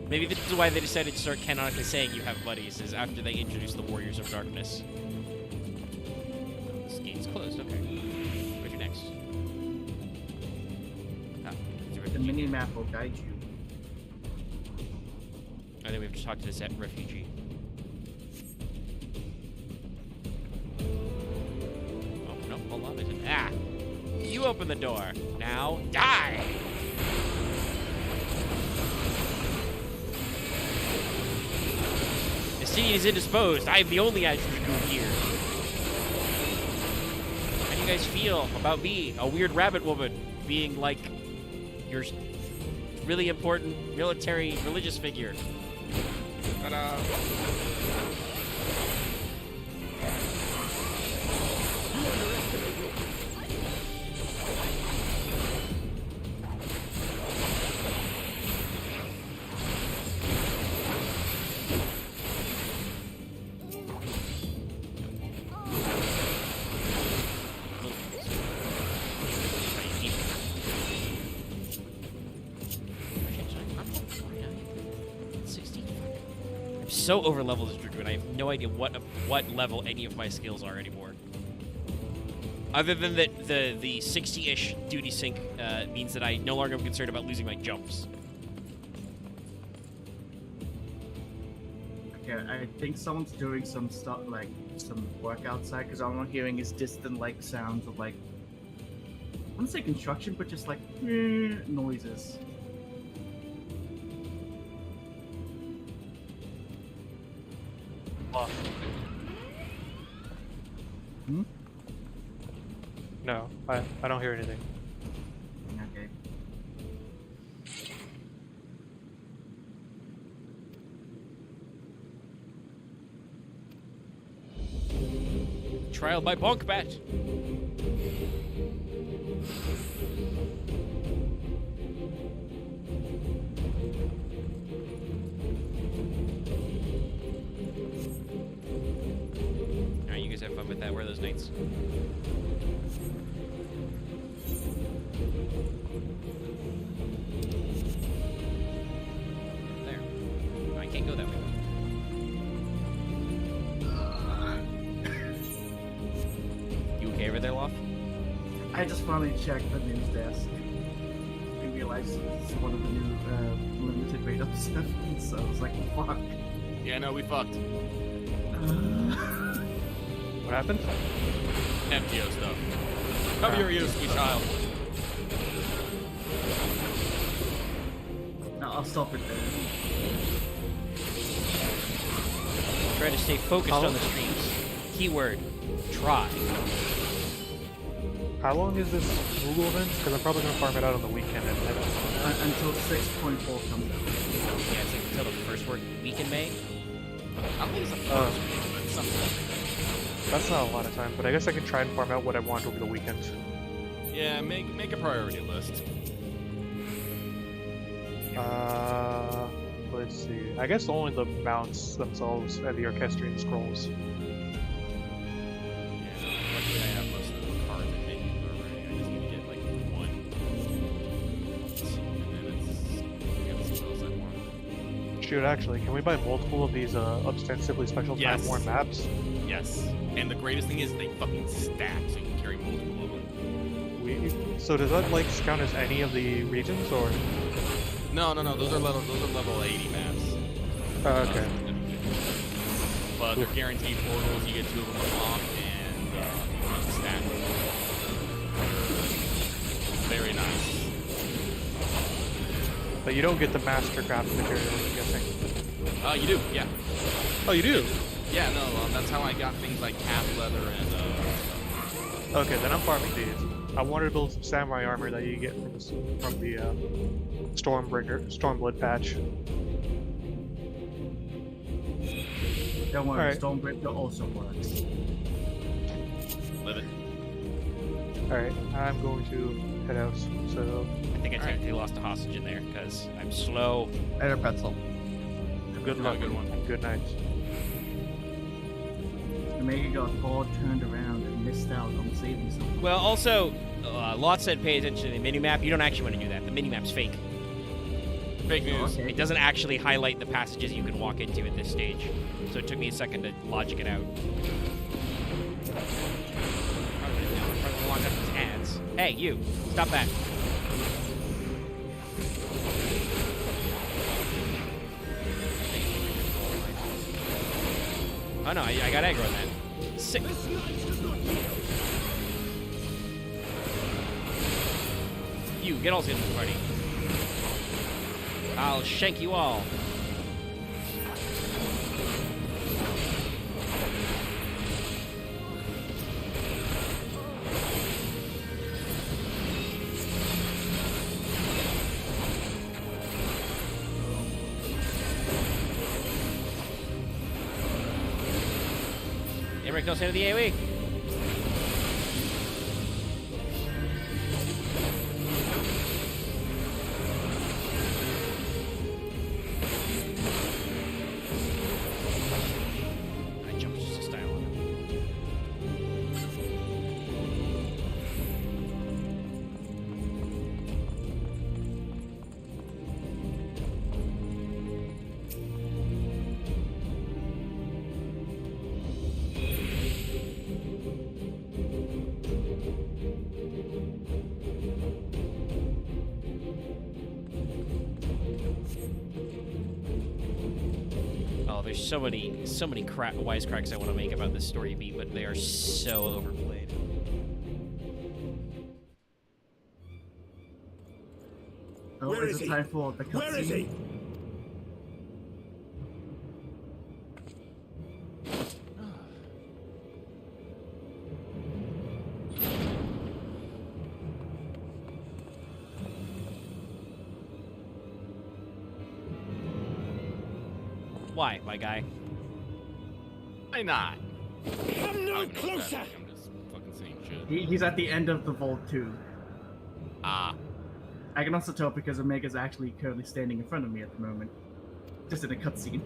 Maybe this is why they decided to start canonically saying you have buddies, is after they introduced the Warriors of Darkness. This game's closed, okay. Where's your next? The mini-map will guide you. And then we have to talk to this refugee. Oh, no, hold on. There's an... Ah! You open the door. Now, die! The city is indisposed. I am the only Ajujun here. How do you guys feel about me, a weird rabbit woman, being like your really important military religious figure? Ta-da! So over leveled as Dragoon, I have no idea what level any of my skills are anymore. Other than that, the 60-ish duty sync means that I no longer am concerned about losing my jumps. Okay, I think someone's doing some stuff, like some work outside, because all I'm hearing is distant like sounds of like, I wouldn't say construction, but just like noises. Hmm? No, I don't hear anything. Okay. Trial by bonk bat. Alright, you guys have fun with with that. Where are those knights? There. I can't go that way. You okay over there, Loft? I just finally checked the news desk. I realized it's one of the new limited rate observations, so I was like, fuck. Yeah, no, we fucked. What happened? MTO stuff. Cover your ears, sweet child. No, I'll stop it there. Try to stay focused on the streams. Keyword, try. How long is this Google event? Because I'm probably going to farm it out on the weekend. Until 6.4 comes out. Yeah, it's like until the first week in May. I don't think it's the first week, but something. That's not a lot of time, but I guess I can try and farm out what I want over the weekend. Yeah, make a priority list. Let's see. I guess only the mounts themselves and the orchestrion scrolls. Luckily, I have most of the cards I think already. I just need to get like one. And then it's what else I want. Shoot, actually, can we buy multiple of these ostensibly special time worn maps? Yes. And the greatest thing is they fucking stack, so you can carry multiple of them. So does that like count as any of the regions, or? No. Those are level 80 maps. Okay. But they're guaranteed portals. You get 2 of them unlocked, and stack. Very nice. But you don't get the mastercraft materials, I'm guessing. You do, yeah. Oh, you do? Yeah, no, that's how I got things like calf leather and Okay, then I'm farming these. I wanted to build some samurai armor that you get from the Stormblood patch. Don't worry, Stormbreaker also works. Live it. Alright, I'm going to head out, so... I think I technically lost a hostage in there, because I'm slow. And a pretzel. Good luck. Good one. Good night. Omega got bored, turned around, and missed out on saving something. Well, also, Lot said pay attention to the minimap. You don't actually want to do that. The minimap's fake. Fake news. It doesn't actually highlight the passages you can walk into at this stage. So it took me a second to logic it out. Probably walk up these ads. Hey, you! Stop that! Oh no, I got aggro on that. Sick. You, get all in the party. I'll shank you all. Emmerich, don't send to the AoE. I jumped just a style on him. Oh, there's so many wisecracks I want to make about this story beat, but they are so overplayed. Oh, is it time for the cutscene? Where is he? Why, my guy? Why not? Come no closer! I'm just fucking saying shit. He's at the end of the vault too. Ah. I can also tell because Omega's actually currently standing in front of me at the moment. Just in a cutscene.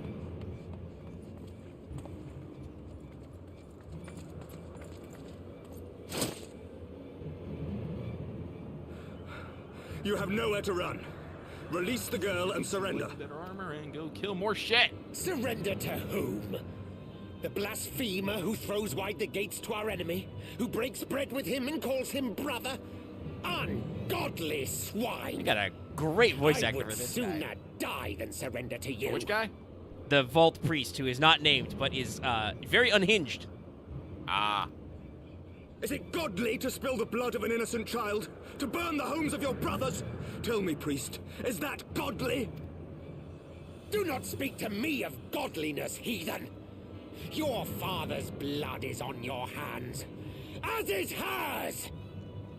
You have nowhere to run. Release the girl and surrender. Put their armor and go kill more shit. Surrender to whom? The blasphemer who throws wide the gates to our enemy? Who breaks bread with him and calls him brother? Ungodly swine! You got a great voice actor I for would this sooner guy. die than surrender to you. Which guy? The Vault Priest, who is not named, but is very unhinged. Ah. Is it godly to spill the blood of an innocent child? To burn the homes of your brothers? Tell me, priest, is that godly? Do not speak to me of godliness, heathen! Your father's blood is on your hands, as is hers!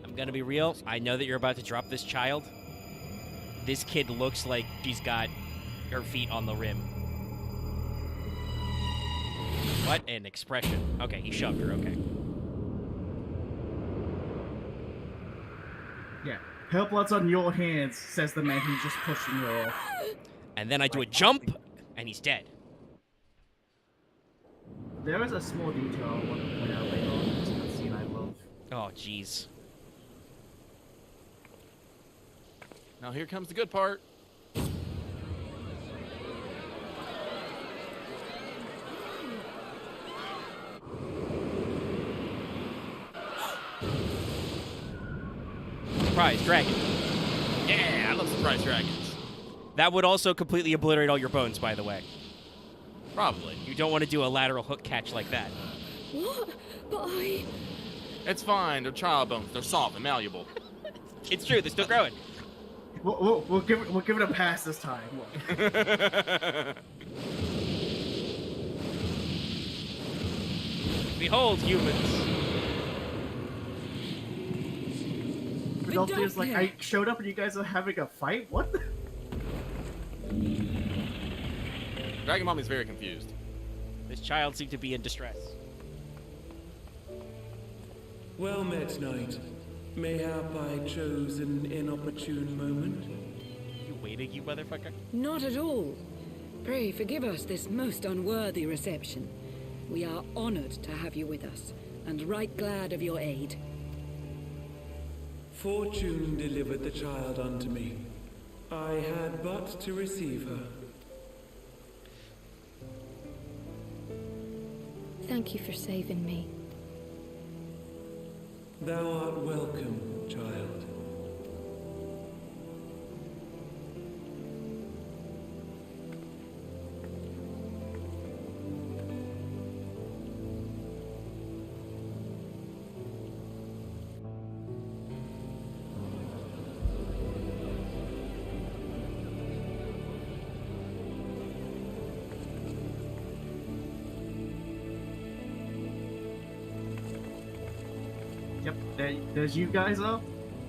I'm gonna be real. I know that you're about to drop this child. This kid looks like she's got her feet on the rim. What an expression. Okay, he shoved her, okay. Yeah. Her blood's on your hands, says the man who's just pushing her off. And then I do a jump, and he's dead. There is a small detail I want to point out later on in this cutscene I love. Oh, jeez. Now here comes the good part. Surprise, dragon. Yeah, I love surprise dragons. That would also completely obliterate all your bones, by the way. Probably. You don't want to do a lateral hook catch like that. What? But I... It's fine. They're child bones. They're soft and malleable. It's true. They're still growing. We'll give it a pass this time. Behold, humans. Vidaltia's like, I showed up and you guys are having a fight? What? Dragon Mommy's very confused. This child seemed to be in distress. Well met, knight. Mayhap I chose an inopportune moment. You waiting, you motherfucker? Not at all. Pray forgive us this most unworthy reception. We are honored to have you with us, and right glad of your aid. Fortune delivered the child unto me. I had but to receive her. Thank you for saving me. Thou art welcome, child. Yep, there's you guys are,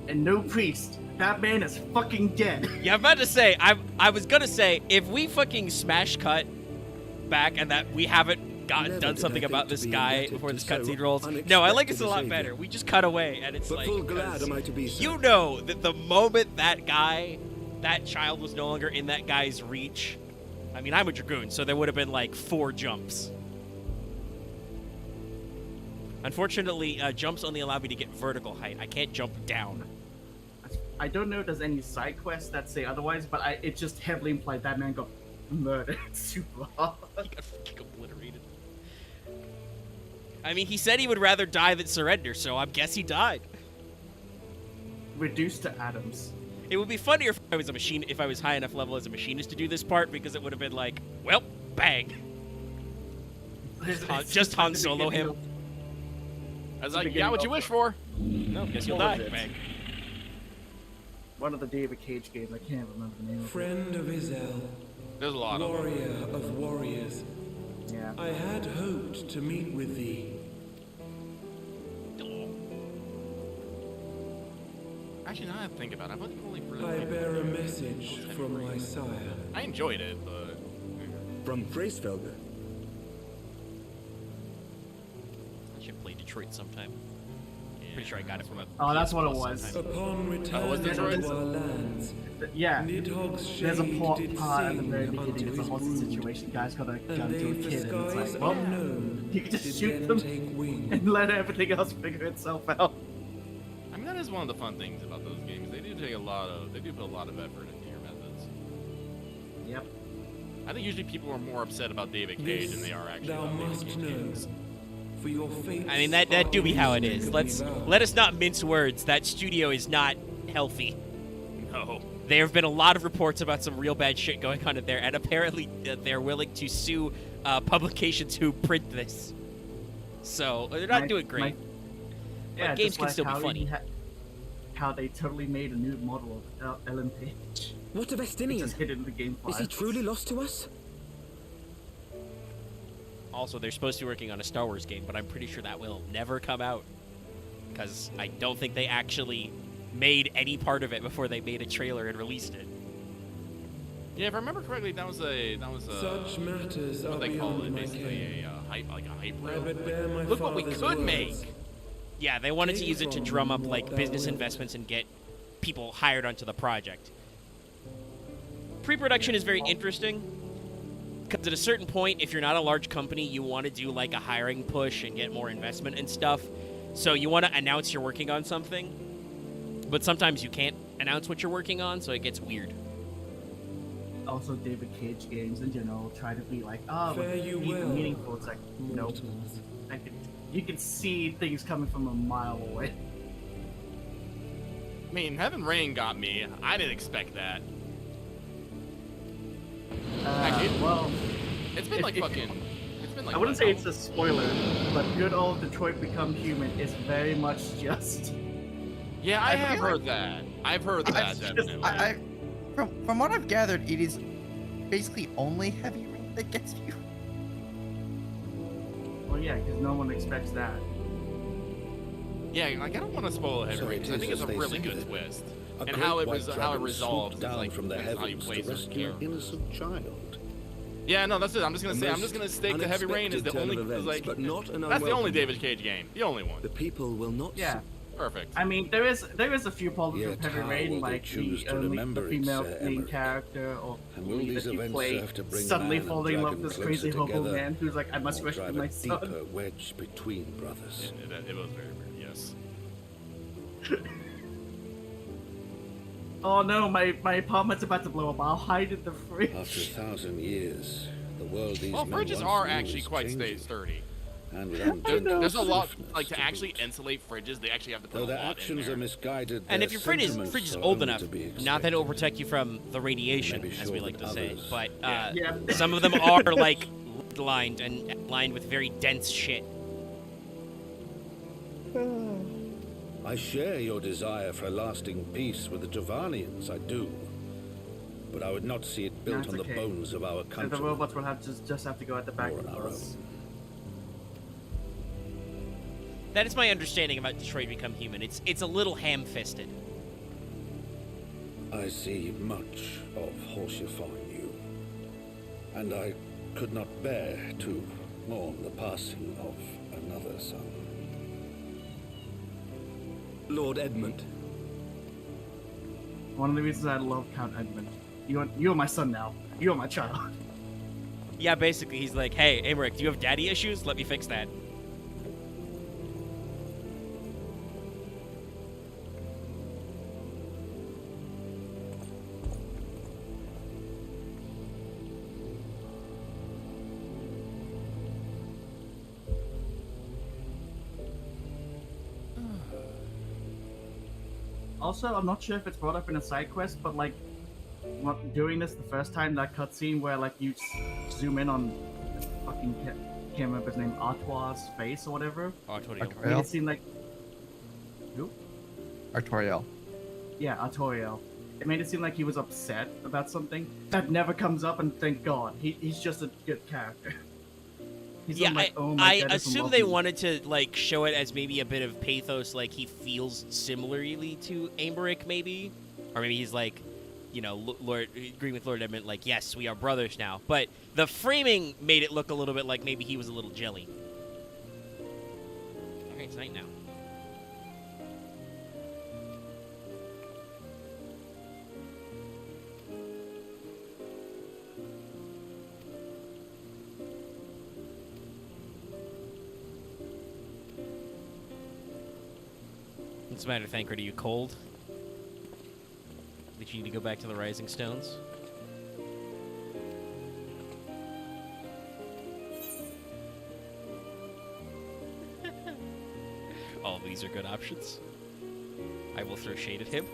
and no priest. That man is fucking dead. Yeah, I'm about to say, I was gonna say, if we fucking smash cut back and that we haven't done something about this guy before this cutscene rolls. No, I like this a lot better. We just cut away and it's like, full glad am I to be so. You know that the moment that child was no longer in that guy's reach, I mean, I'm a Dragoon, so there would have been like 4 jumps. Unfortunately, jumps only allow me to get vertical height. I can't jump down. I don't know if there's any side quests that say otherwise, but it just heavily implied that man got murdered super hard. He got fucking obliterated. I mean, he said he would rather die than surrender, so I guess he died. Reduced to atoms. It would be funnier if I was if I was high enough level as a machinist to do this part, because it would have been like, well, bang. Just Han Solo him. I was like, you got what you wish for. No, guess you'll die. Bang. One of the David Cage games, I can't remember the name of it. Friend of Izel. There's a lot of warrior of warriors. Yeah. I had hoped to meet with thee. Actually, now I think about it, I wasn't really I bear a message from my sire. I enjoyed it, but... From Gracefelder. I should play Detroit sometime. Pretty sure I got it from a... Oh, that's what it was. Upon return to our lands, yeah, Nidhogg's there's a shade part did at the very sing beginning. It's a unto hostage his situation. Guys got a gun and to a they for kid, and it's skies like, well, unknown you can just did shoot then them take wing. and let everything else figure itself out. I mean, that is one of the fun things about those games. They do take a lot of. They do put a lot of effort into your methods. Yep. I think usually people are more upset about David Cage than they are actually about David Cage games. For your fate. I mean, that do be how it is. Let us not mince words. That studio is not healthy. No. There have been a lot of reports about some real bad shit going on in there, and apparently they're willing to sue publications who print this. So they're not doing great. But games can still be funny. How they totally made a new model of Ellen Page. What of Estinian? Just hidden in the game Is he truly lost to us? Also, they're supposed to be working on a Star Wars game, but I'm pretty sure that will never come out. Because I don't think they actually made any part of it before they made a trailer and released it. Yeah, if I remember correctly, that was a Such matters what are they call beyond it, basically my a hype I would bear reel. my Look what we father's could words. make. Yeah, they wanted to use it to drum up like Thou business wilt. investments and get people hired onto the project. Pre-production is very interesting because at a certain point, if you're not a large company, you want to do like a hiring push and get more investment and stuff. So you want to announce you're working on something, but sometimes you can't announce what you're working on, so it gets weird. Also, David Cage games in general try to be like, Fare you well, meaningful. It's like, nope. You can see things coming from a mile away. I mean, Heaven Rain got me. I didn't expect that. Actually, well, it's been like fucking. It's been like. I wouldn't say it's a spoiler, but good old Detroit Become Human is very much just. Yeah, I have heard that. I've heard that. Definitely. From what I've gathered, it is basically only Heavy Rain that gets you. Well, yeah, because no one expects that. Yeah, like I don't want to spoil Heavy Rain because I think it's a really good twist, and how it resolves down like from the how you heavens play to certain rescue an characters. innocent child. Yeah, no, that's it. I'm just gonna stake the Heavy Rain is the only like but not an that's the only unwelcome David Cage game, the only one. The people will not. Yeah. Perfect. I mean, there is a few problems Yet with Heavy how Rain, will they like choose to the remember female its, main Emmerich? character, or And will that these you events play serve to bring suddenly man and falling in love with dragon this crazy closer hobo together, man who's like, I must or rescue drive my a son. deeper wedge between brothers? It was very weird. Yes. Oh no, my apartment's about to blow up. I'll hide in the fridge. After 1,000 years, the world these Well, men fridges once are knew actually is quite changing. sturdy. And with ungentle There's a lot, swiftness like to boot. actually insulate fridges, they actually have to put Though a their lot in actions there. are misguided, And their if your fridge sentiments is are old only enough, to be not that it will expected. protect you from the radiation, Maybe as we sure like to that say, others- but Yeah. some of them are like lined and lined with very dense shit. I share your desire for a lasting peace with the Javanians, I do. But I would not see it built That's on the okay. bones of our And country. the robots will have just have to go at the back Or of an arrow. us. That is my understanding about Detroit Become Human. It's a little ham-fisted. I see much of Horsefon you, and I could not bear to mourn the passing of another son. Lord Edmund. One of the reasons I love Count Edmund. You're my son now. You're my child. Yeah, basically, he's like, hey, Emmerich, do you have daddy issues? Let me fix that. Also, I'm not sure if it's brought up in a side quest, but like, doing this the first time, that cutscene where like you zoom in on fucking can't remember his name, Artois' face or whatever. Artoriel. Made it seem like who? Artoriel. Yeah, Artoriel. It made it seem like he was upset about something that never comes up, and thank God, he's just a good character. He's Yeah, not like, oh my I God, doesn't assume love they me. wanted to like show it as maybe a bit of pathos, like he feels similarly to Emmerich, maybe, or maybe he's like, you know, Lord agreeing with Lord Edmund, like, yes, we are brothers now. But the framing made it look a little bit like maybe he was a little jelly. Okay, it's night now. What's the matter, Thancred? Are you cold? if you need to go back to the Rising Stones. All of these are good options. I will throw shade at him.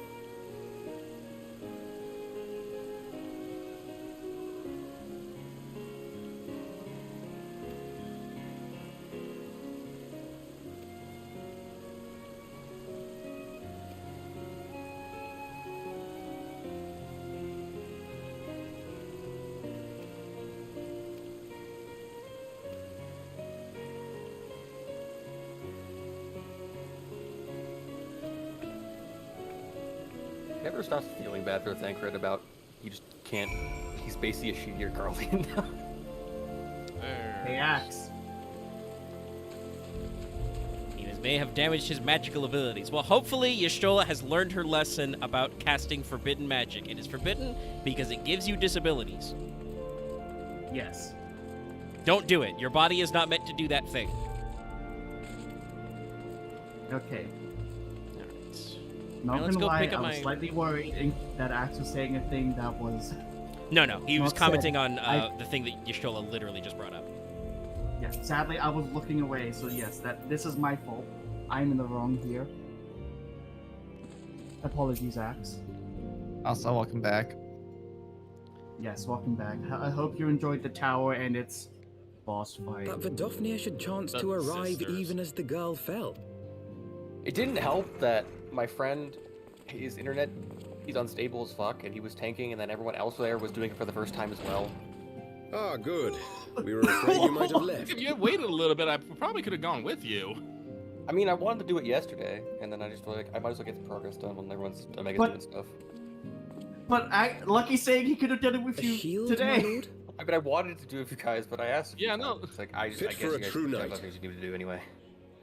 Never stops feeling bad for Thancred about he just can't. He's basically a shittier Guardian now. Hey, Axe. He may have damaged his magical abilities. Well, hopefully Y'shtola has learned her lesson about casting forbidden magic. It is forbidden because it gives you disabilities. Yes. Don't do it. Your body is not meant to do that thing. Okay. Now Not let's gonna go lie, pick up I was my- slightly worried that Axe was saying a thing that was... No, he was Not commenting said. on the thing that Y'shtola literally just brought up. Yeah, sadly, I was looking away, so yes, this is my fault. I'm in the wrong here. Apologies, Axe. Also, welcome back. Yes, welcome back. I hope you enjoyed the tower and its boss fight. But Vidofnir should chance to arrive even as the girl fell. It didn't help that my friend, his internet, he's unstable as fuck, and he was tanking, and then everyone else there was doing it for the first time as well. Ah, good. We were afraid you might have left. If you had waited a little bit, I probably could have gone with you. I mean, I wanted to do it yesterday, and then I just was like, I might as well get the progress done when everyone's Omega's doing stuff. But Lucky's saying he could have done it with you today. I mean, I wanted to do it with you guys, but I asked. Yeah, no. It's like I Fit guess for you a guys true have knight. other things you need to do anyway.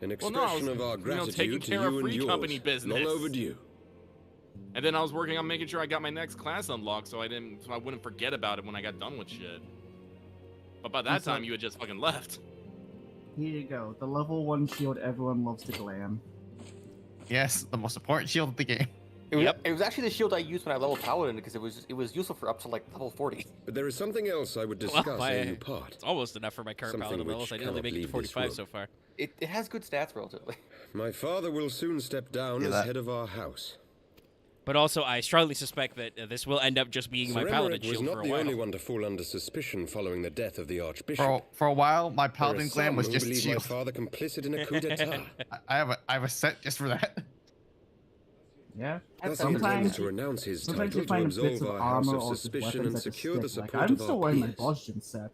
An Well, no, I expression was, of our taking gratitude to care of you and free yours. company business. Long overdue. And then I was working on making sure I got my next class unlocked, so I wouldn't forget about it when I got done with shit. But by that time, you had just fucking left. Here you go, the level 1 shield everyone loves to glam. Yes, the most important shield of the game. It was actually the shield I used when I leveled Paladin because it was useful for up to like level 40. But there is something else I would discuss in new part. It's almost enough for my current Something paladin which levels. I didn't only cannot make it to leave this 45 room. so far. It has good stats relatively. My father will soon step down Yeah, as that- head of our house. But also, I strongly suspect that this will end up just being my Sir paladin Emmerich was shield not for a the while. only one to fall under suspicion following the death of the Archbishop. For a while, my There are paladin glam some was who just believe my shield. father complicit in a coup d'état. I have a set just for that. Yeah. Thus he plans to renounce his sometimes title you to find bits absolve of our house armor of or just suspicion weapons and that just secure the stick. Like, support I'm of still our wearing my peers. Boston set.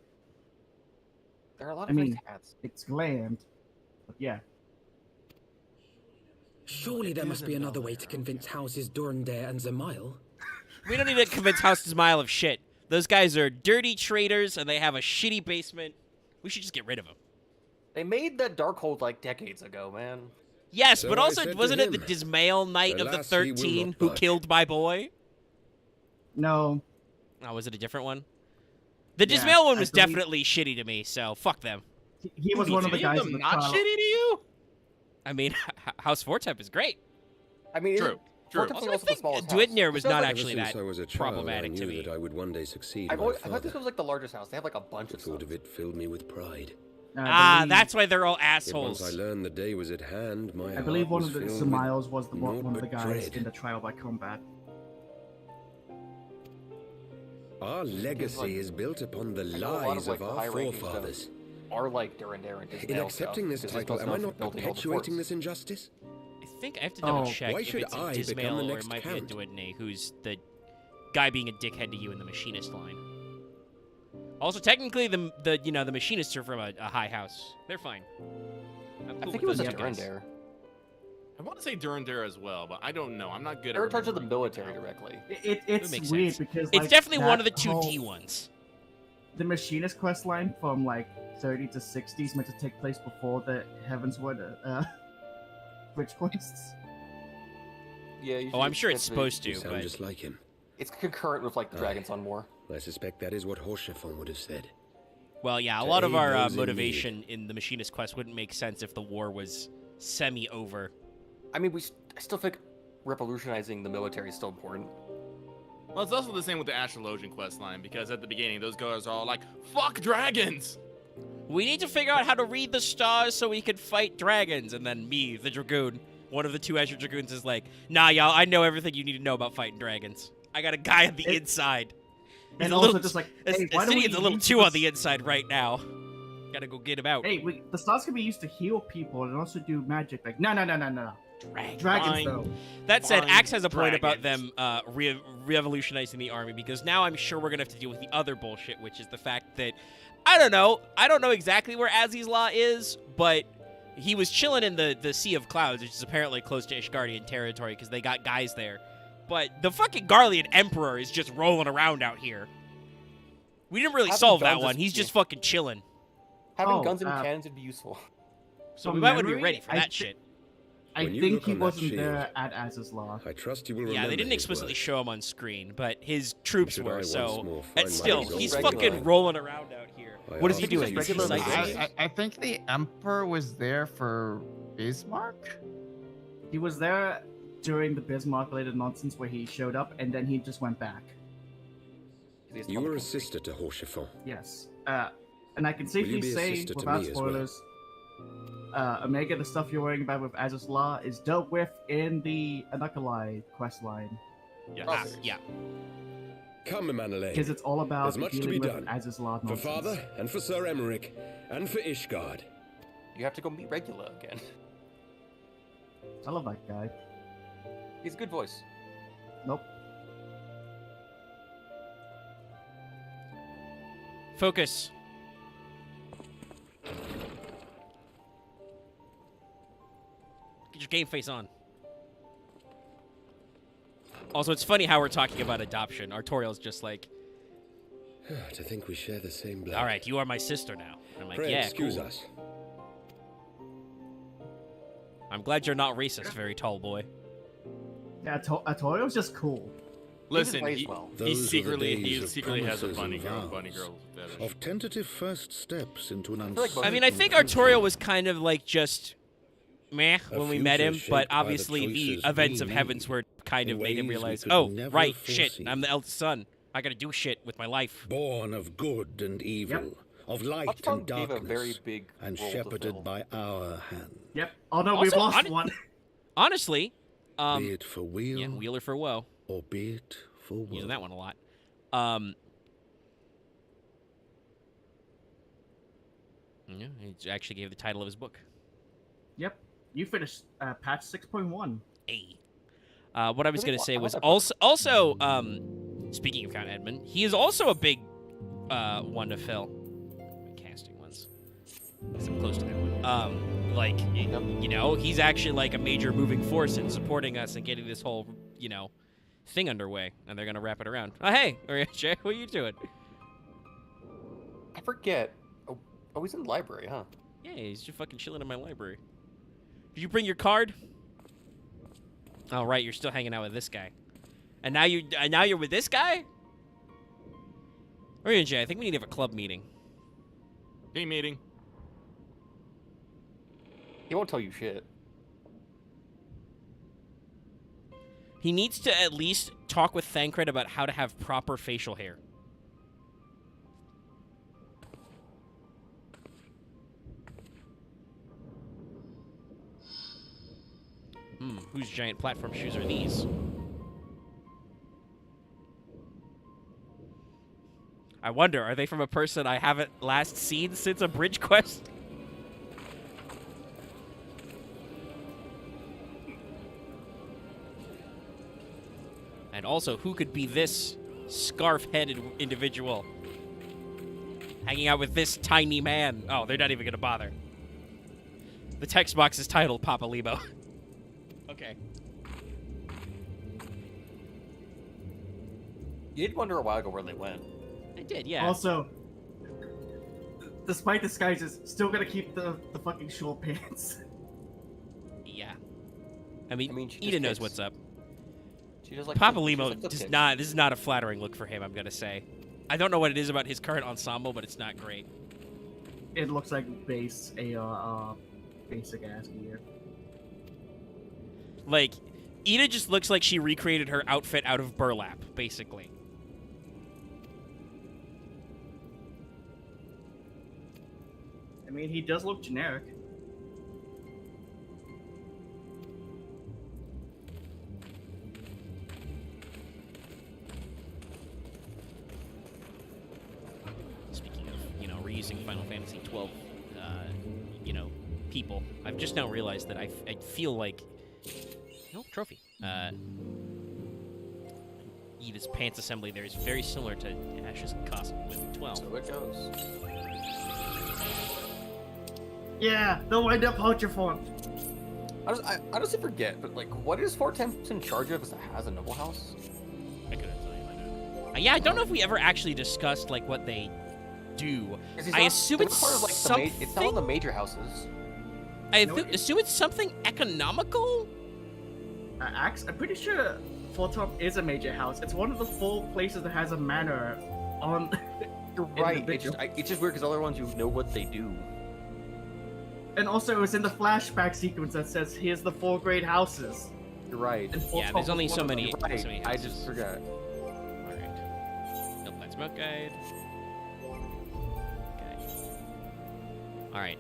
There are a lot I of mean, nice hats. it's glammed. But yeah. Surely there must be another way to convince houses Durandare and Zemail. We don't need to convince House Smile of shit. Those guys are dirty traitors, and they have a shitty basement. We should just get rid of them. They made that Darkhold like decades ago, man. Yes, So but I also, said to wasn't it the him, Dismail Knight of the "Alas, he will 13 not who budge." killed my boy? No. Oh, was it a different one? The Yeah, Dismail one I was believe- definitely shitty to me, so fuck them. He was one of the Any of guys them in the not trial. shitty to you? I mean, House Fortep is great. I mean, True. Fortep's also the smallest house. Dwidnir was It sounds not like- actually Ever that since I was a child, problematic I to knew me. that I would one day succeed I my thought father. this was like the largest house. They have like a bunch The of thought stuff. of it filled me with pride. Ah, that's why they're all Yet assholes. once I learned the day was at hand, my I believe heart one of was the filled with Semiles was the one of the naught but guys dread. in the trial by combat. Our legacy is built upon the I know a lot lies like, of the our high-ranking forefathers. stuff are like Durandare and In Dismail accepting stuff, this 'cause it's title, most am I known for not building all the perpetuating forts. this injustice? I think I have to double check Why if should it's I a become the Dismail or it next might count? be a Dwidnir, who's the guy being a dickhead to you in the Machinist line. Also, technically, the Machinists are from a high house. They're fine. I'm I cool think it with was those a two guys. Durandare. I want to say Durandare as well, but I don't know. I'm not good They're in at charge of the remembering. military directly. It's makes weird sense. because It's like, definitely one of the that 2D whole- ones. The Machinist quest line from like 30 to 60 is meant to take place before the Heavensward bridge quests. Yeah. Oh, I'm sure it's to. supposed You to, sound but just like him. It's concurrent with like the Dragon's on War. I suspect that is what Horschiffon would have said. well, yeah, a To lot of aid our those in motivation in the Machinist quest wouldn't make sense if the war was semi-over. I mean, I still think revolutionizing the military is still important. Well, it's also the same with the Astrologian questline, because at the beginning, those guys are all like, fuck dragons! We need to figure out how to read the stars so we can fight dragons. And then me, the Dragoon, one of the 2 Azure Dragoons, is like, nah, y'all, I know everything you need to know about fighting dragons. I got a guy on the inside. He's And a also little, just like, hey, why don't Ascidian's we a little use too this- on the inside right now. Gotta go get him out. Hey, the stars can be used to heal people and also do magic. Like, no. Dragons, Fine. though. That said, Fine. Axe has a point about Dragons. them revolutionizing the army, because now I'm sure we're gonna have to deal with the other bullshit, which is the fact that I don't know exactly where Aziz's Law is, but he was chilling in the Sea of Clouds, which is apparently close to Ishgardian territory because they got guys there. But the fucking Garlean Emperor is just rolling around out here. We didn't really Having solve that guns one. is- He's just fucking chilling. Having guns and cannons would be useful. So From we might want to be memory, ready for I that thi- shit. I When you think look he on that wasn't shield, there at Aziz's Law. I trust you will Yeah, remember they didn't his explicitly words. show him on screen, but his troops Should I were, once so... more find And my still, gold he's regular? fucking rolling around out here. I What is he ask doing? you Is he to psychic? say I think the Emperor was there for Bismarck? He was there during the Bismarck-related nonsense where he showed up and then he just went back. You were a sister to Horchefort. Yes. And I can Will you safely be a say, sister to without me as well? spoilers, Omega, the stuff you're worrying about with Aziz's Law is dealt with in the Anakalai questline. Yes. Yeah. Come, Emanuele. Because it's all about There's much to dealing be with done. Aziz's Law For nonsense. Father, and for Sir Emmerich, and for Ishgard. You have to go meet Regula again. I love that guy. He's a good voice. Nope. Focus. Get your game face on. Also, it's funny how we're talking about adoption. Artorial's just like, To think we share the same blood. all right, you are my sister now. I'm like, Pray yeah, excuse cool. us. I'm glad you're not racist, very tall boy. Yeah, Artorial's just cool. Listen, plays he, well. he Those are the secretly days of has a promises bunny and girl vows, fetish. Of tentative first steps into an like uncertain I mean, I think Artorial was kind of like just meh A when we met him, future but shaped by the obviously the choices events we of made Heavensward kind in of made him ways we realize, could oh, never right, shit, foresee. I'm the eldest son. I gotta do shit with my life. Born of good and evil, of light Upton and gave a darkness, very big and role to shepherded fill. by our hand. Yep. Oh no, we've Also, lost one. Honestly, Be it for weal yeah, wheeler for woe. or be it for woe. Using that one a lot. Yeah, he actually gave the title of his book. Yep. You finished patch 6.1. Hey. What I was Really? gonna say I was love also speaking of Count Edmund, he is also a big one to fill. Casting ones. Guess I'm close to that one. Like you know, he's actually like a major moving force in supporting us and getting this whole, you know, thing underway, and they're gonna wrap it around. Oh hey, Jay, what are you doing? I forget. Oh, he's in the library, huh? Yeah, he's just fucking chilling in my library. Did you bring your card? Oh right, you're still hanging out with this guy, and now you're with this guy. Or Jay, I think we need to have a club meeting. Team meeting. He won't tell you shit. He needs to at least talk with Thancred about how to have proper facial hair. Whose giant platform shoes are these? I wonder, are they from a person I haven't last seen since a bridge quest? And also, who could be this scarf-headed individual hanging out with this tiny man? Oh, they're not even going to bother. The text box is titled Papa Lebo. Okay. You did wonder a while ago where they went. I did, yeah. Also, despite disguises, still gonna keep the fucking short pants. Yeah. I mean she Eden knows just what's up. She does like Papa she Lemo does like does lip not. This is not a flattering look for him, I'm gonna say. I don't know what it is about his current ensemble, but it's not great. It looks like basic ass gear. Like, Ida just looks like she recreated her outfit out of burlap, basically. I mean, he does look generic. Speaking of, reusing Final Fantasy 12, people, I've just now realized that I feel like... Oh, trophy. Eva's pants assembly there is very similar to Ash's costume with 12. So it goes. Yeah, the wind-up poacher font. I honestly forget, but like, what is Fort Temps in charge of as it has a noble house? I couldn't tell you. Yeah, I don't know if we ever actually discussed like what they do. I assume it's part of, like, something. It's not all the major houses. Assume it's something economical. I'm pretty sure Fort Top is a major house. It's one of the 4 places that has a manor on. You're right. It's just weird because other ones you know what they do. And also, it was in the flashback sequence that says, "Here's the 4 great houses." You're right. Yeah, there's only so many. Right. So many I just forgot. All right. No Plant Smoke Guide. Okay. All right.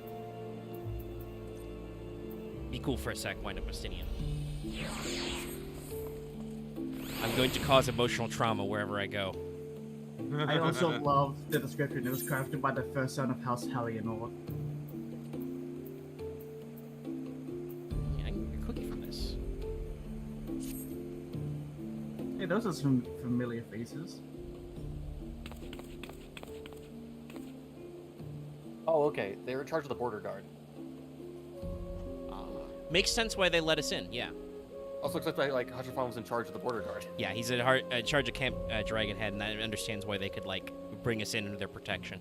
Be cool for a sec. Wind up Justinian. I'm going to cause emotional trauma wherever I go. I also love the description. It was crafted by the first son of House Halianor. Yeah, I can get a cookie from this. Hey, those are some familiar faces. Oh, okay. They're in charge of the border guard. Makes sense why they let us in, yeah. Also looks like Hutcherfon was in charge of the border guard. Yeah, he's in charge of Camp Dragonhead, and that understands why they could, like, bring us in under their protection.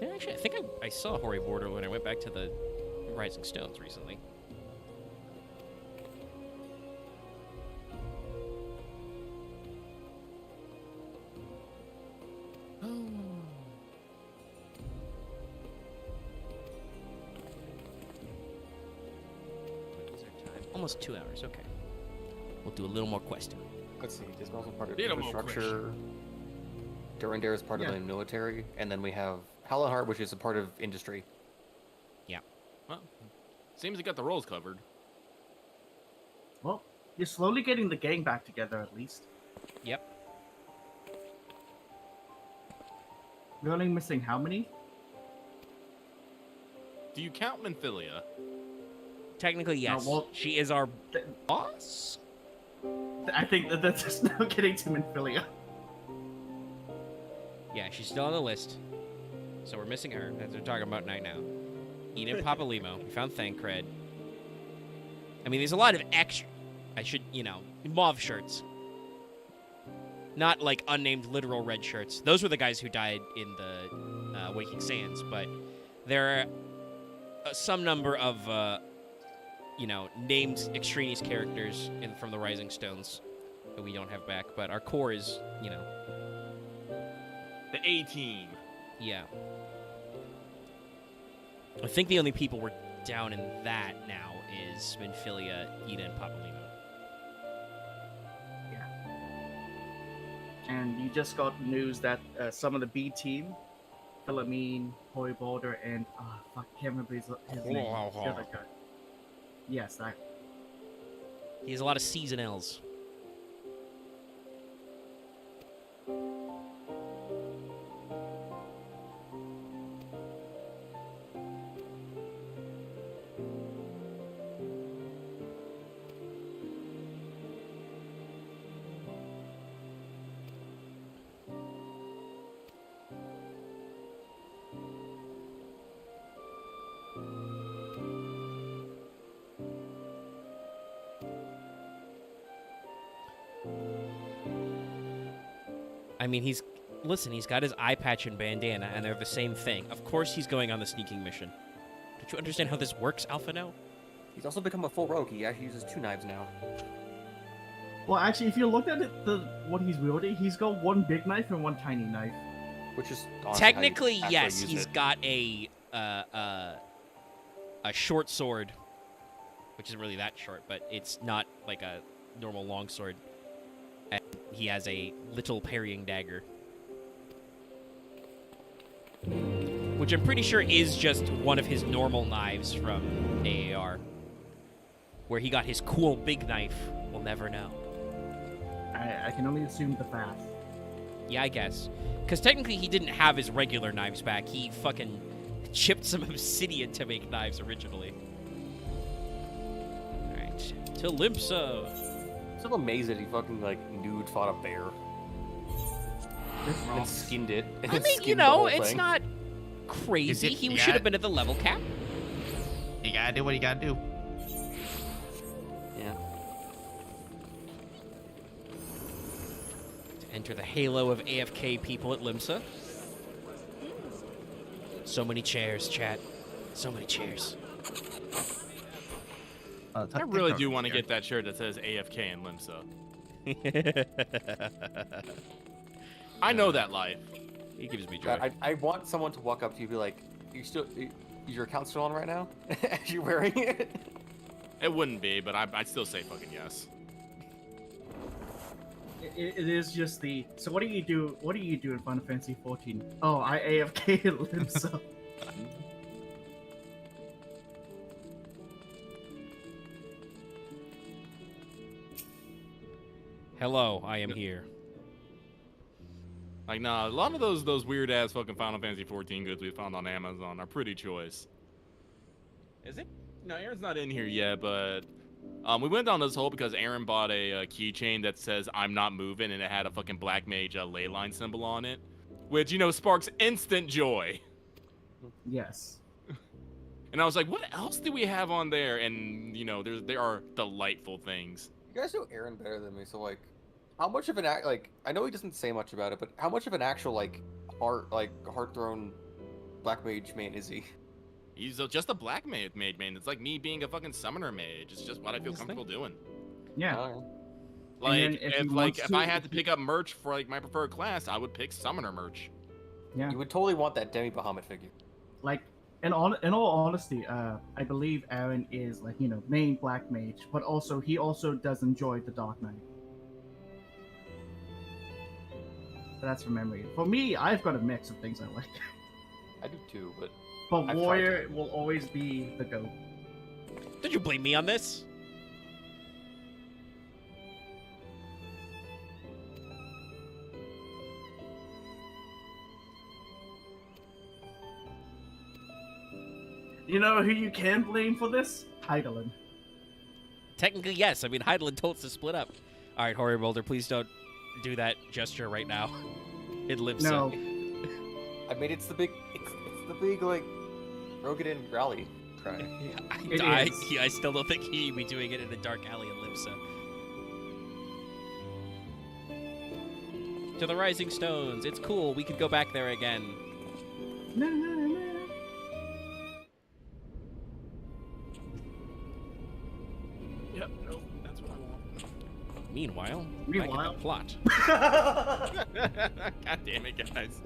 Yeah, actually, I think I saw Hoary Border when I went back to the Rising Stones recently. Almost 2 hours, okay. We'll do a little more questing. Let's see, this is also part of infrastructure. Durandare is part of the military, and then we have Hallenhart, which is a part of industry. Yeah. Well, seems you got the roles covered. Well, you're slowly getting the gang back together, at least. Yep. We're only missing how many? Do you count Minfillia? Technically, yes. No, well, she is our boss. I think that's just now getting to Minfillia. Yeah, she's still on the list. So we're missing her, as we're talking about right now. Eden Papalimo. We found Thancred. I mean, there's a lot of extra... mauve shirts. Not, like, unnamed literal red shirts. Those were the guys who died in the Waking Sands, but there are some number of... named extraneous characters from the Rising Stones that we don't have back, but our core is, the A-team. Yeah. I think the only people we're down in that now is Minfillia, Ida, and Papalimo. Yeah. And you just got news that some of the B team, Philomene, Hoy Boulder, and I can't remember his name. The other guy. Yes, that. He has a lot of C's and L's. I mean, he's got his eye patch and bandana, and they're the same thing. Of course he's going on the sneaking mission. Don't you understand how this works, Alphinaud? He's also become a full rogue. He actually uses 2 knives now. Well, actually, if you look at it, what he's wielding, he's got 1 big knife and 1 tiny knife. Which is technically yes. He's got a short sword which isn't really that short, but it's not like a normal longsword. And he has a little parrying dagger, which I'm pretty sure is just one of his normal knives from AAR. Where he got his cool big knife, we'll never know. I can only assume the path. Yeah, I guess. Because technically he didn't have his regular knives back. He fucking chipped some obsidian to make knives originally. Alright. To Limpsa. I'm still amazed that he fucking, like, nude fought a bear. And skinned it. And I mean, you know, it's not crazy. He should have been at the level cap. You gotta do what you gotta do. Yeah. To enter the halo of AFK people at Limsa. So many chairs, chat. So many chairs. I really do want to get that shirt that says AFK in Limsa. I know that life. He gives me joy. I want someone to walk up to you and be like, is your account still on right now? As you're wearing it? It wouldn't be, but I'd still say fucking yes. It is just the. So what do you do? What do you do in Final Fantasy 14? Oh, I AFK Limsa. Hello, I am here. Like, nah, a lot of those weird ass fucking Final Fantasy 14 goods we found on Amazon are pretty choice. Is it? No, Aaron's not in here yet, but we went down this hole because Aaron bought a keychain that says "I'm not moving" and it had a fucking black mage ley line symbol on it, which, you know, sparks instant joy. Yes. And I was like, what else do we have on there? And, you know, there are delightful things. You guys know Aaron better than me, so, like, how much of an I know he doesn't say much about it, but how much of an actual, like, heart-thrown black mage main is he? He's just a black mage main. It's like me being a fucking summoner mage. It's just what I feel comfortable doing. Yeah. Like, if I had to pick up merch for, like, my preferred class, I would pick summoner merch. Yeah. You would totally want that Demi Bahamut figure. Like, in all honesty, I believe Aaron is, like, you know, main black mage, but also he also does enjoy the Dark Knight. But that's from memory. For me, I've got a mix of things I like. I do too, but Warrior will always be the GOAT. Did you blame me on this? You know who you can blame for this? Heidelin. Technically, yes. I mean, Heidelin told us to split up. All right, Horror Boulder, please don't do that gesture right now. It lives. No. I mean, it's the big, like, Rogadin rally cry. I still don't think he'd be doing it in a dark alley in Limsa. To the Rising Stones. It's cool. We could go back there again. Yep, no, that's what I want. Meanwhile, back in the plot. God damn it, guys.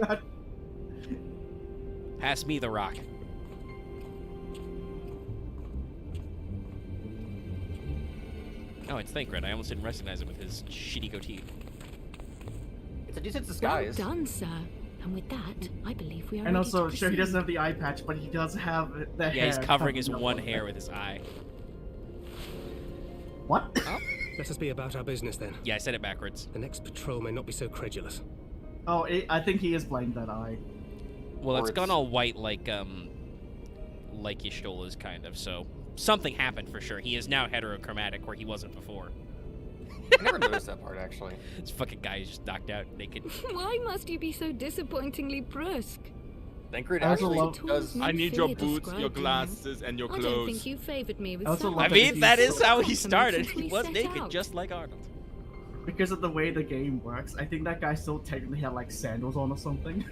Pass me the rock. Oh, it's Thancred. I almost didn't recognize him with his shitty goatee. It's a decent disguise. Well done, sir. And with that, I believe we are And ready also, to sure, he proceed. doesn't have the eye patch, but he does have the hair. Yeah, he's covering his up one on hair it. with his eye. What? Let us be about our business then. Yeah, I said it backwards. The next patrol may not be so credulous. Oh, I think he is blamed that eye. Well, it's gone all white like Y'shtola's kind of, so something happened for sure. He is now heterochromatic where he wasn't before. I never noticed that part, actually. This fucking guy is just knocked out naked. Why must you be so disappointingly brusque? Thancred actually does. I need your boots, your glasses, and your I don't clothes. think you favored me with I mean, that is how he started. He was naked, just like Arnold. Because of the way the game works, I think that guy still technically had like sandals on or something.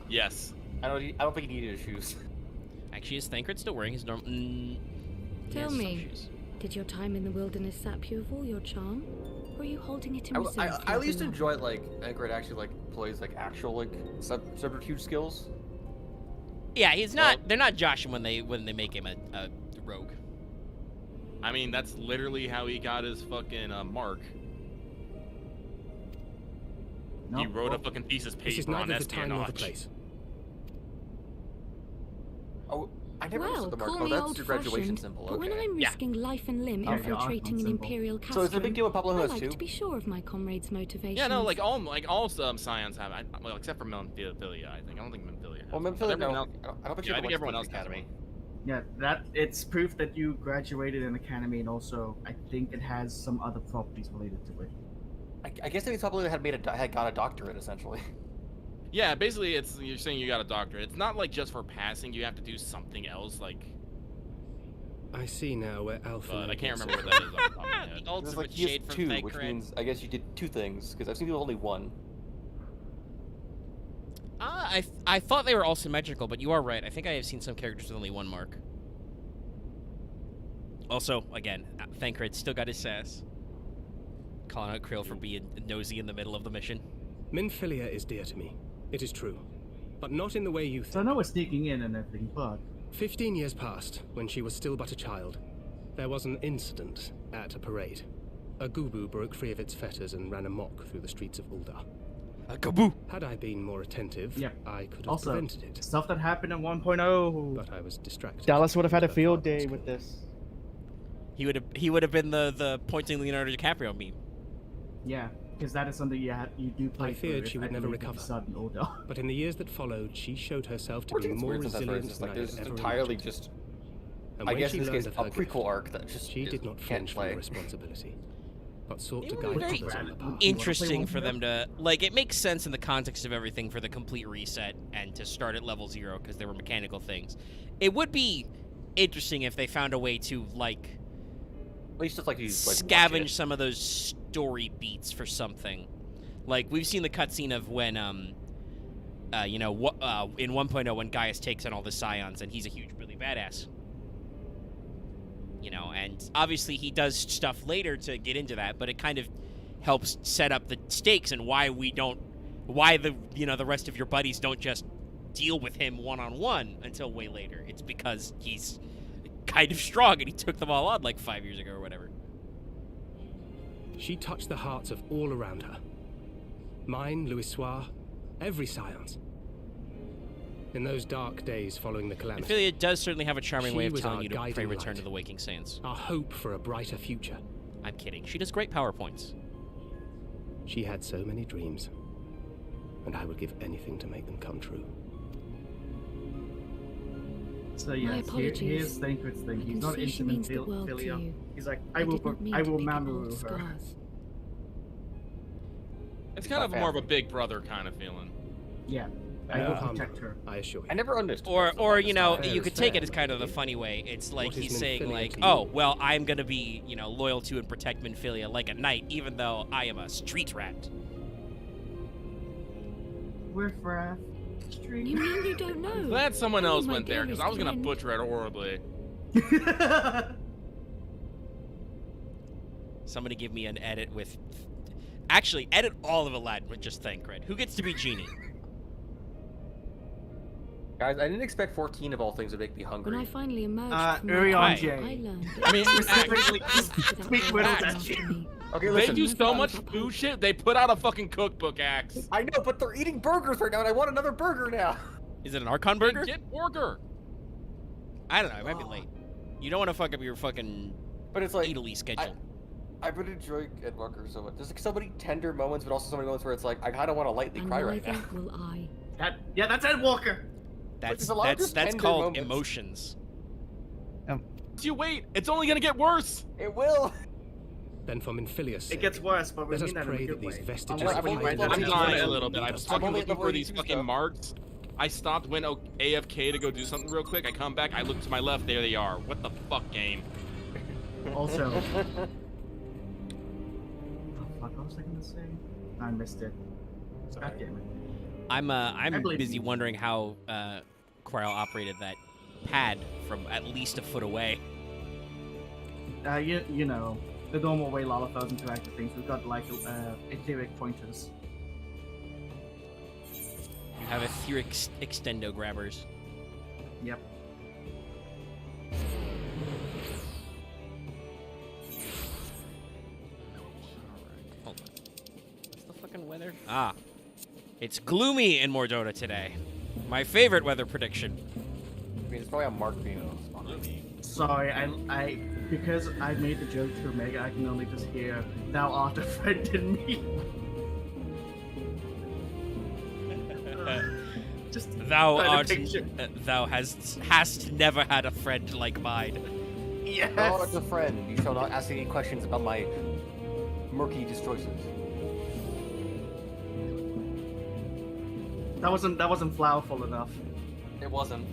Yes. I don't think he needed his shoes. Actually, is Thancred still wearing his normal? Tell me, did your time in the wilderness sap you of all your charm? Or are you holding it in reserve? I at least enjoy like Thancred actually like plays like actual like subterfuge skills. Yeah, he's not. They're not joshing when they make him a rogue. I mean, that's literally how he got his fucking mark. He wrote a fucking thesis paper on espionage. Oh, I never Well, understood the mark. call Oh, me that's your graduation old-fashioned, symbol. but Okay. when I'm risking life and limb Okay. infiltrating an imperial castrum, So is it a big deal with Pablo who I has like two? to be sure of my comrades' motivations. Yeah, no, like all scions have. Well, except for Minfillia, I think. I don't think Minfillia has. Well, Minfillia, But everyone no. else- I don't think yeah, I she think everyone else has academy. Yeah, that it's proof that you graduated in academy, and also I think it has some other properties related to it. I guess maybe Pablo had got a doctorate essentially. Yeah, basically, you're saying you got a doctorate. It's not like just for passing. You have to do something else, like. I see now where Alphinaud. But I can't remember what that is. Off the top of my head. It's Ultimate like he has shade from two, Thancred. which means I guess you did two things because I've seen people only one. I thought they were all symmetrical, but you are right. I think I have seen some characters with only one mark. Also, again, Thancred still got his sass. Calling out Krile for being nosy in the middle of the mission. Minfillia is dear to me. It is true. But not in the way you think. So I know we're sneaking in and everything, but 15 years passed when she was still but a child. There was an incident at a parade. A Gubu broke free of its fetters and ran amok through the streets of Ul'dah. A Gubu! Had I been more attentive, I could have also prevented it. stuff that happened in 1.0. But I was distracted. Dallas would have had a field day with this. He would have been the pointing Leonardo DiCaprio meme. Yeah, because that is something you do play. I feared she would never recover. recover. But in the years that followed, she showed herself to be It's more weird since that's resilient just than like I there's had just ever entirely imagined. just. And I when guess she in this learned case of a her prequel arc that just she did not can't flinch from play. the responsibility, but sought to It guide would be others on the path. interesting for them to, like, it makes sense in the context of everything for the complete reset and to start at level 0 because there were mechanical things. It would be interesting if they found a way to, like, at least just like use, like, scavenge some of those story beats for something. Like, we've seen the cutscene of when, in 1.0 when Gaius takes on all the scions and he's a huge, really badass. You know, and obviously he does stuff later to get into that, but it kind of helps set up the stakes and why the rest of your buddies don't just deal with him one-on-one until way later. It's because he's kind of strong and he took them all on like 5 years ago or whatever. She touched the hearts of all around her. Mine, Louisoire, every science. In those dark days following the calamity, Minfillia does certainly have a charming way of she was telling our you to pray guiding return light. to the waking saints. Our hope for a brighter future. I'm kidding. She does great PowerPoints. She had so many dreams, and I would give anything to make them come true. So My yes, apologies. here's Thancred's thing. I He's can not see she into means the world to Minfillia. you. He's like, I did not mean I to will pick up Mamoru old her. scars. It's kind of more of a big brother kind of feeling. Yeah, I will protect her. I assure you. I never understood. Or you know, you could take it as kind of the funny way. It's like What is he's saying Minfillia like, to you? oh, well, I'm going to be, loyal to and protect Minfillia like a knight, even though I am a street rat. We're Frath. You mean you don't know? Glad someone else my went there, because I was dearest going to friend. butcher it horribly. Somebody give me an edit with... Actually, edit all of Aladdin with just Thancred. Who gets to be Genie? Guys, I didn't expect 14 of all things would make me hungry. When I finally emerged from Urion my J. I learned I mean, specifically, speak with Axe. that. Okay, They listen. do so much food shit, they put out a fucking cookbook, Axe. I know, but they're eating burgers right now, and I want another burger now. Is it an Archon burger? Get burger. I don't know. It might be late. You don't want to fuck up your fucking But it's like Italy schedule. I've been enjoying Ed Walker so much. There's like so many tender moments, but also so many moments where it's like I kind of want to lightly And cry right neither now. will I. That's Ed Walker. That's there's a lot of just tender called moments. emotions. You wait, it's only gonna get worse. It will. Then for Minfillia's sake, It gets worse, but we let us mean that in a pray good that these way. vestiges Unless of we life write will that I'm in be lying a the- little bit. I was fucking only looking at for these level 82 fucking stuff. marks. I stopped, went AFK to go do something real quick. I come back, I look to my left, there they are. What the fuck, game? Also, oh fuck, what was I gonna say? I missed it. God damn it. I'm believe busy you. wondering how Krile operated that pad from at least a foot away. You know, the normal way Lalafels interact with things. We've got like etheric pointers. You have etheric extendo grabbers. Yep. Ah. It's gloomy in Mordota today. My favorite weather prediction. I mean, it's probably on Mark being Sorry, I because I made the joke to Omega, I can only just hear "Thou art a friend in me." Just Thou trying to art. picture. Thou hast never had a friend like mine. Yes. Thou art a friend. You shall not ask any questions about my murky choices. That wasn't flowerful enough. It wasn't.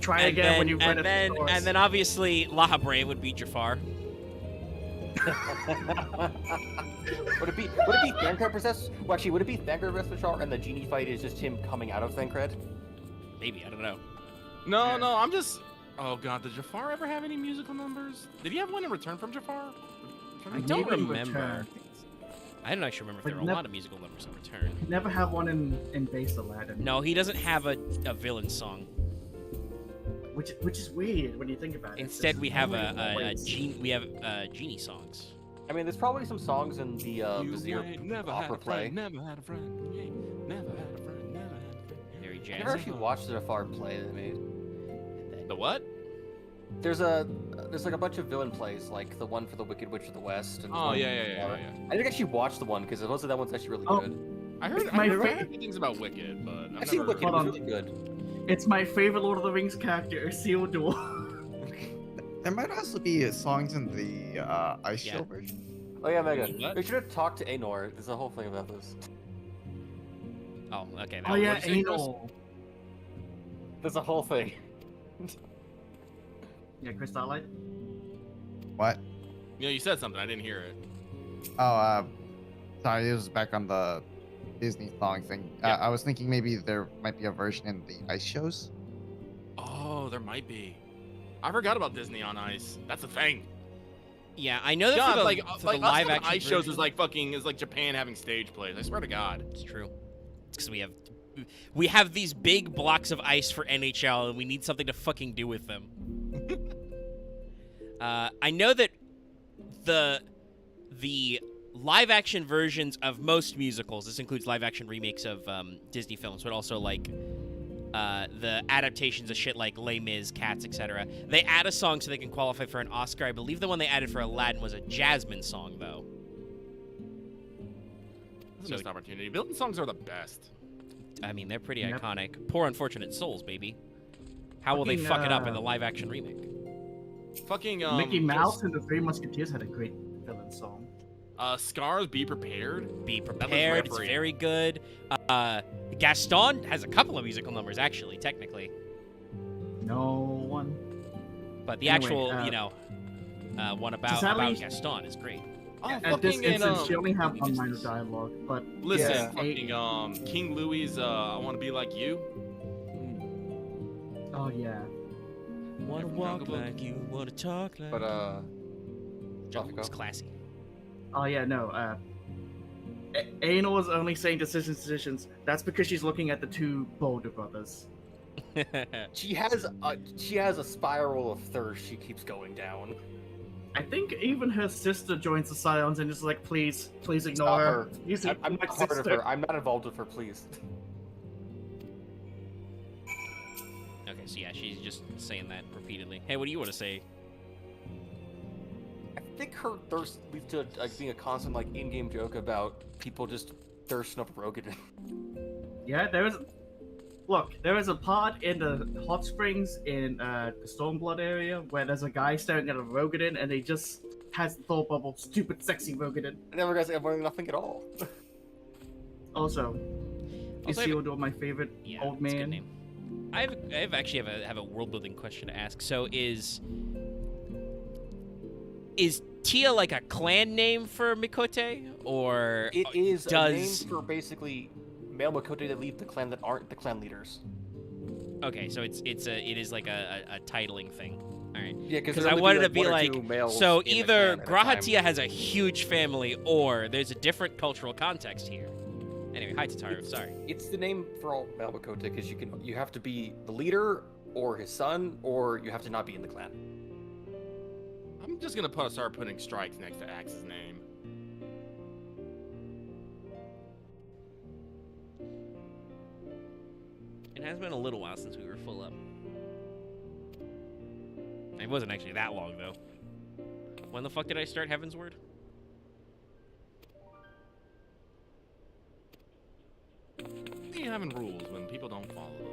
Try again when you read it. And then obviously Lahabre would be Jafar. Would it be Thancred versus? Well, actually, would it be Thancred versus Bashar, and the genie fight is just him coming out of Thancred? Maybe, I don't know. No, I'm just. Oh god, did Jafar ever have any musical numbers? Did he have one in return from Jafar? I don't remember. I don't actually remember if there were a Never- lot of musical numbers in return. Never have one in base Aladdin. No, he doesn't have a villain song. Which is weird when you think about it. Instead, we have genie songs. I mean, there's probably some songs in the Vizier opera play. Never had a friend. You ain't never had a friend. Never had a friend. Very I never actually watched the Jafar play they made. The what? There's like a bunch of villain plays, like the one for the Wicked Witch of the West. And Oh one yeah. I didn't actually watch the one because most of that one's actually really good. I heard good things about Wicked, but I've seen Wicked. It was really good. It's my favorite Lord of the Rings character, Isildur. There might also be songs in the Ice Show version. Oh yeah, Mega. We should have talked to Anor. There's a whole thing about this. Oh, okay. Oh yeah, Anor. There's a whole thing. Yeah, Chris Starlight. What? Yeah, you said something. I didn't hear it. Oh, sorry, this was back on the Disney song thing. I was thinking maybe there might be a version in the Ice shows. Oh, there might be. I forgot about Disney on Ice. That's a thing. Yeah, I know that God, for the, like for like the live us action Ice shows version- is like Japan having stage plays. I swear to God. It's true. It's because we have these big blocks of ice for NHL, and we need something to fucking do with them. I know that the live action versions of most musicals, this includes live action remakes of Disney films, but also like the adaptations of shit like Les Mis, Cats, etc. They add a song so they can qualify for an Oscar. I believe the one they added for Aladdin was a Jasmine song, though. That's a missed opportunity. Villain songs are the best. I mean, they're pretty iconic. Poor Unfortunate Souls, baby. How will they fuck it up in the live action remake? Fucking Mickey Mouse and the Three Musketeers had a great villain song. Scars, Be Prepared. Be Prepared. It's very good. Gaston has a couple of musical numbers, actually, technically. No one. But the Anyway, actual, one about Gaston is great. Oh, At this instance, she only have one line of dialogue, but listen, fucking King Louis' I Want to Be Like You. Oh yeah. Wanna walk like you, wanna talk like. But Jungle was classy. Oh yeah, no. Aenor's only saying decisions. That's because she's looking at the two Boulder brothers. She has a spiral of thirst she keeps going down. I think even her sister joins the Scions and is like, please ignore her. I'm not part of her. I'm not involved with her, please. Okay, so yeah, she's just saying that repeatedly. Hey, what do you want to say? I think her thirst leads to being a constant in-game joke about people just thirsting up Rogan. Yeah, there is a part in the hot springs in the Stormblood area where there's a guy staring at a Rogadin and he just has the thought bubble, stupid sexy Rogadin. I never guys have nothing at all. Also, Isildur, my favorite old man. That's a good name. I actually have a world building question to ask. So is Tia like a clan name for Mikote, or It is a name for basically male Mikote that lead the clan that aren't the clan leaders. Okay, so it is like a titling thing. All right. Yeah, because I wanted to be one or like, two males so in the either clan at a Grahatia time. has a huge family, or there's a different cultural context here. Anyway, hi Tataru. Sorry. It's the name for all male Mikote because you have to be the leader or his son, or you have to not be in the clan. I'm just gonna start putting strikes next to Axe's name. It has been a little while since we were full up. It wasn't actually that long, though. When the fuck did I start Heavensward? You having rules when people don't follow them.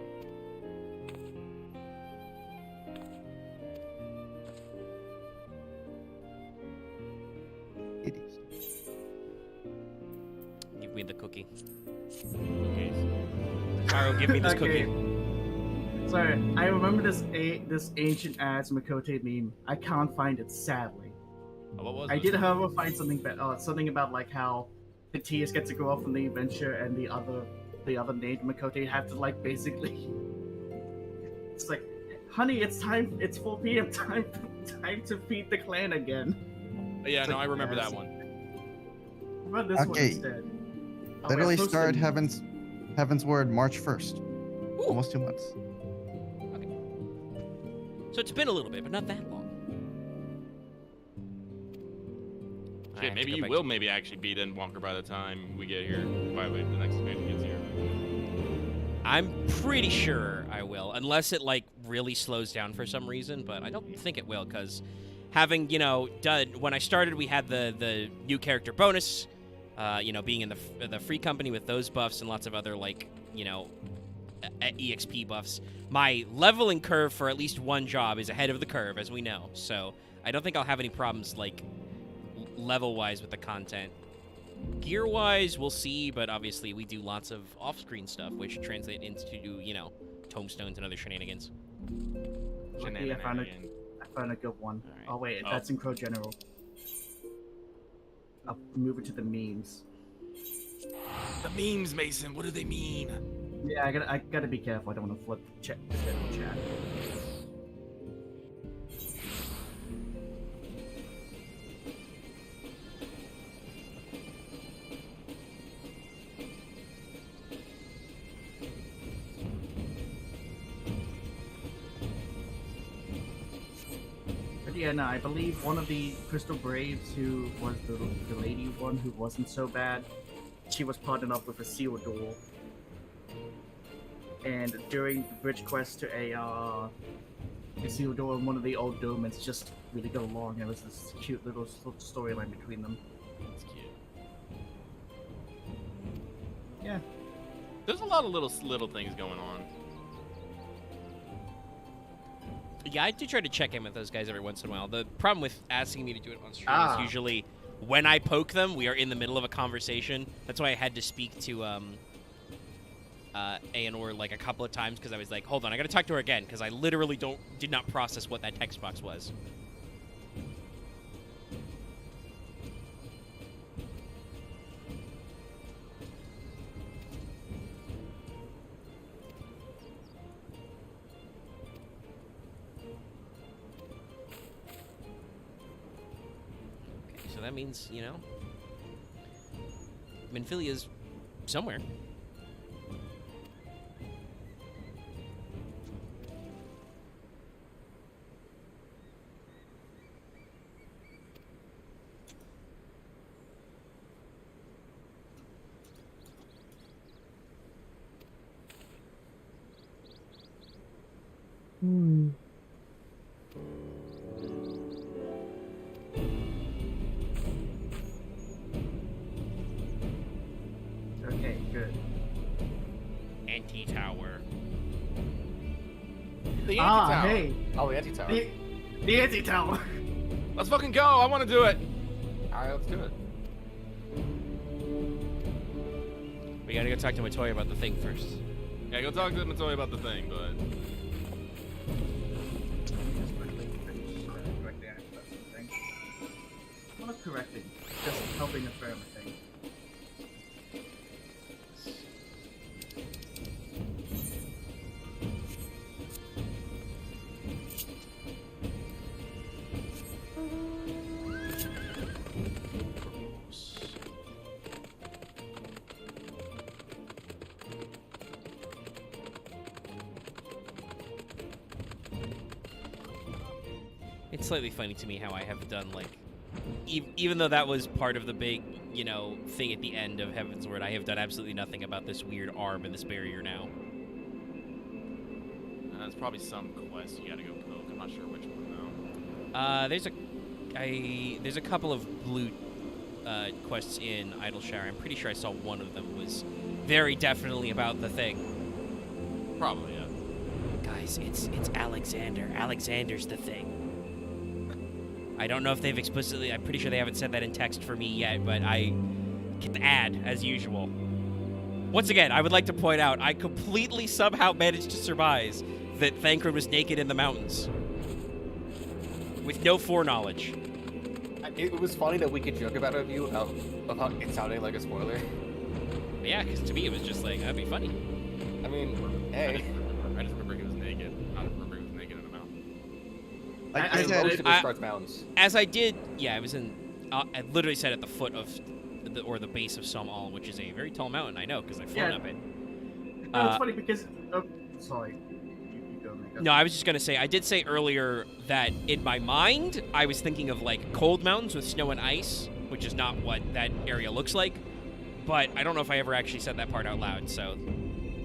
Give me the cookie. Taro, give me this cookie. Sorry, I remember this ancient ass Makote meme. I can't find it, sadly. What was I it? did, however, find something something about like how the Tias get to go off on the adventure and the other named Makote have to like basically. It's like, honey, it's time. It's 4 p.m. Time to feed the clan again. Yeah, It's no, like, I remember yes. that one. What about this one Okay. instead? Oh, Literally wait, I started posted- Heavensward March 1st. Almost 2 months. So it's been a little bit, but not that long. I Shit, have maybe to go you back will maybe actually beat Endwalker by the time we get here. By the way, the next expansion gets here. I'm pretty sure I will, unless it like really slows down for some reason. But I don't think it will, because having done when I started, we had the new character bonus. Being in the free company with those buffs and lots of other EXP buffs. My leveling curve for at least one job is ahead of the curve, as we know. So I don't think I'll have any problems like level-wise with the content. Gear-wise, we'll see, but obviously we do lots of off-screen stuff, which translate into, tomestones and other shenanigans. Lucky I found a good one. Right. Oh wait, that's in Crow General. I'll move it to the memes. The memes, Mason. What do they mean? Yeah, I gotta be careful. I don't want to flip the general chat. But yeah, no, I believe one of the Crystal Braves, who was the lady one who wasn't so bad, she was partnered up with a seal door. And during the bridge quest to a seal door in one of the old domains, just really got along. There was this cute little storyline between them. That's cute. Yeah. There's a lot of little things going on. Yeah, I do try to check in with those guys every once in a while. The problem with asking me to do it on stream Ah. is usually when I poke them, we are in the middle of a conversation. That's why I had to speak to Aenor like a couple of times, because I was like, hold on, I gotta talk to her again, because I literally did not process what that text box was. Okay, so that means, Minfillia's somewhere. Okay, good. Anti-tower. The Ah, anti-tower. hey. Oh, the anti-tower. The anti-tower. Let's fucking go. I want to do it. Alright, let's do it. We gotta go talk to Matoya about the thing first. Yeah, go talk to Matoya about the thing, but... Not correcting, just helping affirm a thing. It's slightly funny to me how I have done, like, even though that was part of the big, thing at the end of Heavensward, I have done absolutely nothing about this weird arm and this barrier now. There's probably some quest you gotta go poke. I'm not sure which one though. There's a couple of blue quests in Idleshire. I'm pretty sure I saw one of them was very definitely about the thing. Probably, yeah. Guys, it's Alexander. Alexander's the thing. I don't know if they've explicitly... I'm pretty sure they haven't said that in text for me yet, but I get the ad, as usual. Once again, I would like to point out, I completely somehow managed to surmise that Thancred was naked in the mountains. With no foreknowledge. It was funny that we could joke about it of how it sounding like a spoiler. Yeah, because to me it was just like, that'd be funny. I mean, hey. I just remember he was naked. I don't remember he was naked in the mountain. Like mountains. As I did, yeah, it was in... I literally said at the foot of... the base of Somal, which is a very tall mountain, I know, because I've flown up it. It's funny because... Oh, sorry. You go, Mika. No, I was just going to say, I did say earlier that in my mind, I was thinking of, like, cold mountains with snow and ice, which is not what that area looks like. But I don't know if I ever actually said that part out loud, so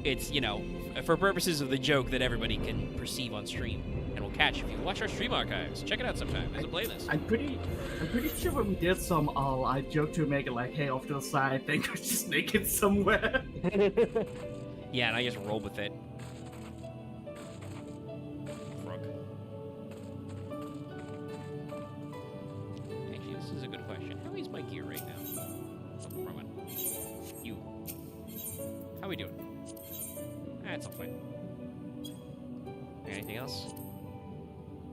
it's, you know, for purposes of the joke that everybody can perceive on stream. And we'll catch if you watch our stream archives. Check it out sometime. There's a playlist. I'm pretty sure when we did some I joked to Megan like, hey, off to the side, I think we're just naked somewhere. Yeah, and I just rolled with it. Frog. Actually, this is a good question. How is my gear right now? Oh, wrong one. You. How we doing? That's all fine. Anything else?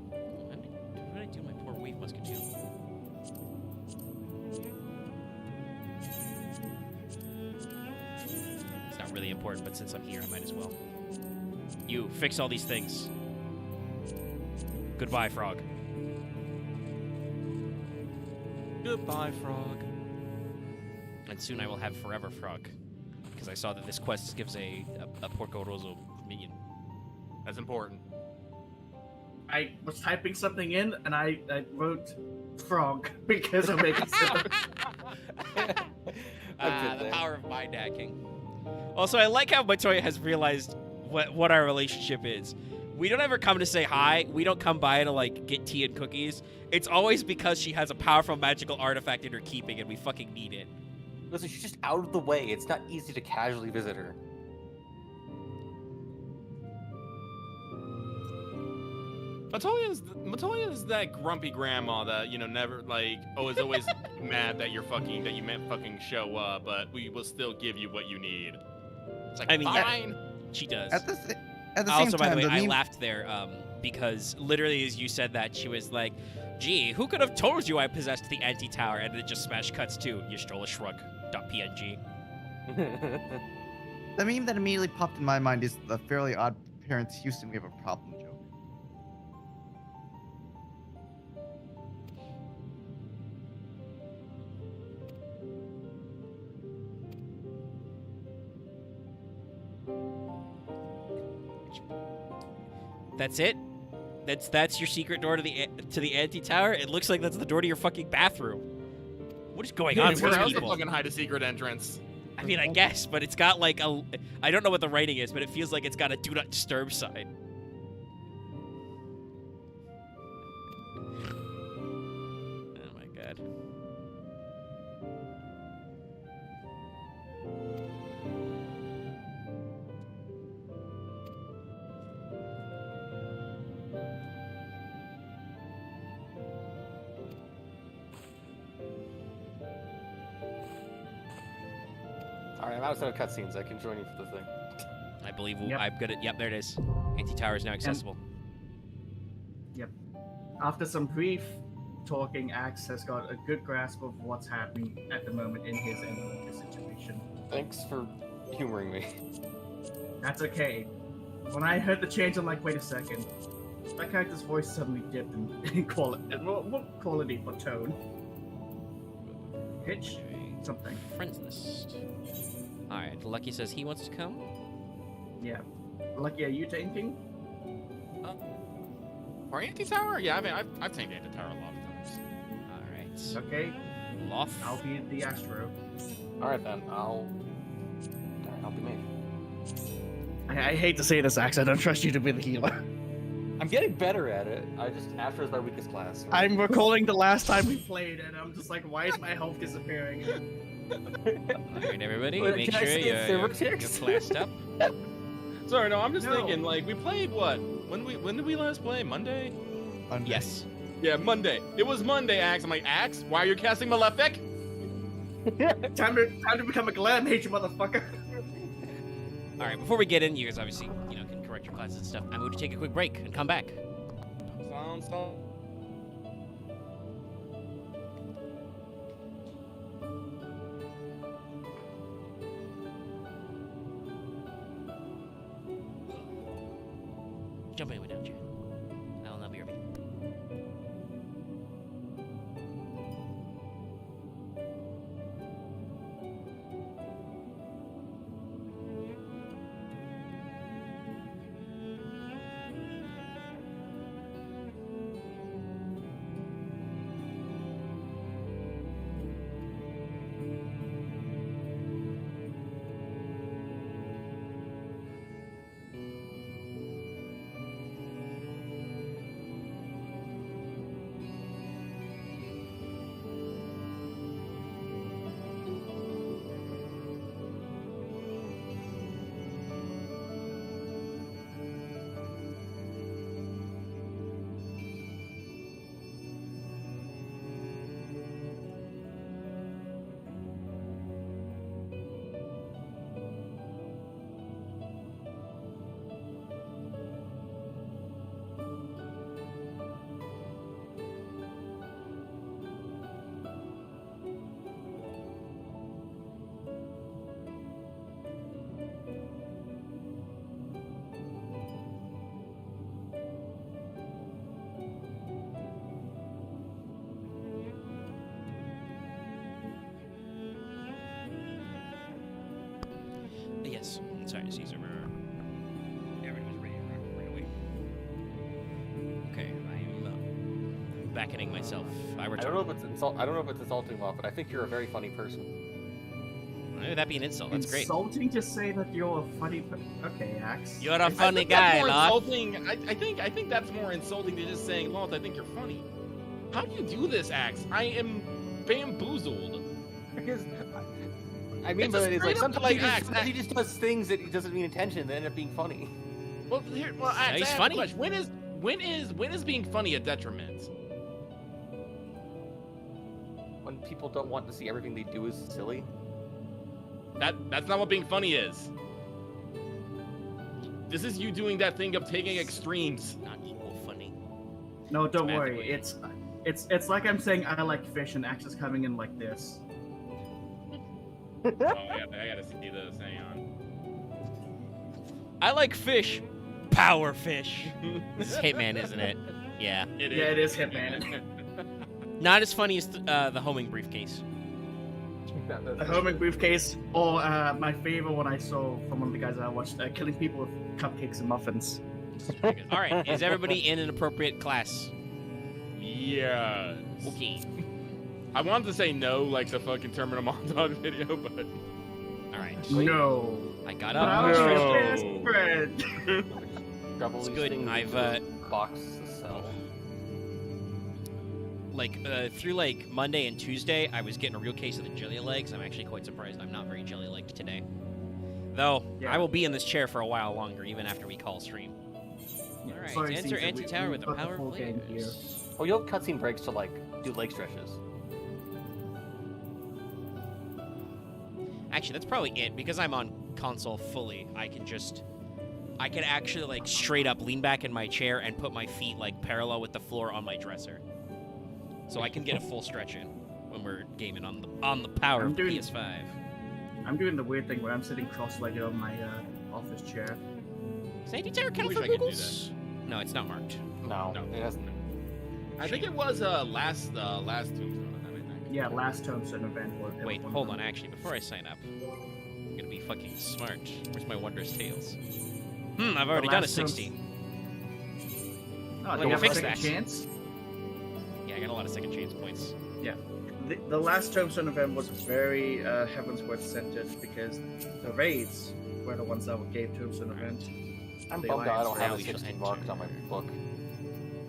What did I do my poor wave musketeer? It's not really important, but since I'm here, I might as well. You, fix all these things. Goodbye, Frog. Goodbye, Frog. And soon I will have Forever Frog. Because I saw that this quest gives a Porco Rosso minion. That's important. I was typing something in, and I wrote frog because I'm making sense. The power of mind hacking. Also, I like how Matoya has realized what our relationship is. We don't ever come to say hi. We don't come by to, like, get tea and cookies. It's always because she has a powerful magical artifact in her keeping, and we fucking need it. Listen, she's just out of the way. It's not easy to casually visit her. Matoya's that grumpy grandma that, you know, never, like, is always mad that you meant fucking show up, but we will still give you what you need. It's like, I mean, fine. Yeah, she does. At the same also, time, by the way, I laughed there because literally as you said that, she was like, gee, who could have told you I possessed the anti-tower? And it just smash cuts to, you stole a shrug.png. The meme that immediately popped in my mind is the Fairly Odd Parents Houston, we have a problem joke. That's it? That's your secret door to the anti-tower? It looks like that's the door to your fucking bathroom. What is going on with these people? Fucking hide a secret entrance. I mean, I guess, but it's got like a... I don't know what the writing is, but it feels like it's got a do not disturb sign. Oh my god. Alright, I'm outside of cutscenes. I can join you for the thing. I believe I'm good at... Yep, there it is. Anti-tower is now accessible. Yep. After some brief talking, Axe has got a good grasp of what's happening at the moment in his end of the situation. Thanks for humoring me. That's okay. When I heard the change, I'm like, wait a second. That character's voice suddenly dipped in quality. What quality for tone? Pitch? Something. Friends list. Alright, Lucky says he wants to come. Yeah. Lucky, are you tanking? For anti-tower? Yeah, I mean, I've tanked anti-tower a lot of times. Alright. Okay. Loth. I'll be the Astro. Alright then, I'll be me. I hate to say this, Axe. I don't trust you to be the healer. I'm getting better at it. Astro is my weakest class. I'm recalling the last time we played, and I'm just like, why is my health disappearing? Alright, everybody, Wait, make can I sure see you're Silverticks? classed up. Sorry, no, I'm just thinking, like, we played what? When did we last play? Monday? Yes. Yeah, Monday. It was Monday, Axe. I'm like, Axe, why are you casting Malefic? time to become a glad mage, you motherfucker. Alright, before we get in, you guys obviously, can correct your classes and stuff. I'm going to take a quick break and come back. Sounds Jump in without you. I'll be right back. Yes. Sorry, Caesar. Everyone was ready right away. Okay, I'm backeting myself. I don't know if it's insulting, Law, but I think you're a very funny person. Why would that be an insult? That's great. Insulting to say that you're a funny. Okay, Axe. You're a funny guy, Law. I think that's more insulting than just saying, Law, I think you're funny. How do you do this, Axe? I am bamboozled. Because but it's like sometimes he just does things that he doesn't mean intention, and they end up being funny. Well, Axe, he's funny. When is being funny a detriment? When people don't want to see everything they do as silly. That's not what being funny is. This is you doing that thing of taking extremes. Not equal funny. No, don't worry. It's like I'm saying I like fish, and Axe is coming in like this. I gotta see this. Hang on. I like fish. Power fish. This is Hitman, isn't it? Yeah. It is Hitman. Not as funny as the homing briefcase. The homing briefcase, or my favorite one I saw from one of the guys that I watched, killing people with cupcakes and muffins. All right, is everybody in an appropriate class? Yeah. Okay. I wanted to say no, like the fucking Terminal Montage video, but... Alright. No. I got But up. I was your best friend. It's good. I've, box the cell. Through, Monday and Tuesday, I was getting a real case of the jelly legs. I'm actually quite surprised I'm not very jelly-legged today. Though, Yeah. I will be in this chair for a while longer, even after we call stream. Alright, Sorry, enter Caesar, anti-tower with a got the power full game here. players. Oh, you'll have cutscene breaks to, do leg stretches. Actually, that's probably it. Because I'm on console fully, I can actually, straight up lean back in my chair and put my feet, parallel with the floor on my dresser. So I can get a full stretch in when we're gaming on the power of PS5. I'm doing the weird thing where I'm sitting cross-legged on my office chair. Is anti-tower count for Googles? No, it's not marked. No, it hasn't. I think it was last Tombstone. Yeah, last Tombstone event. Wait, hold on. Actually, before I sign up, I'm gonna be fucking smart. Where's my Wondrous Tales? I've already done a 60. Oh, do We'll you have a fix second that. chance? Yeah, I got a lot of second chance points. Yeah. The last Tombstone event was very Heavensward centered because the raids were the ones that gave to him an event. I'm The bummed out I don't Alliance have a 16 marked on my book.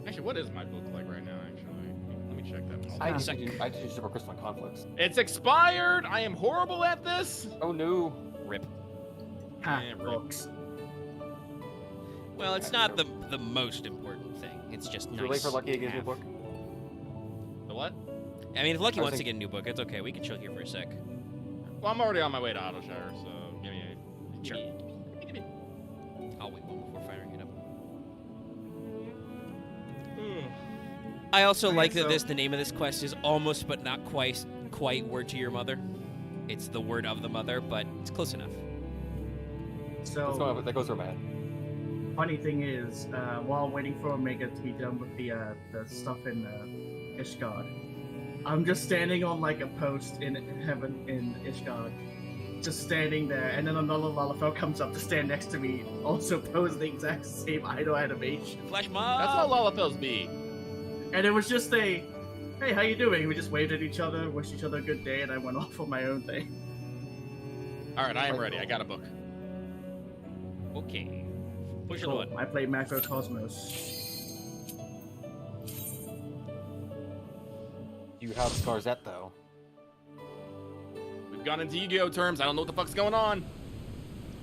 Actually, what is my book like right now? Actually, let me check that. I just do Super Crystal Conflicts. It's expired. I am horrible at this. Oh no. Rip. Books. Well, it's not the most important thing. It's just nice. We're waiting for Lucky to get a new have. book. The what? I mean, if Lucky wants to get a new book, it's okay. We can chill here for a sec. Well, I'm already on my way to Autoshire, so give me a... Sure. I'll wait one before firing it up. I also like that the name of this quest is almost but not quite Word to Your Mother. It's the word of the mother, but it's close enough. So that goes where I'm funny thing is, while waiting for Omega to be done with the stuff in Ishgard, I'm just standing on like a post in heaven in Ishgard, just standing there, and then another Lalafell comes up to stand next to me, also posing the exact same idle animation. Flash mob. That's how Lalafells be. And it was just a, hey, how you doing? We just waved at each other, wished each other a good day, and I went off on my own thing. All right, I am ready. I got a book. Okay. Push Cool. it on. I played Macrocosmos. You have Scarzette though. We've gone into Yu-Gi-Oh terms. I don't know what the fuck's going on.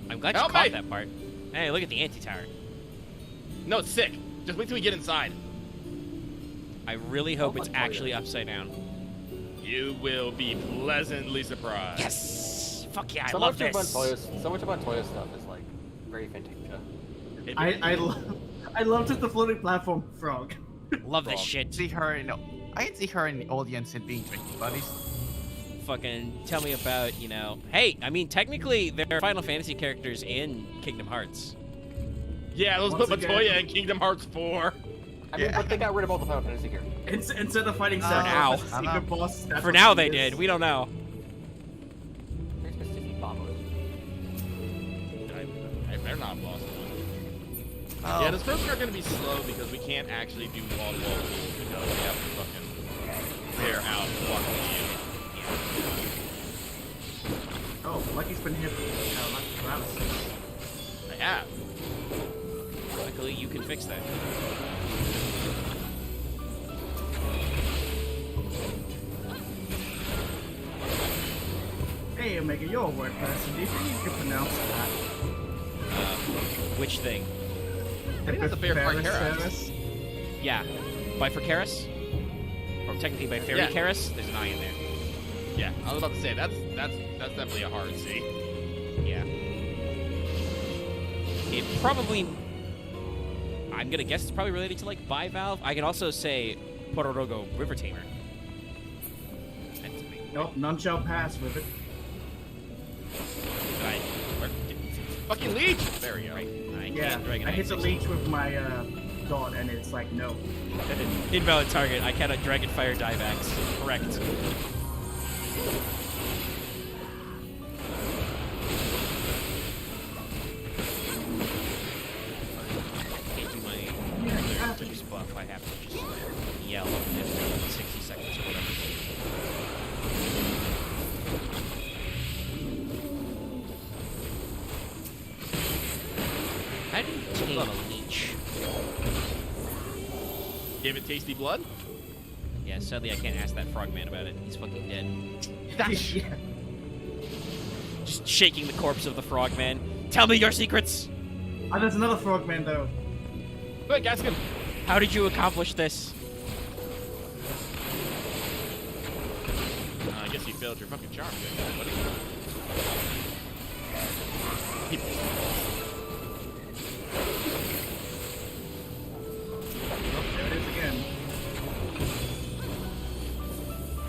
I'm glad Help you caught me! that part. Hey, look at the anti-tower. No, it's sick. Just wait till we get inside. I really hope it's actually upside down. You will be pleasantly surprised. Yes! Fuck yeah, I so love much this. So much about Toya stuff is like very Fantasia. I love just the floating platform frog. Love this shit. See her in, I can see her in the audience and being drinking buddies. Fucking tell me about, you know... Hey, I mean, technically, there are Final Fantasy characters in Kingdom Hearts. Yeah, let's put Matoya in Kingdom Hearts 4. I mean, but they got rid of all the Final Fantasy characters. Instead of fighting now. secret boss, that's For what now she they is. did. We don't know. They're not boss. Oh. Yeah, this first are going to be slow because we can't actually do wall-to-wall pulls because we have to fucking tear out fucking you. Oh, Lucky's been hit with paralysis. I have. Luckily, you can fix that. Hey, Omega, you're a word person. Do you think you can pronounce that? Which thing? I think that's a Bifurcaris. Service? Yeah. Bifurcaris? Or technically Bifurcaris? There's an I in there. Yeah, I was about to say, that's definitely a hard C. Yeah. It probably... I'm gonna guess it's probably related to, like, bivalve. I can also say Pororogo River Tamer. Nope, none shall pass with it. Fucking leech! There we go. Right. Yeah, I hit the leech with my dot, and it's like, no. Invalid target. I cannot Dragon Fire dive axe. Correct. Can't do my produce buff. I have to just yell every 60 seconds or whatever. How do you tame a leech? Give it tasty blood? Yeah, sadly I can't ask that frogman about it. He's fucking dead. Yeah. Just shaking the corpse of the frogman. Tell me your secrets! Oh, there's another frogman, though. Wait, Gaskin! How did you accomplish this? I guess you failed your fucking charm, buddy. There it is again.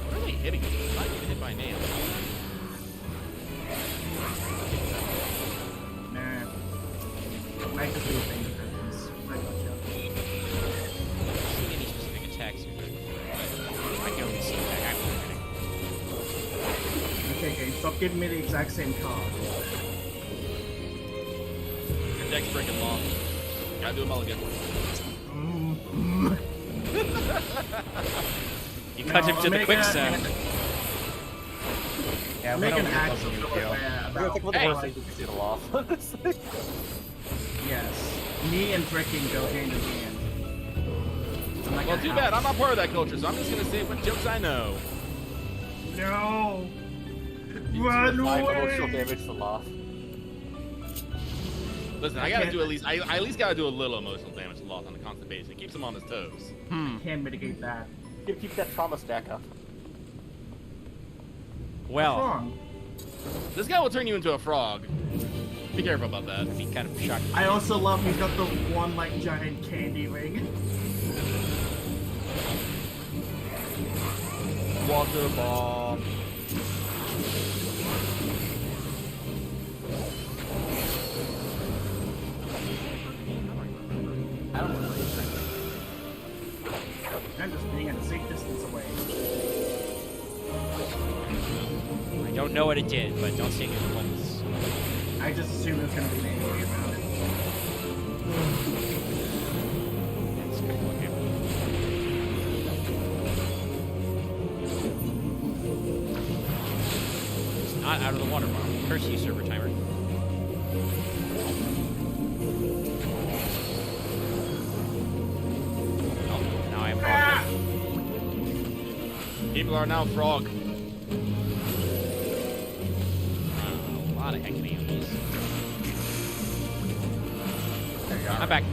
Where are they hitting me? I'm not even hit by nails. Nah. I just do things that happens. I gotcha. See any specific attacks? I can only see that happening. Okay, game, stop giving me the exact same card. Your deck's freaking long. Gotta do a mulligan. You cut him to the quicksand. Yeah, Make we an don't axe get of those silverware I think about... the worst thing we can see the loft. Yes. Me and Drinking go hand in hand. Well, too bad. I'm not part of that culture, so I'm just gonna say what jokes I know. No! Run away! Emotional damage to loft. Listen, I gotta do at least. I at least gotta do a little emotional damage to loft on a constant basis. It keeps him on his toes. Can't mitigate that. Keep that trauma stack up. Well, What's wrong? This guy will turn you into a frog. Be careful about that. I'd be kind of shocked. I also love he's got the one like giant candy ring. Water bomb. I don't know what he's saying. I'm just being at a safe distance away. I don't know what it did, but don't say good ones. I just assumed it was gonna be an angry about it. It's not out of the water bomb. Curse you, server timer. Oh, now I am frog. People are now frog. A lot of heck enemies. I'm back.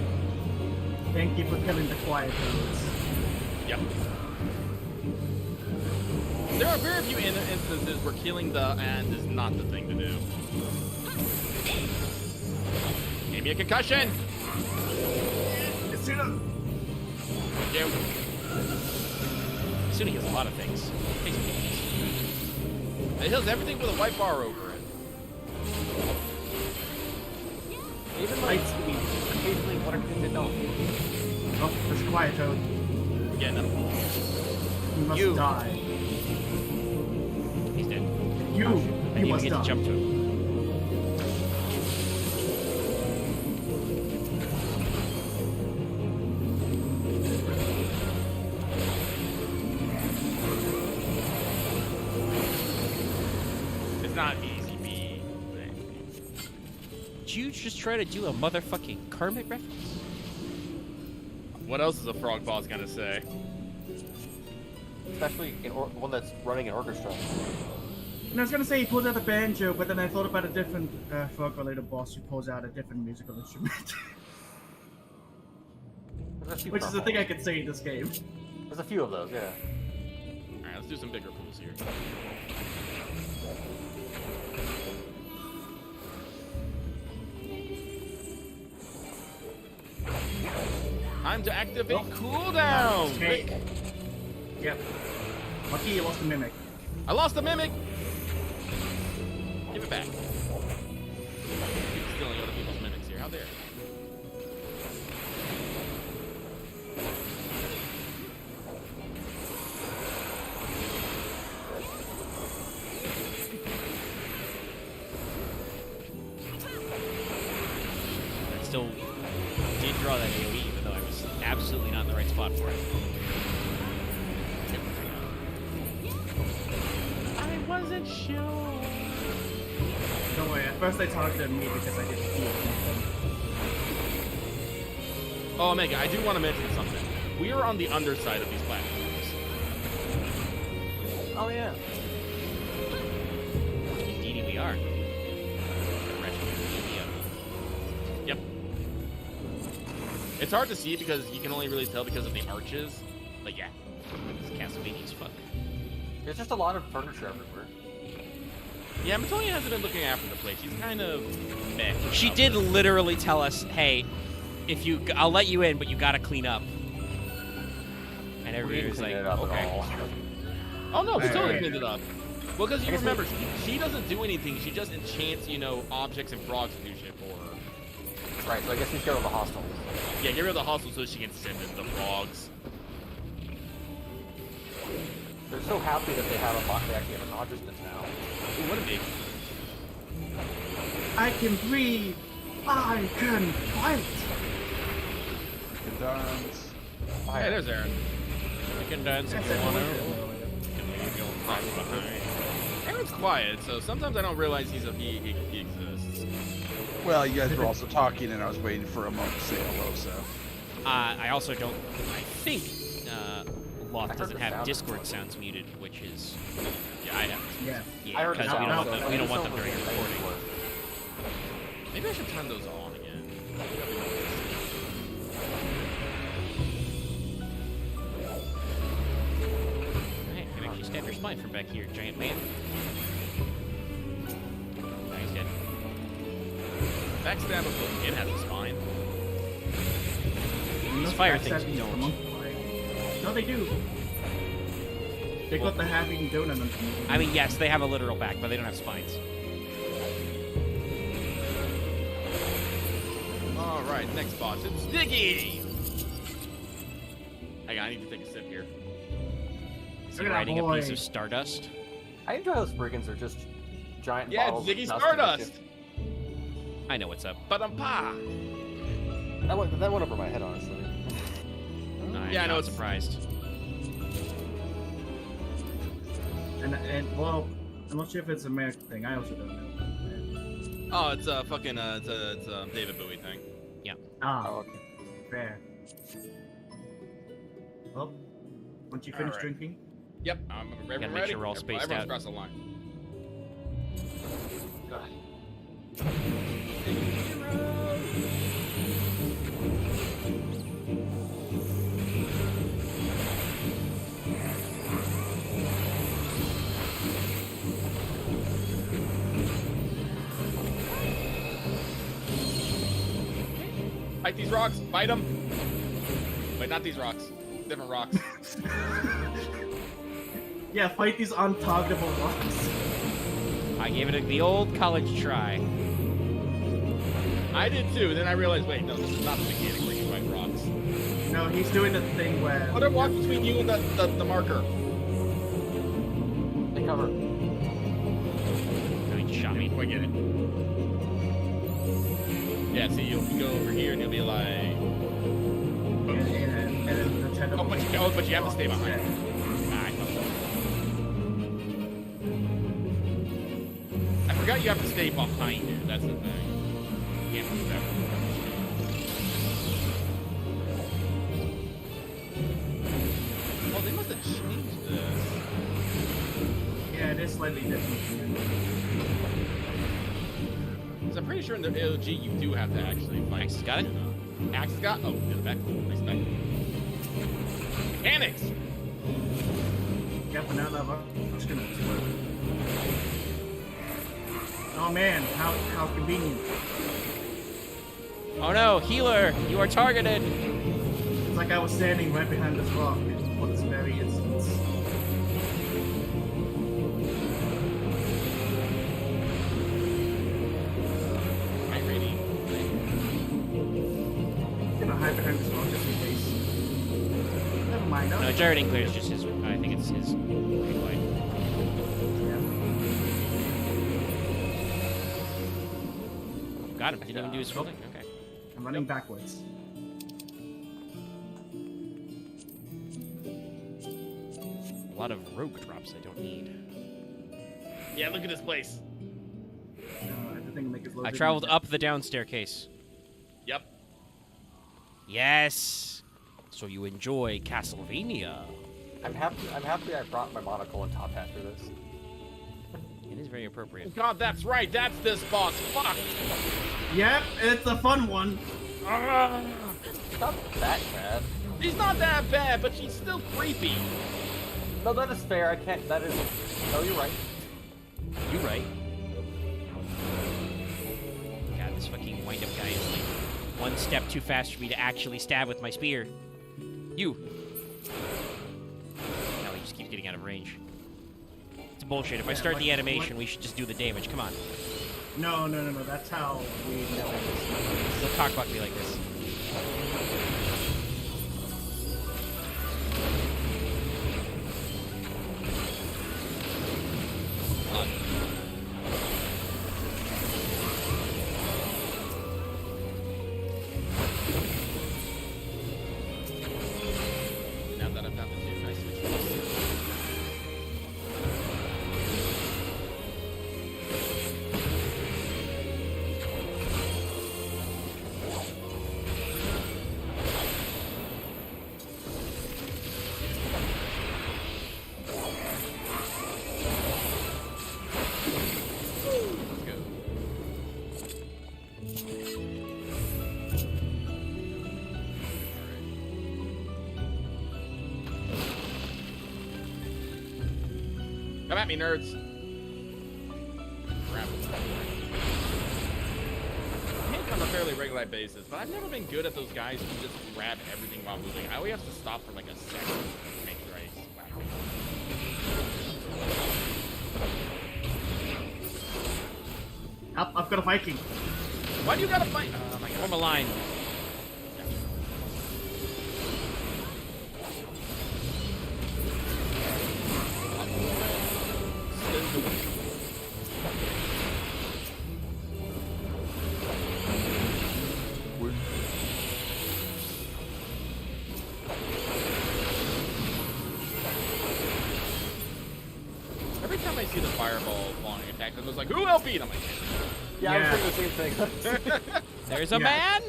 Thank you for killing the quiet ones. Yep. There are very few instances where killing the ant is not the thing to do. Give me a concussion! Asuna! Thank you. Asuna has a lot of things. It heals everything with a white bar over it. Even like, occasionally one or two that don't. Oh, there's quiet toad. Getting him. He must die. He's dead. You I didn't even must get die. to jump to him. It's not easy, me. Did you just try to do a motherfucking Kermit reference? What else is a frog boss gonna say? Especially in one that's running an orchestra. And I was gonna say he pulls out the banjo, but then I thought about a different frog-related boss who pulls out a different musical instrument. Which is the thing I could say in this game. There's a few of those, yeah. Alright, let's do some bigger pools here. Time to activate cooldown! Take. Yep. Lucky you lost the mimic. I lost the mimic! Give it back. Keep stealing other people's mimics here. How dare you? I still did draw that AoE, even though I was absolutely not in the right spot for it. I wasn't sure. Don't worry, at first they targeted me because I didn't heal. Oh, Omega, I do want to mention something. We are on the underside of these platforms. Oh, yeah. Indeed, we are. Yep. It's hard to see because you can only really tell because of the arches. But yeah, it's Castlevania as fuck. There's just a lot of furniture everywhere. Yeah, Matonia hasn't been looking after the place. She's kind of meh. She did literally tell us, "Hey, if you, I'll let you in, but you gotta clean up." And everybody was like, "Okay." Oh no, she totally cleaned it up. Well, because you remember, she doesn't do anything. She just enchants, you know, objects and frogs to do shit for her. Right, so I guess he's got all the hostels. Yeah, get rid of the hostels so she can send in the frogs. They're so happy that they have a they actually have a consciousness now. Ooh, what a big. I can breathe! I can fight! Good dance. Hey, there's Aaron. You can dance if you want to. Aaron's Heavensward's quiet, so sometimes I don't realize he exists. Well, you guys were also talking, and I was waiting for a moment to say hello, so. I also don't. I think Loth doesn't have Discord sounds muted, which is. Yeah, I know. Yeah. Yeah, because we don't want them during recording. Maybe I should turn those on again. Alright, you can actually stab your spine from back here, giant man. Now he's dead. Backstab him. It has a spine. These fire things don't. No, they do. They got the half-eaten donut on. I mean, yes, they have a literal back, but they don't have spines. Alright, next boss. It's Diggy! Hang on, I need to take a sip here. Is he riding a piece of stardust? I enjoy how Spriggans are just giant bottles Diggy of Stardust! I know what's up. Ba-dum-pa! That went over my head, honestly. I'm not surprised. And well, I'm not sure if it's an American thing. I also don't know. Oh, it's a fucking it's a David Bowie thing. Yeah. Ah, okay. Fair. Well, once you finish drinking. Yep, I'm ready. Gotta make sure we're all spaced Everyone's out. across the line. Fight these rocks. Fight them. Wait, not these rocks. Different rocks. Yeah, fight these untargetable rocks. I gave it the old college try. I did too. Then I realized, wait, no, this is not the mechanic where you fight rocks. No, he's doing the thing where. Put a walk between you and the marker. They cover. No, he just shot me. I get it. Yeah, see, you'll go over here and you'll be like. And then the tentacle. But you have to stay behind. I forgot you have to stay behind it. That's the thing. You can't do that. Oh, they must have changed this. Yeah, it is slightly different. Because I'm pretty sure in the AOG you do have to actually fight. Axe got it? Axe got? Oh, get it back. Respect. Mechanics! Yeah, but now that I'm just gonna explode. Oh man, how convenient. Oh no, healer! You are targeted! It's like I was standing right behind this rock for this very instance. Am I ready? I'm gonna hide behind this rock just in case. Never mind. No, Jared Inkler is just his. I think it's his replay. Got him. Didn't even do his full thing. Okay. I'm running backwards. A lot of rogue drops I don't need. Yeah, look at this place. I traveled up the down staircase. Yep. Yes. So you enjoy Castlevania. I'm happy I brought my monocle and top hat for this. It is very appropriate. God, that's right. That's this boss. Fuck. Yep, it's a fun one. It's not that bad. She's not that bad, but she's still creepy. No, that is fair. I can't. That is. No, you're right. You're right. God, this fucking wind-up guy is like one step too fast for me to actually stab with my spear. You. No, he just keeps getting out of range. It's bullshit. If I start the animation, we should just do the damage. Come on. No. That's how we never. Don't talk about me like this. Now that I've got the two, I switch. Come at me, nerds. Grab it. I hit on a fairly regular basis, but I've never been good at those guys who just grab everything while moving. I always have to stop for like a second to make sure I whack it. I've got a Viking. Why do you gotta fight? Oh my god. Form a line. Every time I see the fireball launching attack, it was like, who LP'd? I'm like, yeah, I was thinking the same thing. There's a man.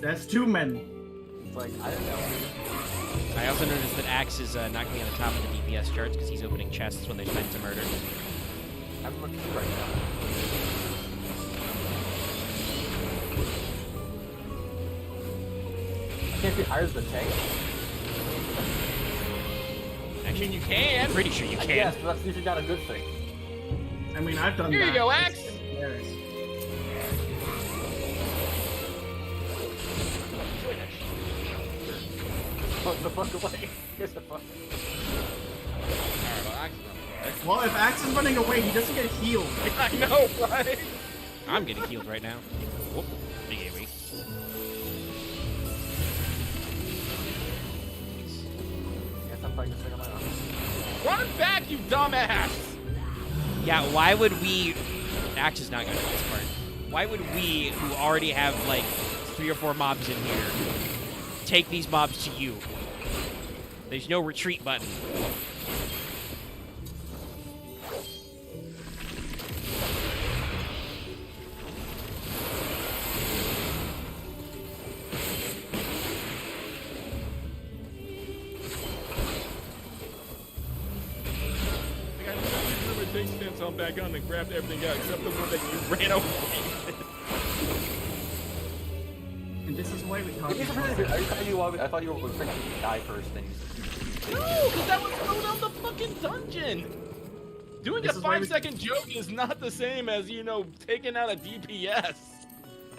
There's two men. It's like, I don't know. I also noticed that Axe is knocking me on the top of the DPS charts because he's opening chests when there's men to murder. I'm looking right now. I can't be higher than the tank. I mean, you can. I'm pretty sure you can. Yes, but that's usually not a good thing. I mean, I've done Here that. you go, Axe. Yes. Fuck the fuck away. Get the fuck. Alright, well, Axe is running away. Well, if Axe is running away, he doesn't get healed. I know, right? I'm getting healed right now. Whoop. Big AoE. Guess I'm fighting this thing on my own. Run back, you dumbass! Yeah, why would we... Axe is not going to do this part. Why would we, who already have, like, 3 or 4 mobs in here, take these mobs to you? There's no retreat button. I'm back on and grabbed everything out except the one that you ran away with. And this is why we talk I thought you were expecting to die first, then you... No, because that was going down the fucking dungeon! Doing a 5-second joke is not the same as, you know, taking out a DPS.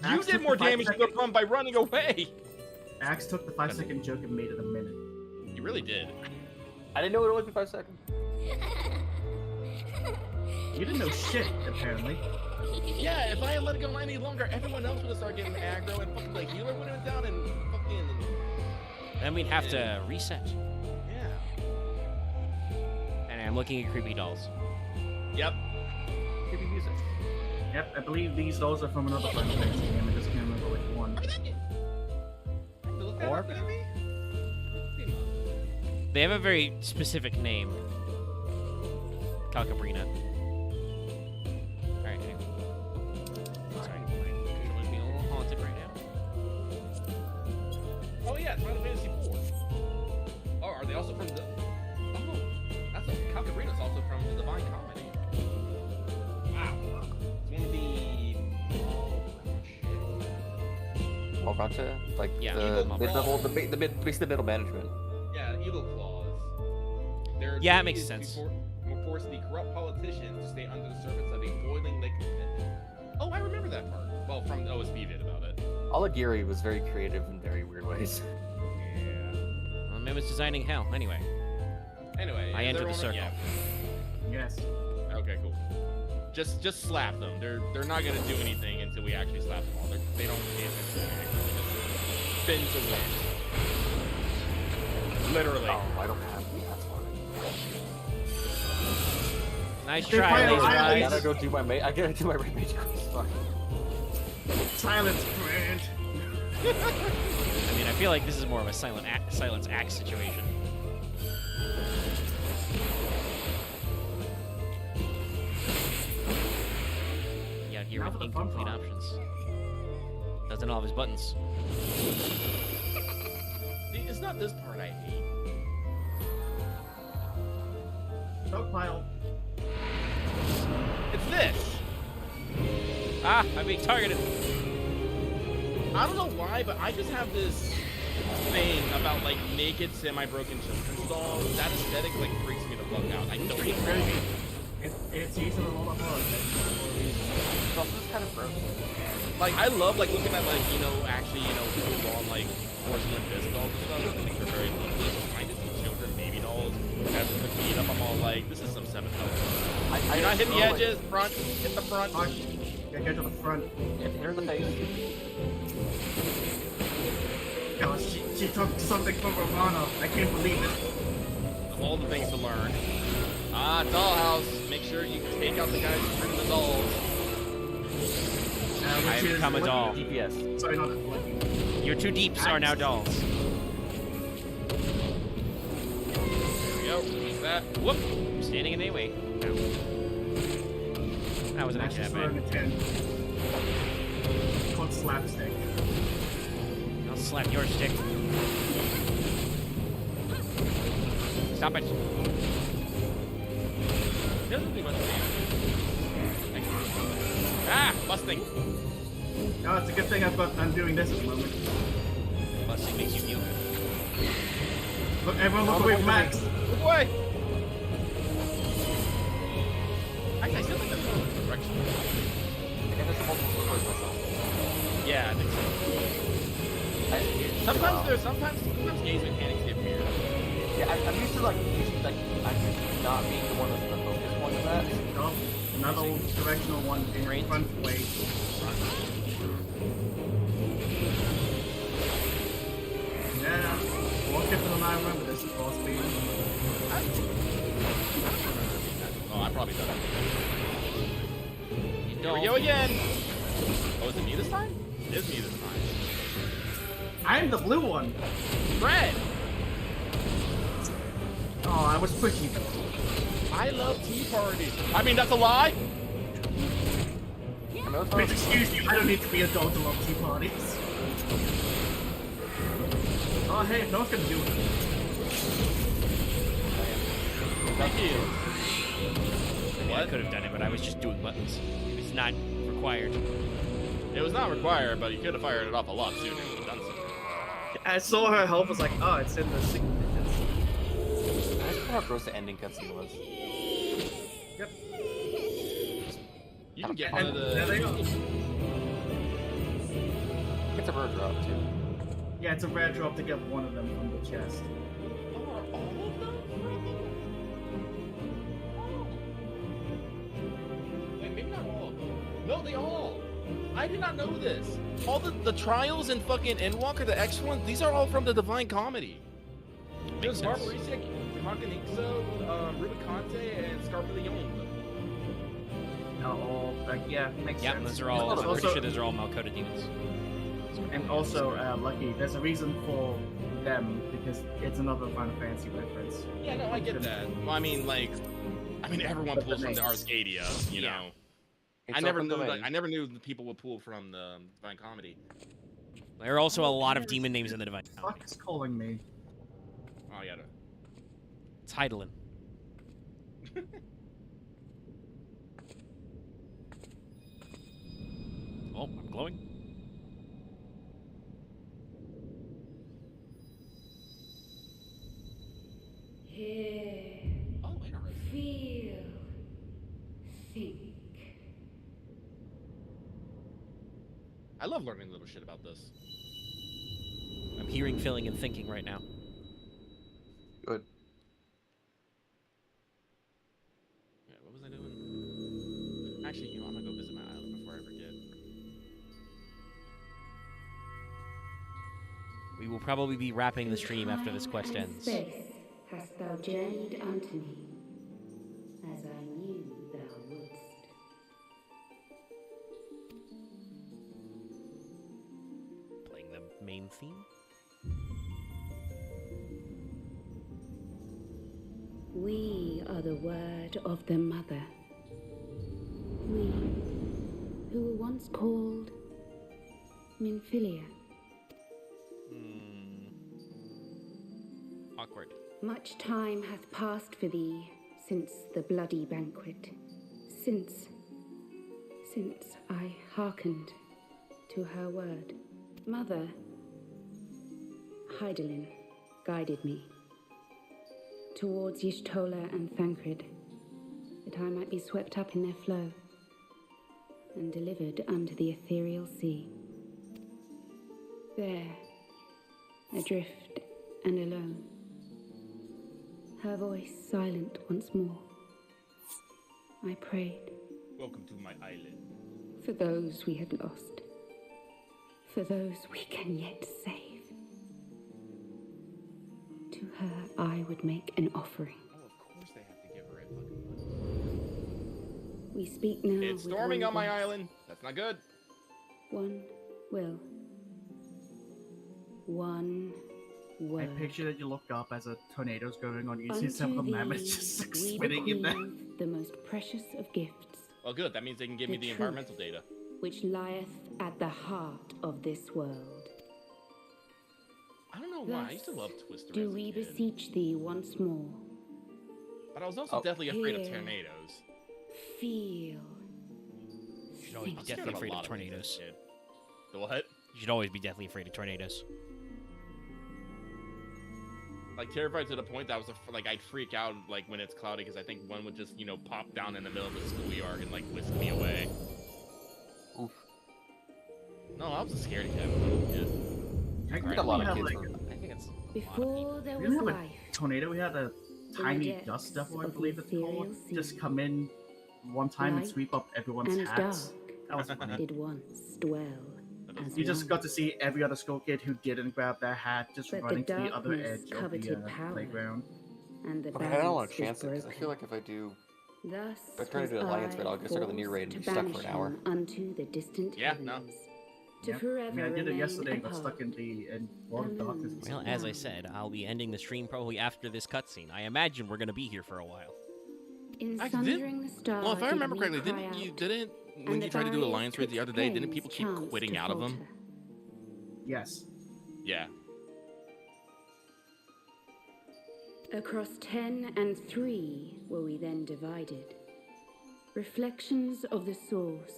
You did more damage to the front by running away. Axe took the 5-second joke and made it a minute. You really did. I didn't know it would only be 5 seconds. You didn't know shit, apparently. Yeah, if I had let it go any longer, everyone else would have started getting aggro and fucking like healer would have went down and fucking... Then we'd have to reset. Yeah. And I'm looking at creepy dolls. Yep. Creepy music. Yep, I believe these dolls are from another Final Fantasy game. I just can't remember which one. Or... They have a very specific name. Calcabrina. Alright, anyway. Sorry, my controller's being a little haunted right now. Oh yeah, it's Final Fantasy 4. Oh, are they also from the... Oh, that's a... Calcabrina's also from the Divine Comedy. Wow. It's one of the... Oh, gotcha. Like, yeah, the middle management. Yeah, evil claws. Yeah, it makes sense. Force the corrupt politicians to stay under the surface of a boiling lake pit. Oh, I remember that part. Well, from the OSB vid about it. Alighieri was very creative in very weird ways. Yeah. Well, man was designing hell. Anyway. I entered the circle. Yeah. Yes. Okay, cool. Just slap them. They're not gonna do anything until we actually slap them all. They don't pay attention to anything. They just spin to win. Literally. Oh, I don't have the that's fine. Nice try, I gotta go do my rage quest. Silence, Brand. I mean, I feel like this is more of a silence axe situation. Yeah, here with incomplete options. Doesn't all have his buttons. It's not this part I hate. Stockpile. It's this. Ah, I'm being targeted. I don't know why, but I just have this thing about like naked, semi-broken children's dolls. That aesthetic like freaks me the fuck out. I don't know. It's using a lot of horror. It's also just kind of gross. Like I love like looking at like actually full on like porcelain disc dolls and stuff. I think they're very lovely. I just see children baby dolls as the feet up. I'm all like, this is some 7 colors. You're not hitting the edges. Front, hit the front. Yeah, go to the front. Here's the face. Oh, she took something from Ravana. I can't believe it. Of all the things to learn. Dollhouse. Make sure you take out the guys who bring the dolls. I have become a doll. DPS. Sorry, not Your 2 deeps are now dolls. There we go. Use that. Whoop. I'm standing in the way. No. That wasn't actually that bad. It's called slapstick. I'll slap your stick. Stop it. Doesn't do much damage. Ah! Busting! Oh, it's a good thing I'm doing this at the moment. Busting makes you feel good. Look, everyone look away from Max! Look away! I still think that's the direction. Yeah, I think so. Sometimes gaze mechanics get weird. Yeah, I'm used to actually not being the one that's the focus point of that. Oh, another directional one in front way. Yeah, more different than I remember this boss being. Oh, I probably done it. Here we go again! Oh, is it me this time? It is me this time. I'm the blue one! Red! Oh, I was pushing. I love tea parties. I mean, that's a lie? Please excuse me, I don't need to be adult to love tea parties. Oh, hey, no one's gonna do it. Thank you. I could have done it, but I was just doing buttons. It was not required. It was not required, but you could have fired it off a lot sooner and done something. I saw her health, was like, oh, it's in the single digits. That's how gross the ending cutscene was. Yep. You can get one of the... There they go. It's a rare drop, too. Yeah, it's a rare drop to get one of them from the chest. Are all of them? Wait, maybe not all of them. No, they all. I did not know this. All the trials and fucking Endwalker, the X ones, these are all from the Divine Comedy. There's Barbarisic, Hakanixo, Rubicante, and Scarpa the Young. Oh, yeah, makes sense. Those are all. I'm pretty sure those are all Malkoda demons. And also, Lucky, there's a reason for them because it's another Final Fantasy reference. Yeah, no, I get that. Well, I mean, everyone pulls from the Arcadia, you know. I never knew that people would pull from the Divine Comedy. There are also a lot of demon names in the Divine Comedy. Fuck's calling me. Oh, yeah. It's Heidelin. Oh, I'm glowing. Hear. Oh, interesting. Feel. Think. I love learning little shit about this. I'm hearing, feeling, and thinking right now. Good. Yeah, what was I doing? Actually, I'm gonna go visit my island before I forget. We will probably be wrapping the stream after this quest ends. Space hast thou journeyed unto me, as I knew thou wouldst. Playing the main theme. We are the word of the mother. We, who were once called Minfillia. Awkward. Much time hath passed for thee since the bloody banquet, since I hearkened to her word. Mother, Hydaelyn guided me towards Y'shtola and Thancred, that I might be swept up in their flow and delivered unto the ethereal sea. There, adrift and alone, her voice silent once more, I prayed. Welcome to my island. For those we had lost, for those we can yet save. To her I would make an offering. Oh, of course they have to give her a fucking... We speak now. It's with storming one on my voice, island. That's not good. One will. One I word. picture that you look up as a tornado's going on. You see Unto several thee mammoths just like, we spinning in there. bequeath the most precious of gifts, Well, good. That means they can give me the truth, environmental data. which lieth at the heart of this world. I don't know why. I Thus used to love Twister do as a we kid. beseech thee once more. But I was also deathly afraid of Here. tornadoes. Feel. You should always be deathly afraid of tornadoes. The what? You should always be deathly afraid of tornadoes. Like terrified to the point that I was like I'd freak out like when it's cloudy because I think one would just pop down in the middle of the schoolyard and like whisk me away. Oof. No, I was a scaredy cat when I was a kid. I think a lot of we kids had, were. I think it's Before there we was didn't have life, a tornado. We had a tiny depths dust devil, I of the believe it's called. ethereal sea, Just come in one time and light sweep up everyone's and hats. That was dark funny. did once dwell as You just one. got to see every other school kid who didn't grab their hat just But the running to the other darkness edge of coveted the power. playground. And the Okay, I don't want balance to chance was it because I broken. feel like if I do, Thus if I try to do was Alliance raid, I I'll get stuck on the near raid and be forced to stuck for an banish hour. him unto the distant Yeah, no. heavens, to Yep. forever I mean, I did it remain yesterday and got apart. stuck in World of Darkness. Well, as I said, I'll be ending the stream probably after this cutscene. I imagine we're going to be here for a while. In Actually, sundering the stars, well, if I did remember we correctly, cry didn't you out, when and you the tried to do barriers Alliance raid the other day, didn't twixt people keep planes quitting chanced out to of them? falter? Yes. Yeah. Across 10 and 3 were we then divided. Reflections of the source,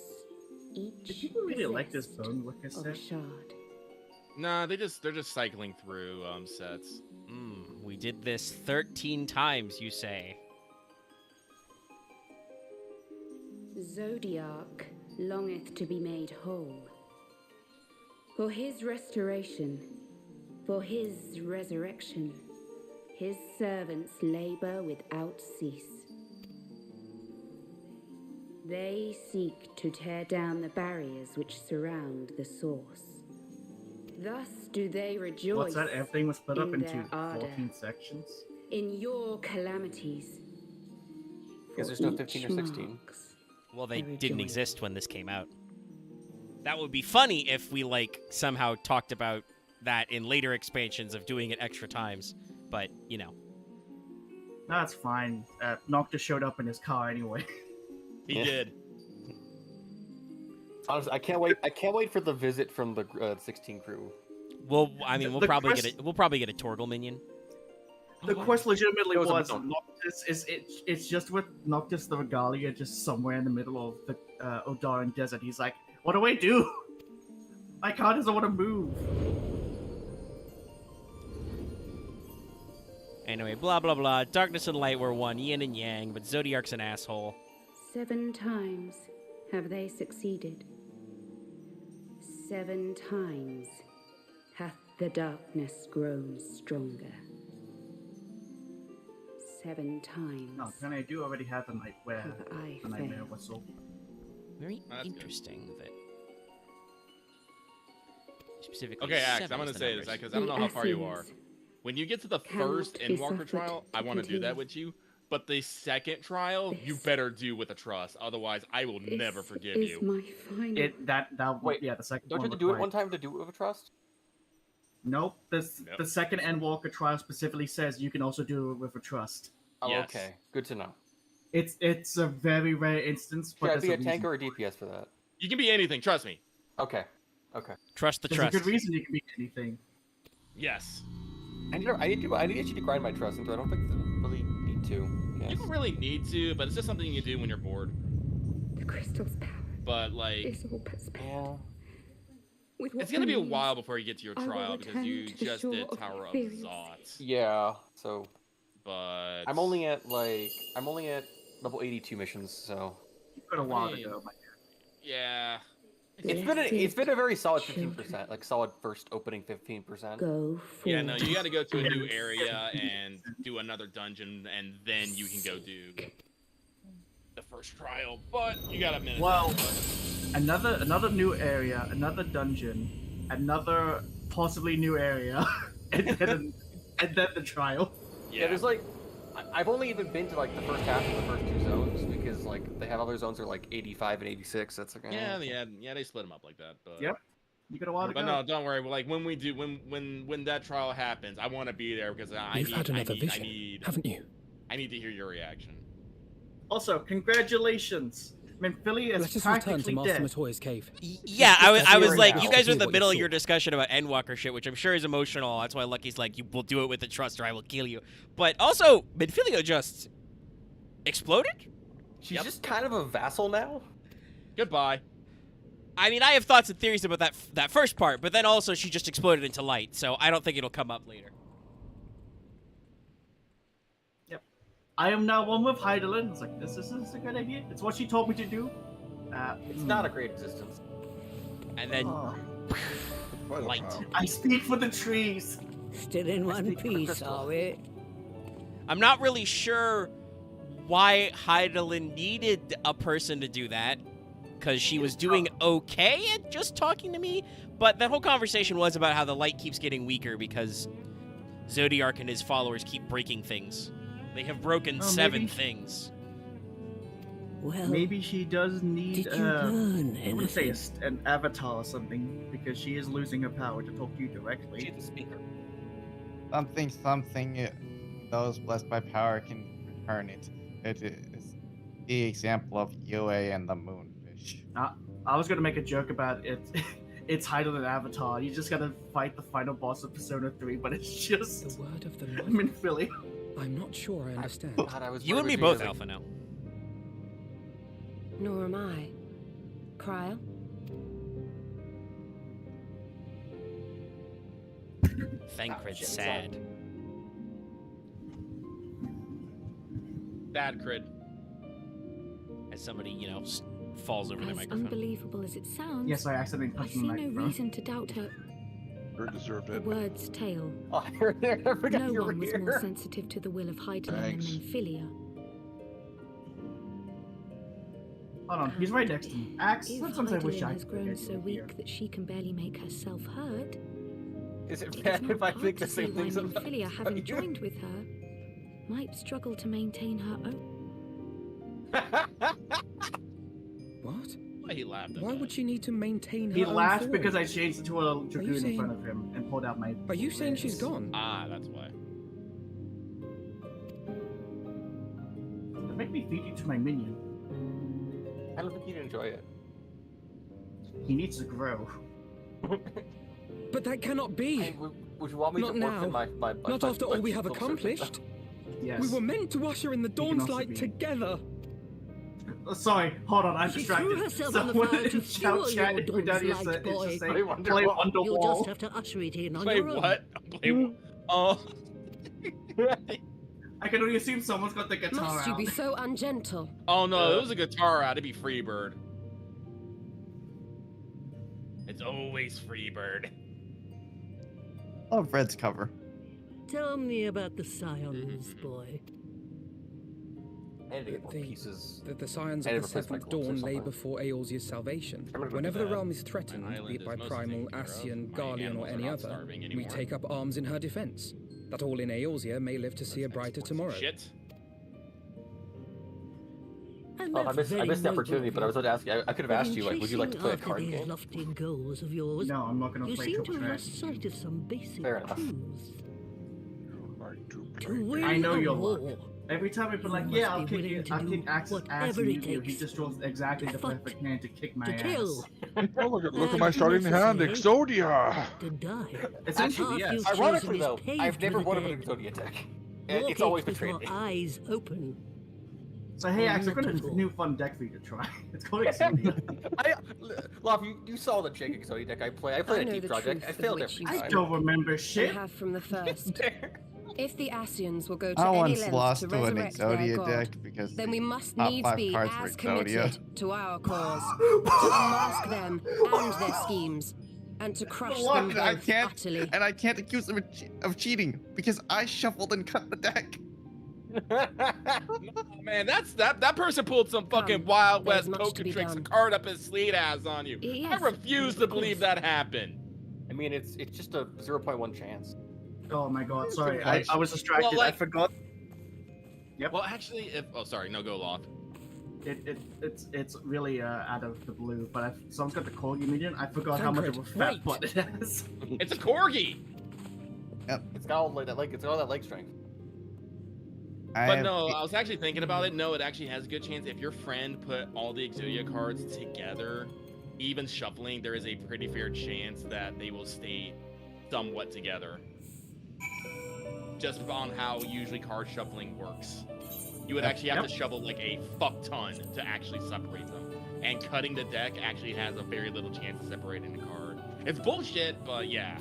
each Did people really like this possessed bone wicker of a set? shard. Nah, they're just cycling through sets. We did this 13 times, you say. Zodiac longeth to be made whole. For his restoration, for his resurrection, his servants labor without cease. They seek to tear down the barriers which surround the source. Thus do they rejoice What's that? Everything was split up in into their ardor. 14 sections. In your calamities. Because For there's no each 15 or 16. marks Well, they a didn't rejoice. exist when this came out. That would be funny if we, somehow talked about that in later expansions of doing it extra times. But, That's fine. Noctis showed up in his car anyway. He did. Honestly, I can't wait. I can't wait for the visit from the 16 crew. Well, I mean, we'll The probably quest- we'll probably get a Torgal minion. The quest legitimately That was a was villain. Noctis. It's just with Noctis the Regalia just somewhere in the middle of the Odaran Desert. He's like, what do I do? My car doesn't want to move. Anyway, blah, blah, blah. Darkness and light were one, yin and yang, but Zodiac's an asshole. 7 times have they succeeded. 7 times hath the darkness grown stronger. 7 times No, and I do already have the Nightmare, have I the Nightmare failed. Whistle. Very That's good. interesting that... Specifically, Okay, Axe, 7 I'm gonna is the say this numbers. because I don't know how far you are. Assassins When you get to the cannot first be Endwalker suffered trial, I to want to do that continue. with you. But the second trial, you This better do with a trust. Otherwise, I will never This forgive is you. my final. That Wait, yeah, the second Don't you one have to do it required- one time to do it with a trust? Nope. Nope. The second Endwalker trial specifically says you can also do it with a trust. Oh, Yes. okay. Good to know. It's a very rare instance, but Should I there's be a a tank reason. or a DPS for that? You can be anything, trust me. Okay. Okay. Trust the There's trust. a good reason you can be anything. Yes. I need actually to grind my trust into. I don't think I really need to. You Yes. don't really need to, but it's just something you do when you're bored. The crystal's power But like, is all but spent. Yeah. It's gonna be a while before you get to your trial because you just did Tower of Zot. Yeah, so. But I'm only at level 82 missions, so. You've got a while to go, my yeah. It's been a very solid 15%, like solid first opening 15%. Yeah, no, you got to go to a new area and do another dungeon, and then you can go do the first trial. But you got a minute. Well, another new area, another dungeon, another possibly new area, and then the trial. Yeah, there's like, I've only even been to like the first half of the first 2 zones because like they have other zones that are like 85 and 86. That's like yeah, they split them up like that. But yep, you got a while to go. But no, don't worry. Like when we do, when that trial happens, I want to be there because You've had another vision, haven't you? I need to hear your reaction. Also, congratulations. Minfillia is Let us practically return to Master dead. Matoya's cave. Yeah, I was like, you guys are in the middle of your discussion about Endwalker shit, which I'm sure is emotional. That's why Lucky's like, you will do it with the trust or I will kill you. But also, Minfillia just exploded? She's just kind of a vassal now. Goodbye. I mean, I have thoughts and theories about that first part, but then also she just exploded into light, so I don't think it'll come up later. Yep. I am now one with Heidelin. It's like, this is a good idea. It's what she told me to do. It's not a great existence. And then... light. I speak for the trees. Still in one piece, are we? I'm not really sure why Heidelin needed a person to do that, because she was doing okay at just talking to me, but that whole conversation was about how the light keeps getting weaker because Zodiark and his followers keep breaking things. They have broken 7 things. Well, maybe she does need did you learn I would say an avatar or something, because she is losing her power to talk to you directly. She's a speaker. Something those blessed by power can return it. It is the example of Yue and the moonfish. I was gonna make a joke about it. It's Heidelin Avatar. You just gotta fight the final boss of Persona 3, but it's just the word of the Lord. Minfillia. I'm not sure I understand. You and me both, Alphinaud. Nor am I. Krile? Thancred's sad. Thancred. As somebody, you know, falls over their As microphone. unbelievable as it sounds, Yes, I accidentally I touched see the no microphone. reason to doubt her. You deserved The it. word's tale. Oh, I forgot No you were one was here. more sensitive to the will of Heidelin than Thanks. Minfillia. Hold on, he's right next to me. Axe, If sometimes I wish Heidelin I has could grown get so you here. weak that she can barely make herself heard, Is it it is bad not if I hard think to the see same why things about Minfillia, you? having joined with her, might struggle to maintain her own. What? Why he laughed at Why that? would she need to maintain her He own laughed form? because I changed it to a you dragoon in saying- front of him and pulled out my. Are you saying she's gone? Ah, that's why. Make me feed you to my minion. I don't think you'd enjoy it. He needs to grow. But that cannot be. Would you want me Not to now. orphan my Not after all we have little servant? accomplished. Yes. We were meant to usher in the can dawn's also light be- together. Oh, sorry, hold on, I'm She distracted. threw herself on the Someone fire to in fuel chat your if dawn's Down light, is boy. just saying, Play play Wonderwall. You'll Wonderwall. just have to usher it in on Play your own. what? Play oh. I can only assume someone's got the guitar Must you out. be so ungentle? Oh no, it was a guitar out. It'd be Freebird. It's always Freebird. Oh, Fred's cover. Tell me about the scions, boy. And to get more pieces. The scions And of the replace my seventh corpse or dawn lay something. before Aeolsia's salvation. I'm gonna go Whenever do the that. realm is threatened, My island be it by is mostly Primal, taken care of. Asian, My Garlean, or animals are any not other, starving we anymore. take up arms in her defense. That all in Aeolsia may live to see a brighter tomorrow. Shit. And Oh, I that's missed very the noble opportunity, of but I was about to ask you. I could have But asked in you, like, would you like to chasing play a after card these game? lofty goals of yours, No, I'm not gonna you play seem to triple have lost strategy. sight of some basic Fair enough. clues. To I win know a your war, luck. Every time I've been You like, must yeah, I'll be kick willing you, to I'll do kick Axe's ass whatever and it you do. He takes just draws exactly to the fight, perfect hand to kick my to ass. kill, Oh, look at And my if starting hand, necessary, Exodia. to die. Essentially, The yes. path you've Ironically, chosen is though, I've paved never with won the an dead. Exodia deck. Walk It's always it with betrayed your me. eyes open. So hey, Axe, I've got a new fun deck for you to try. It's called Exodia. Love, you saw the Jake Exodia deck I play. I played a deep project. I failed every time. I don't remember shit. I have from the first. If the Asians will go to I any once lengths lost to to an resurrect their Exodia god, deck because then we must top needs 5 be cards were as Exodia. committed to our cause, to unmask them and their schemes, and to crush them both utterly. And I can't accuse them of cheating because I shuffled and cut the deck. No, man, that person pulled some fucking Wild West poker tricks, a card up his sleeve ass on you. Yes, I refuse to believe that happened. I mean, it's just a 0.1 chance. Oh my god, sorry, I was distracted. Well, like, I forgot. Yep. Well, actually, sorry, no, go Loth. It's really out of the blue, but someone's got the corgi minion. I forgot how much of a fat butt it has. It's a corgi. Yep. It's got all that leg strength. But no, I was actually thinking about it. No, it actually has a good chance. If your friend put all the Exodia cards together, even shuffling, there is a pretty fair chance that they will stay somewhat together. Just on how usually card shuffling works. You would actually have to shuffle like a fuck ton to actually separate them. And cutting the deck actually has a very little chance of separating the card. It's bullshit, but yeah.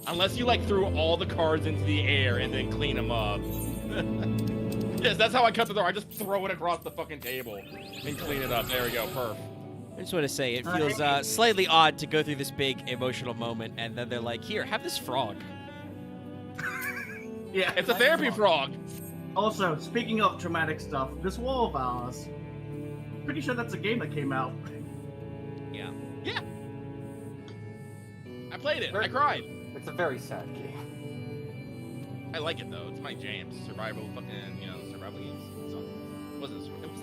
Unless you like threw all the cards into the air and then clean them up. Yes, that's how I cut the door. I just throw it across the fucking table and clean it up. There we go, perf. I just want to say, it feels slightly odd to go through this big emotional moment, and then they're like, here, have this frog. Yeah, it's a therapy frog. Also, speaking of traumatic stuff, this war of ours, pretty sure that's a game that came out. Yeah. Yeah. I played it. I cried. It's a very sad game. I like it though. It's my jam. Survival, fucking, survival games. It wasn't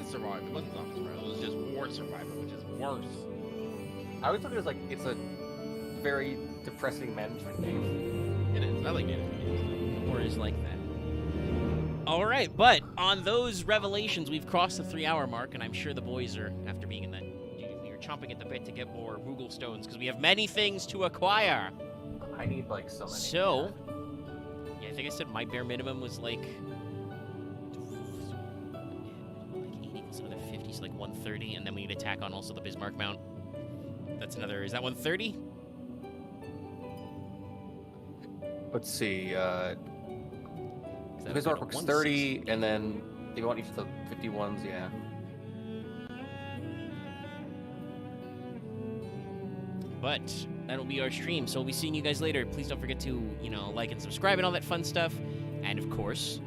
survival. It wasn't zombie survival. It was just war survival, which is worse. I always look at it as like it's a very depressing management game. It is. I like management games. War is like that. All right, but on those revelations, we've crossed the 3-hour mark, and I'm sure the boys are, after being in that, you're chomping at the bit to get more Moogle stones because we have many things to acquire. I need like so many. So, yeah, I think I said my bare minimum was like 80, so another 50, so like 130, and then we need to tack on also the Bismarck mount. That's another. Is that 130? Let's see. Bismarck works 30, and then if you want each of the 51s, yeah. But that'll be our stream, so we'll be seeing you guys later. Please don't forget to, like and subscribe and all that fun stuff. And of course,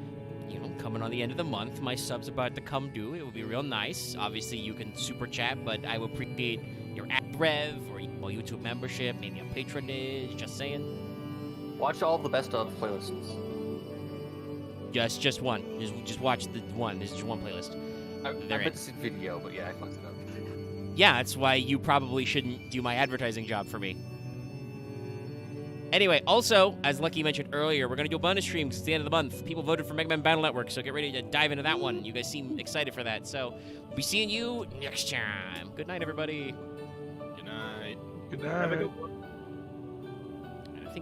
coming on the end of the month, my sub's about to come due. It will be real nice. Obviously, you can super chat, but I will appreciate your ad rev or YouTube membership, maybe a patronage. Just saying. Watch all the best of playlists. Just one. Just watch the one. This is just one playlist. I meant to see video, but yeah, I fucked it up. Yeah, that's why you probably shouldn't do my advertising job for me. Anyway, also, as Lucky mentioned earlier, we're going to do a bonus stream because it's the end of the month. People voted for Mega Man Battle Network, so get ready to dive into that one. You guys seem excited for that. So, we'll be seeing you next time. Good night, everybody. Good night. Good night. Have a good one.